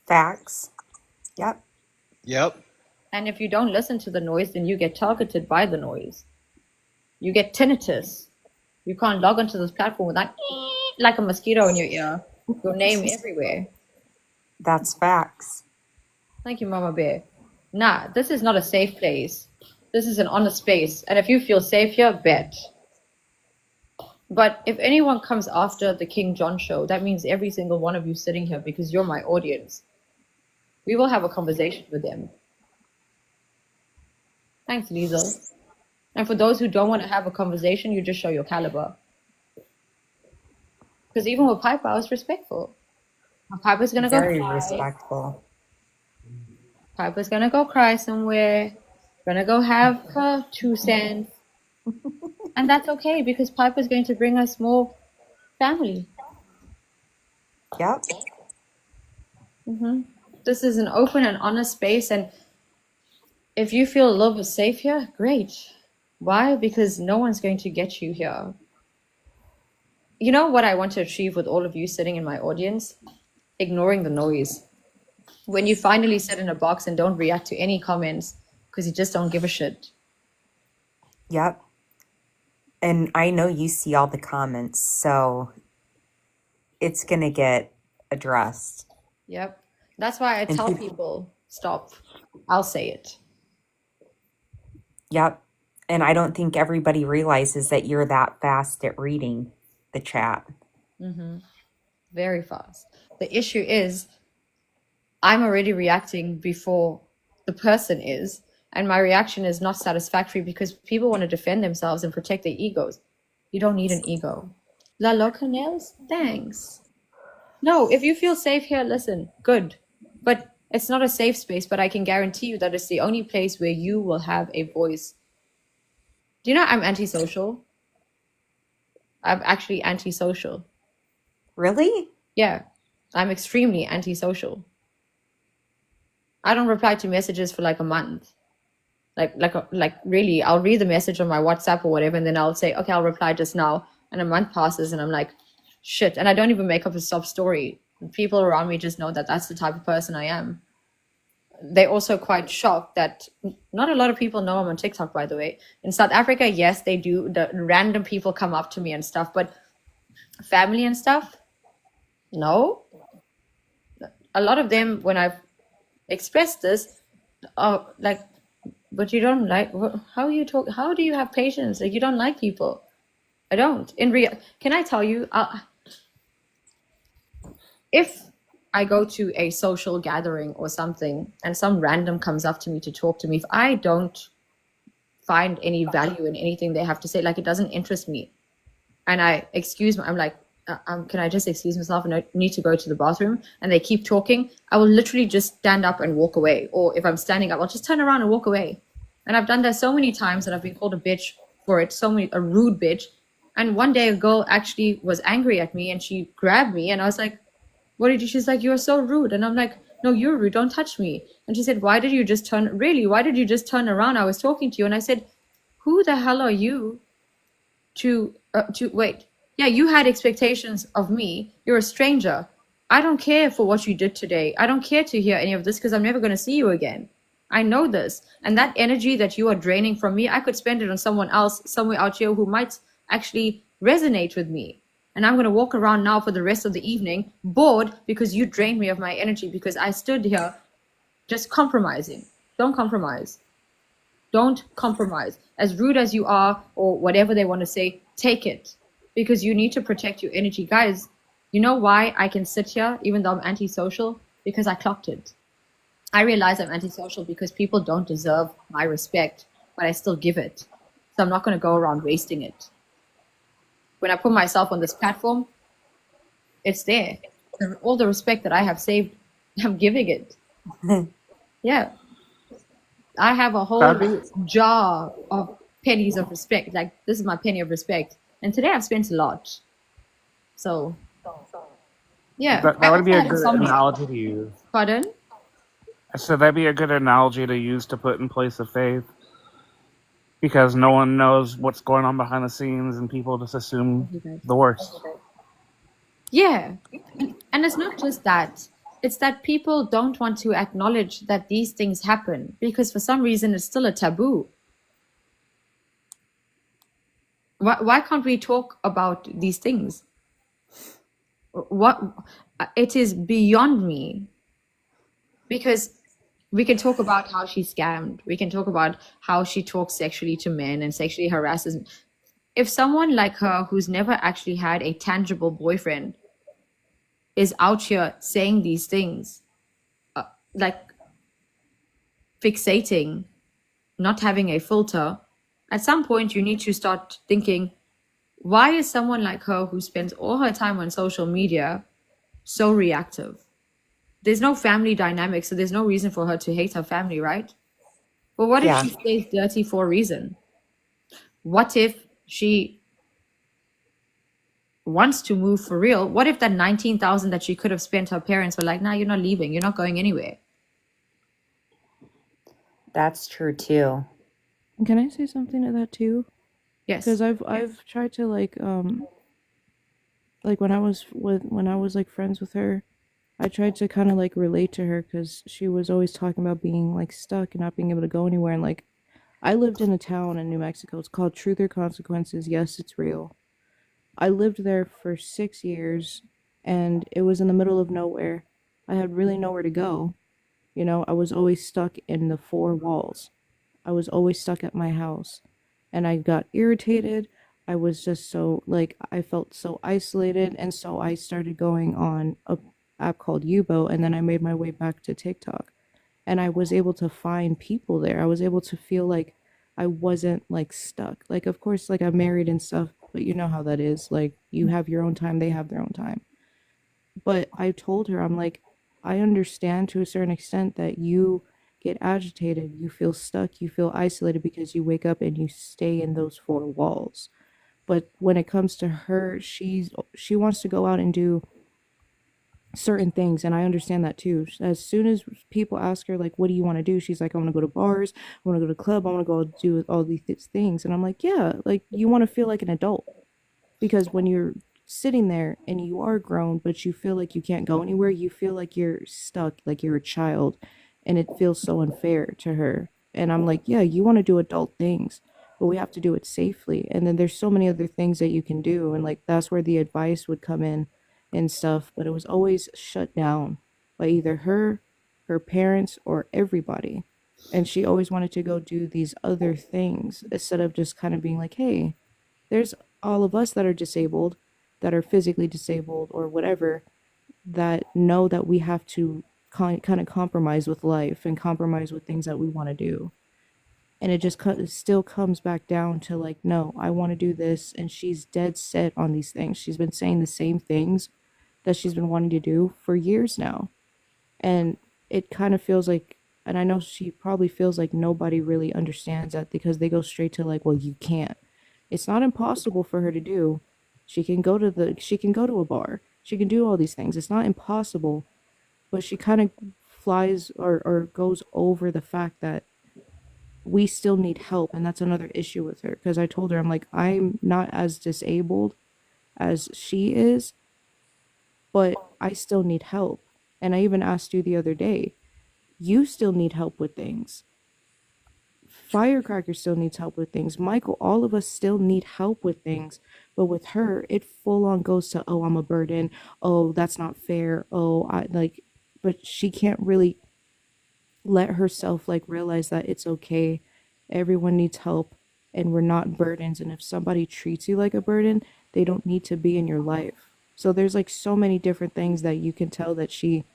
Facts. Yep. Yep. And if you don't listen to the noise, then you get targeted by the noise. You get tinnitus. You can't log onto this platform without like a mosquito in your ear. Your name everywhere. That's facts. Thank you, Mama Bear. Nah, this is not a safe place. This is an honest space. And if you feel safe here, bet. But if anyone comes after the King John show, that means every single one of you sitting here, because you're my audience. We will have a conversation with them. Thanks, Liesel. And for those who don't want to have a conversation, you just show your caliber. Because even with Piper, I was respectful. Piper's gonna go Very cry. respectful. Piper's gonna go cry somewhere. Gonna go have her 2 cents. And that's okay, because Piper's going to bring us more family. Yep. This is an open and honest space, and if you feel a little bit safe here, great. Why? Because no one's going to get you here. You know what I want to achieve with all of you sitting in my audience? Ignoring the noise. When you finally sit in a box and don't react to any comments because you just don't give a shit. Yep. And I know you see all the comments, so it's going to get addressed. Yep. That's why I And tell people, people, stop. I'll say it. yep. And I don't think everybody realizes that you're that fast at reading the chat. Very fast. The issue is I'm already reacting before the person is, and my reaction is not satisfactory because people want to defend themselves and protect their egos. You don't need an ego. La Canels? Thanks. No, if you feel safe here, listen, good. But it's not a safe space, but I can guarantee you that it's the only place where you will have a voice. Do you know I'm antisocial? I'm actually antisocial. Really? Yeah, I'm extremely antisocial. I don't reply to messages for like a month. Like really, I'll read the message on my WhatsApp or whatever, and then I'll say, okay, I'll reply just now. And a month passes, and I'm like, shit. And I don't even make up a sob story. People around me just know that that's the type of person I am. They're also quite shocked that not a lot of people know I'm on TikTok, by the way. In South Africa, yes, they do. The random people come up to me and stuff, but family and stuff, no. A lot of them, when I've expressed this, like, but you don't like, how you talk, how do you have patience? Like, you don't like people. I don't. Can I tell you, if I go to a social gathering or something and some random comes up to me to talk to me, if I don't find any value in anything they have to say, like it doesn't interest me, and I excuse me, I'm like, can I just excuse myself and I need to go to the bathroom, and they keep talking, I will literally just stand up and walk away. Or if I'm standing up, I'll just turn around and walk away. And I've done that so many times and I've been called a bitch for it, a rude bitch. And one day a girl actually was angry at me and she grabbed me and I was like, what did you? She's like, you're so rude. And I'm like, no, you're rude. Don't touch me. And she said, why did you just turn around? I was talking to you. And I said, who the hell are you to wait? Yeah, you had expectations of me. You're a stranger. I don't care for what you did today. I don't care to hear any of this because I'm never going to see you again. I know this. And that energy that you are draining from me, I could spend it on someone else somewhere out here who might actually resonate with me. And I'm going to walk around now for the rest of the evening bored because you drained me of my energy because I stood here just compromising. Don't compromise. Don't compromise. As rude as you are, or whatever they want to say, take it. Because you need to protect your energy. Guys, you know why I can sit here even though I'm antisocial? Because I clocked it. I realize I'm antisocial because people don't deserve my respect, but I still give it. So I'm not going to go around wasting it. When I put myself on this platform, it's there. All the respect that I have saved, I'm giving it. Yeah. I have a whole jar of pennies of respect. Like, this is my penny of respect. And today I've spent a lot. So, yeah. That would be a good analogy to use. Pardon? So that'd be a good analogy to use to put in place of faith. Because no one knows what's going on behind the scenes and people just assume the worst. Yeah. And it's not just that. It's that people don't want to acknowledge that these things happen because for some reason it's still a taboo. Why can't we talk about these things? It is beyond me. Because we can talk about how she scammed. We can talk about how she talks sexually to men and sexually harasses. If someone like her, who's never actually had a tangible boyfriend, is out here saying these things, like fixating, not having a filter, at some point you need to start thinking, why is someone like her who spends all her time on social media so reactive? There's no family dynamic, so there's no reason for her to hate her family, right? But what if she stays dirty for a reason? What if she wants to move for real? What if that 19,000 that she could have spent, her parents were like, nah, you're not leaving. You're not going anywhere. That's true too. Can I say something to that too? Yes. Because I've tried to like when I was like friends with her, I tried to kind of like relate to her because she was always talking about being like stuck and not being able to go anywhere. And like, I lived in a town in New Mexico. It's called Truth or Consequences. Yes, it's real. I lived there for 6 years and it was in the middle of nowhere. I had really nowhere to go. You know, I was always stuck in the four walls. I was always stuck at my house and I got irritated. I was just so like, I felt so isolated. And so I started going on a app called Yubo, and then I made my way back to TikTok, and I was able to find people there. I was able to feel like I wasn't like stuck. Like, of course, like I'm married and stuff, but you know how that is. Like, you have your own time, they have their own time. But I told her, I'm like, I understand to a certain extent that you get agitated, you feel stuck, you feel isolated because you wake up and you stay in those four walls. But when it comes to her, she wants to go out and do certain things, and I understand that too. As soon as people ask her like, what do you want to do, she's like, I want to go to bars, I want to go to the club, I want to go do all these things. And I'm like, yeah, like you want to feel like an adult, because when you're sitting there and you are grown but you feel like you can't go anywhere, you feel like you're stuck, like you're a child, and it feels so unfair to her. And I'm like, yeah, you want to do adult things, but we have to do it safely. And then there's so many other things that you can do, and like that's where the advice would come in and stuff, but it was always shut down by either her parents, or everybody. And she always wanted to go do these other things instead of just kind of being like, hey, there's all of us that are disabled, that are physically disabled or whatever, that know that we have to kind of compromise with life and compromise with things that we want to do. And it just still comes back down to like, no, I want to do this. And she's dead set on these things. She's been saying the same things that she's been wanting to do for years now. And it kind of feels like, and I know she probably feels like nobody really understands that, because they go straight to like, well, you can't. It's not impossible for her to do. She can go to a bar. She can do all these things. It's not impossible, but she kind of flies or goes over the fact that we still need help. And that's another issue with her, because I told her, I'm like, I'm not as disabled as she is, but I still need help. And I even asked you the other day, You still need help with things. Firecracker still needs help with things. Michael, all of us still need help with things. But with her, it full on goes to, oh, I'm a burden. Oh, that's not fair. Oh, I like, but she can't really let herself like realize that it's okay. Everyone needs help and we're not burdens. And if somebody treats you like a burden, they don't need to be in your life. So there's like so many different things that you can tell that she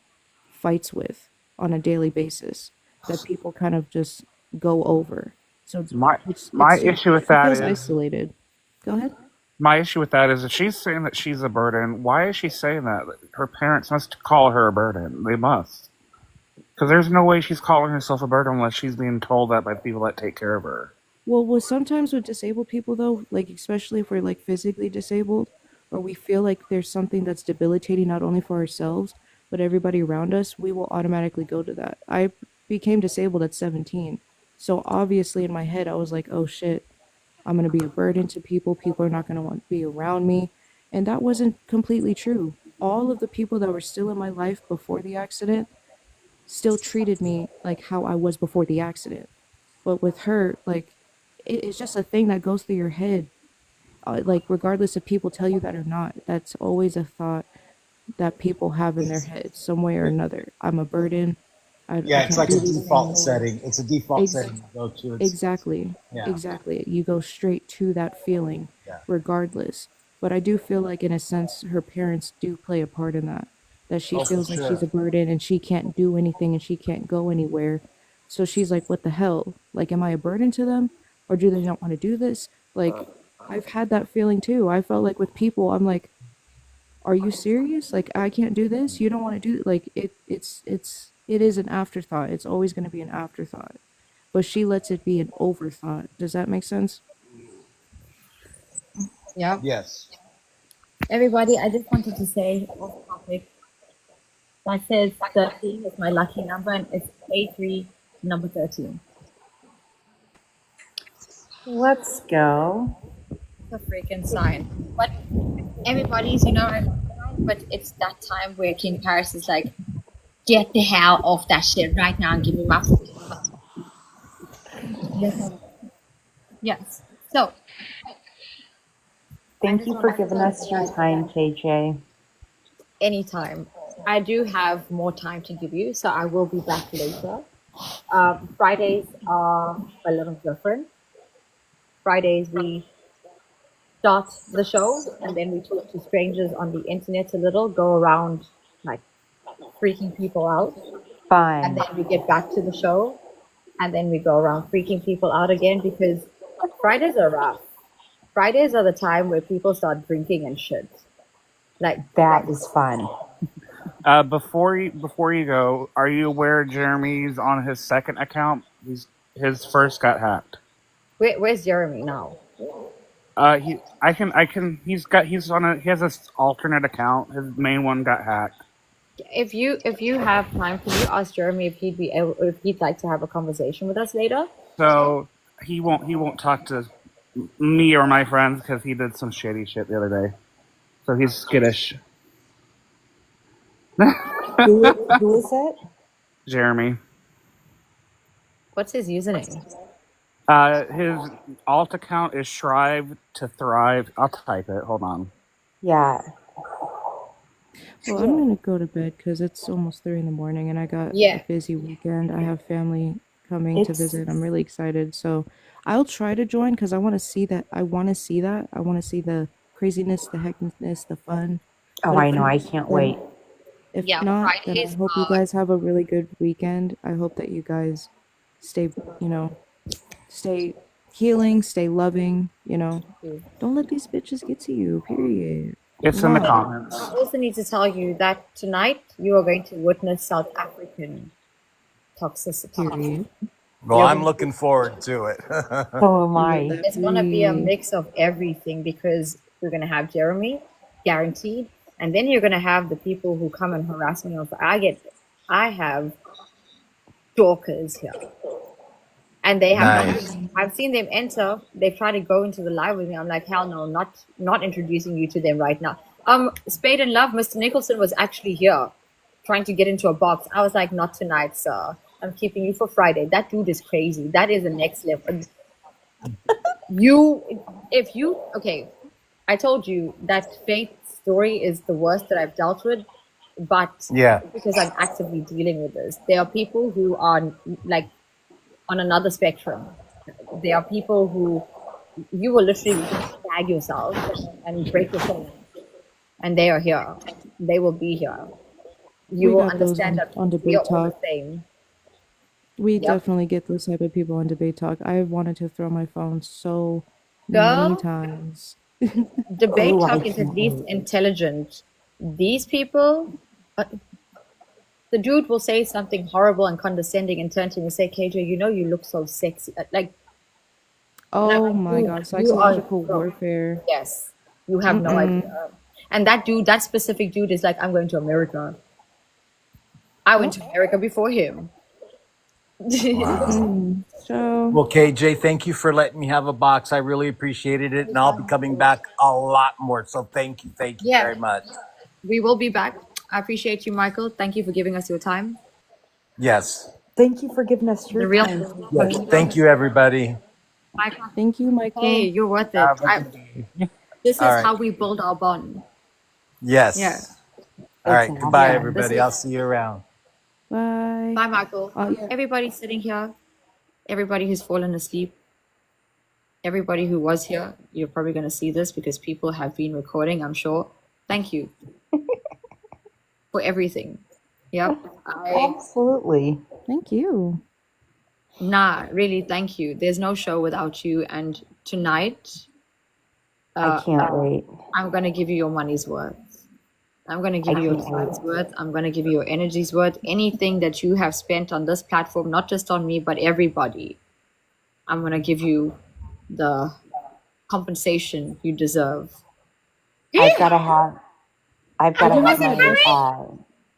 fights with on a daily basis that people kind of just go over. So My issue with it that feels is isolated. Go ahead. my issue with that is if she's saying that she's a burden, why is she saying that? Her parents must call her a burden. They must. Because there's no way she's calling herself a burden unless she's being told that by people that take care of her. Well, sometimes with disabled people though, like especially if we're like physically disabled, or we feel like there's something that's debilitating not only for ourselves but everybody around us, we will automatically go to that. I became disabled at 17, so obviously in my head I was like, oh shit, I'm gonna be a burden to people. People are not gonna want to be around me, and that wasn't completely true. All of the people that were still in my life before the accident still treated me like how I was before the accident. But with her, like, it's just a thing that goes through your head. Like, regardless if people tell you that or not, that's always a thought that people have in their heads, some way or another. I'm a burden. I Yeah, it's can't like do a these default things. setting. It's a default Ex- setting to go to. Exactly. Yeah. Exactly. You go straight to that feeling, Yeah. regardless. But I do feel like, in a sense, her parents do play a part in that. That she Oh, for feels like she's sure. a burden and she can't do anything and she can't go anywhere. So she's like, what the hell? Like, am I a burden to them? Or do they not want to do this? Like, I've had that feeling too. I felt like with people, I'm like, are you serious? Like, I can't do this? You don't want to do like it is an afterthought. It's always going to be an afterthought. But she lets it be an overthought. Does that make sense? Yeah. Yes. Everybody, I just wanted to say off topic. That says 13 is my lucky number and it's A3 number 13. Let's go. It's a freaking sign. But everybody's, but it's that time where King Paris is like, get the hell off that shit right now and give me my food. Yes. So, Thank you for giving us your time, KJ. Anytime. I do have more time to give you, so I will be back later. Fridays are a little different. Fridays we start the show and then we talk to strangers on the internet a little, go around like freaking people out. Fun. And then we get back to the show and then we go around freaking people out again because Fridays are rough. Fridays are the time where people start drinking and shit. Like That is fun. Before you go, are you aware Jeremy's on his second account? His first got hacked. Where's Jeremy now? He has this alternate account. His main one got hacked. If you have time, can you ask Jeremy if he'd like to have a conversation with us later? So he won't talk to me or my friends because he did some shady shit the other day. So he's skittish. Who is it? Jeremy. What's his username? His alt account is Strive to Thrive. I'll type it. Hold on. Yeah. Well, I'm gonna go to bed because it's almost 3 in the morning and I got Yeah. a busy weekend. I have family coming to It's visit. I'm really excited. So I'll try to join because I want to see that. I want to see the craziness, the hecticness, the fun. Oh, But I if know. not, I can't then wait. if Yeah, not, then I Fridays hope you guys have a really good weekend. I hope that you guys stay, stay healing, stay loving, Don't let these bitches get to you, period. It's in the No. comments. I also need to tell you that tonight you are going to witness South African toxicity. Period. Well, I'm looking forward to it. So am I. It's going to be a mix of everything because we're going to have Jeremy, guaranteed, and then you're going to have the people who come and harass me. I have stalkers here. And they have Nice. I've seen them enter. They've tried to go into the live with me. I'm like, hell no, not introducing you to them right now. Spade and Love, Mr. Nicholson was actually here trying to get into a box. I was like, not tonight, sir. I'm keeping you for Friday. That dude is crazy. That is the next level. Okay, I told you that Faith's story is the worst that I've dealt with, but Yeah. because I'm actively dealing with this, there are people who are like on another spectrum. There are people who you will literally tag yourself and break your phone, and they are here. They will be here. You We will got those understand that on we Debate are all the Talk. same. We Yep. definitely get those type of people on Debate Talk. I wanted to throw my phone so many Girl, times. Debate Oh, I Talk is at can't least wait. intelligent. These people, the dude will say something horrible and condescending and turn to me and say, KJ, you know you look so sexy. Like, Oh my dude, God, you are, psychological warfare. yes, you have no Mm-mm. idea. And that dude, that specific dude is like, I'm going to America. I went to America before him. Wow. So Well, KJ, thank you for letting me have a box. I really appreciated it, and I'll be coming back a lot more. So thank you Yeah, very much. we will be back. I appreciate you, Michael. Thank you for giving us your time. Yes. Thank you for giving us The your real time. Yes. Thank you, everybody. Michael. thank you, Michael. Hey, you're worth it. Have a good day. This All is right. how we build our bond. Yes. Yeah. All right. Goodbye, Yeah. This everybody. is I'll see you around. Bye. bye, Michael. Yeah. Everybody sitting here, everybody who's fallen asleep, everybody who was here, you're probably going to see this because people have been recording, I'm sure. Thank you for everything. Yep. Absolutely. Thank you. Really, thank you. There's no show without you. And tonight, I can't wait. I'm going to give you your money's worth. I'm going to give I you your can't wait. time's worth. I'm going to give you your energy's worth. Anything that you have spent on this platform, not just on me, but everybody, I'm going to give you the compensation you deserve. I've got to have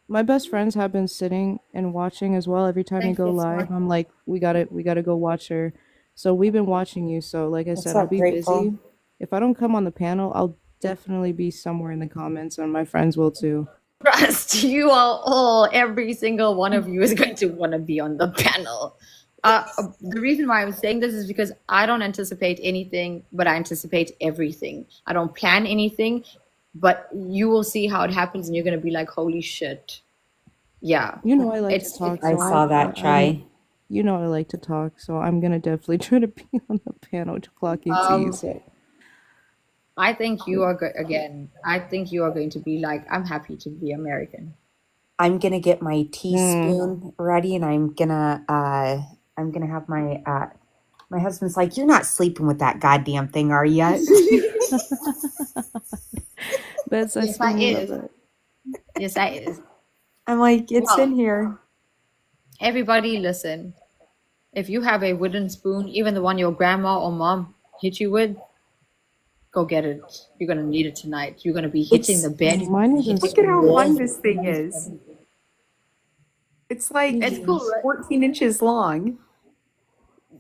My best friends have been sitting and watching as well. Every time you Thank go you so live, much. I'm like, we gotta go watch her. So we've been watching you. So like I What's said, I'll up, be Grateful? busy. If I don't come on the panel, I'll definitely be somewhere in the comments, and my friends will too. Trust, you are all, every single one of you is going to want to be on the panel. The reason why I'm saying this is because I don't anticipate anything, but I anticipate everything. I don't plan anything, but you will see how it happens and you're going to be like, holy shit. Yeah. You know I like to talk. I So saw that, Chai. You know I like to talk, so I'm gonna definitely try to be on the panel to clock into. So I think you are again. I think you are going to be like, I'm happy to be American. I'm gonna get my teaspoon ready, and I'm gonna have my husband's like, you're not sleeping with that goddamn thing, are you? That's Yes, I is. Yes, I is. I'm like, it's Well, in here. Everybody, listen. If you have a wooden spoon, even the one your grandma or mom hit you with, go get it. You're gonna need it tonight. You're gonna be hitting the bed. Look at how long this thing is. It's like It's cool, right? 14 inches long.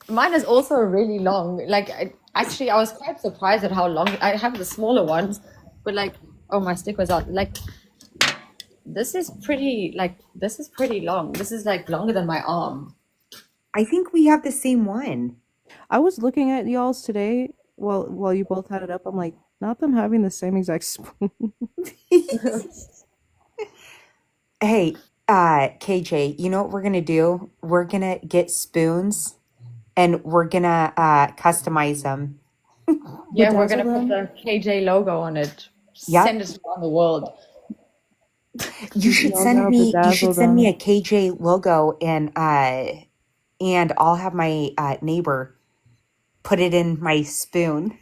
Mine is also really long. Like, I was quite surprised at how long. I have the smaller ones, but like, oh, my stick was out. Like, this is pretty long. This is like longer than my arm. I think we have the same one. I was looking at y'all's today while you both had it up. I'm like, not them having the same exact spoon. Hey, KJ, you know what we're gonna do? We're gonna get spoons and we're gonna customize them. Yeah, we're gonna put the KJ logo on it. Yep. Send it around the world. You should send me a KJ logo and I'll have my neighbor put it in my spoon.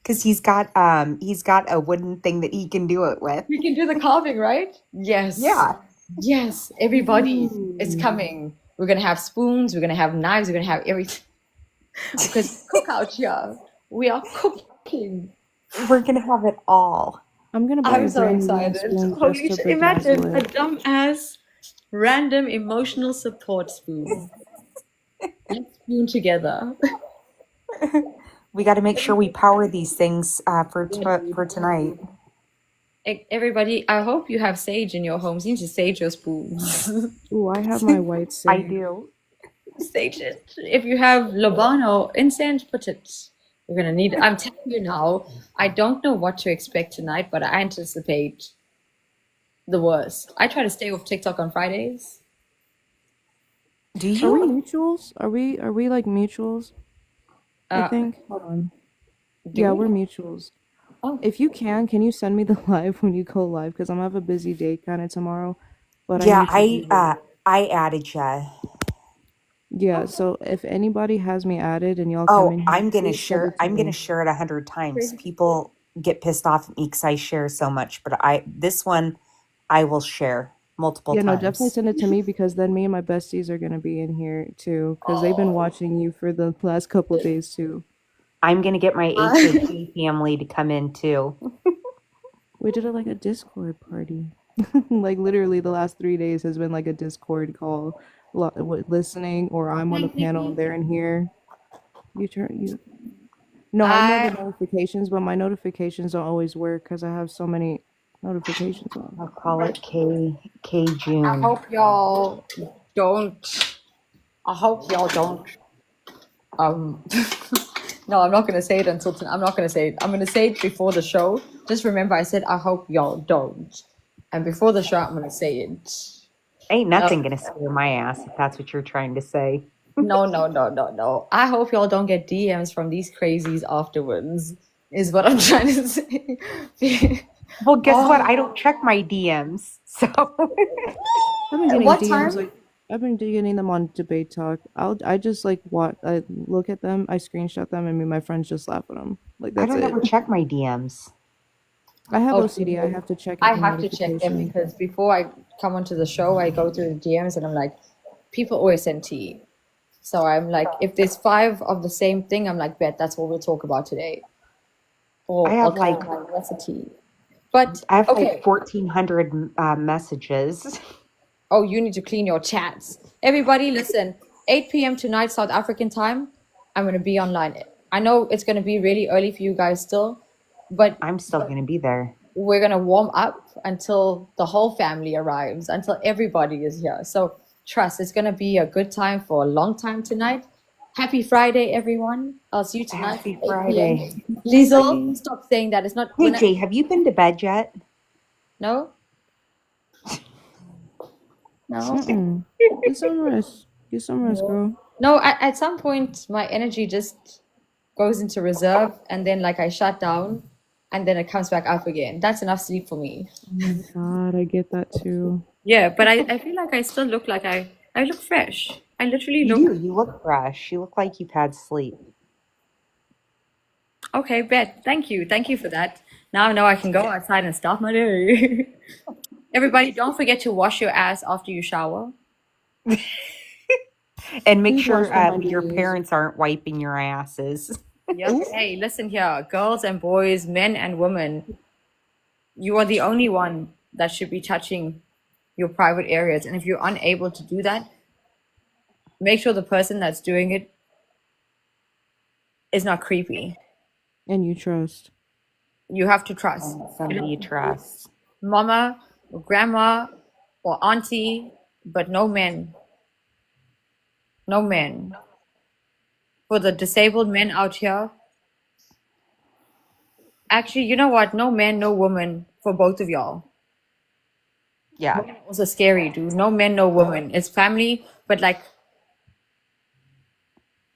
Cause he's got a wooden thing that he can do it with. We can do the carving, right? Yes. Yeah. Yes. Everybody is coming. We're gonna have spoons. We're gonna have knives. We're gonna have everything. Because cook out here. We are cooking. We're gonna have it all. I'm gonna buy I'm a so brand new excited. spoon Holy just to shit. Imagine bedazzle a it. dumbass random emotional support spoon. Let's spoon together. We got to make sure we power these things for tonight. Everybody, I hope you have sage in your homes. You need to sage your spoons. Ooh, I have my white I sage. do. Sage it. If you have Lobano incense, put it. You're gonna need it. I'm telling you now, I don't know what to expect tonight, but I anticipate the worst. I try to stay off TikTok on Fridays. Do Are we you? mutuals? Are we like mutuals? I Uh, think. Hold on. do Yeah, we? we're mutuals. Oh, If you can you send me the live when you go live? Because I'm gonna have a busy day kind of tomorrow, but I Yeah, need to be there. I added ya. Yeah, so if anybody has me added and y'all come Oh, in here, please send it to I'm gonna me. share it 100 times. crazy. People get pissed off at me because I share so much, but this one I will share multiple Yeah, no, definitely times. send it to me because then me and my besties are gonna be in here too, because they've been watching you for the last couple days too. I'm gonna get my HOP family to come in too. We did it like a Discord party. Like literally the last 3 days has been like a Discord call, listening, or I'm on the panel and they're in here. You. No, I know the I notifications, but my notifications don't always work because I have so many notifications on. I'll call it K I June. hope y'all don't. I hope y'all don't. Um, no, I'm not gonna say it until I'm not gonna say it. I'm gonna say it before the show. Just remember, I said I hope y'all don't, and before the show, I'm gonna say it. Ain't nothing gonna scare my ass if that's what you're trying to say. No. I hope y'all don't get DMs from these crazies afterwards. Is what I'm trying to say. Well, guess what? I Oh, don't check my DMs, so I've been getting what DMs time? like I've been getting them on Debate Talk. I just like I look at them, I screenshot them, and me and my friends just laugh at them. Like I that's don't it. ever check my DMs. I have Okay, OCD. I have to check I every have to check them notification. because before I come onto the show, I go through the DMs and I'm like, people always send tea. So I'm like, if there's 5 of the same thing, I'm like, bet that's what we'll talk about today. I Or have okay, like what's the tea? But I have like okay. 1,400 messages. Oh, you need to clean your chats. Everybody, listen. 8 p.m. tonight, South African time. I'm gonna be online. I know it's gonna be really early for you guys still, but I'm still gonna be there. we're gonna warm up until the whole family arrives, until everybody is here. So trust, it's gonna be a good time for a long time tonight. Happy Friday, everyone. I'll see you tonight Happy at 8 Friday. p.m. Liesel, stop saying that. It's not. Hey Jay, have you been to bed yet? No. Mm-mm. Get some rest. Get some rest, girl. No, at some point, my energy just goes into reserve and then, like, I shut down and then it comes back up again. That's enough sleep for me. Oh my God, I get that too. Yeah, but I feel like I still look like I look fresh. I literally You look. do. You look fresh. You look like you've had sleep. Okay, bet. Thank you. Thank you for that. Now I know I can go outside and start my day. Everybody, don't forget to wash your ass after you shower. And make Please wash sure them your underneath. parents aren't wiping your asses. Yep. Hey, listen here, girls and boys, men and women, you are the only one that should be touching your private areas. And if you're unable to do that, make sure the person that's doing it is not creepy. And you trust. You have to trust Somebody you trust. mama or grandma or auntie, but no men. No men. For the disabled men out here, actually, you know what? No man, no woman for both of y'all. Yeah. Women are also scary, dude. No men, no woman. It's family, but like,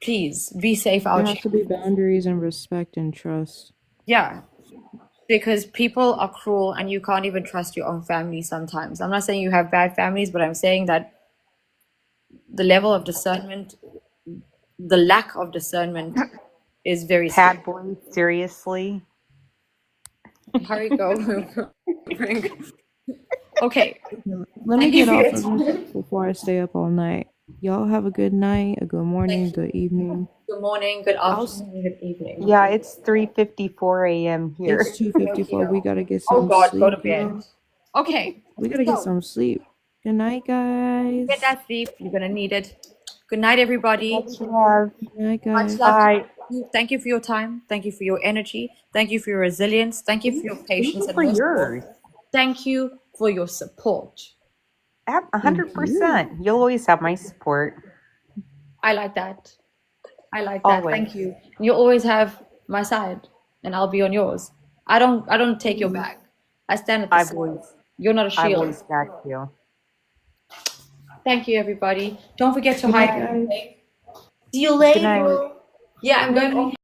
please be safe There out has here. to be boundaries and respect and trust. Yeah, because people are cruel and you can't even trust your own family sometimes. I'm not saying you have bad families, but I'm saying that the level of discernment, the lack of discernment is very scary. Pad boy, seriously? Hurry, go. Okay. Let me Thank you get for off your of this time. before I stay up all night. Y'all have a good night, a good morning, good evening. Good morning, good I'll afternoon, good evening. Yeah, it's 3:54 a.m. here. It's 2:54. We gotta get Oh some God, go to sleep, bed. y'all. Okay, We gotta get so some sleep. Good night, get guys. that sleep. You're gonna need it. Good night, everybody. What you have. Good night, Much guys. love. Bye. Thank you for your time. Thank you for your energy. Thank you for your resilience. Thank you for your patience. for And most of all, yours. thank you for your support. 100%. You'll always have my support. I like that. I like that. Always. Thank you. You'll always have my side, and I'll be on yours. I don't take your back. I stand at the I've side. always, You're not a I've shield. always backed you. Thank you, everybody. Don't forget to Good night, hydrate. guys. See you Good night. later. Yeah, I'm going.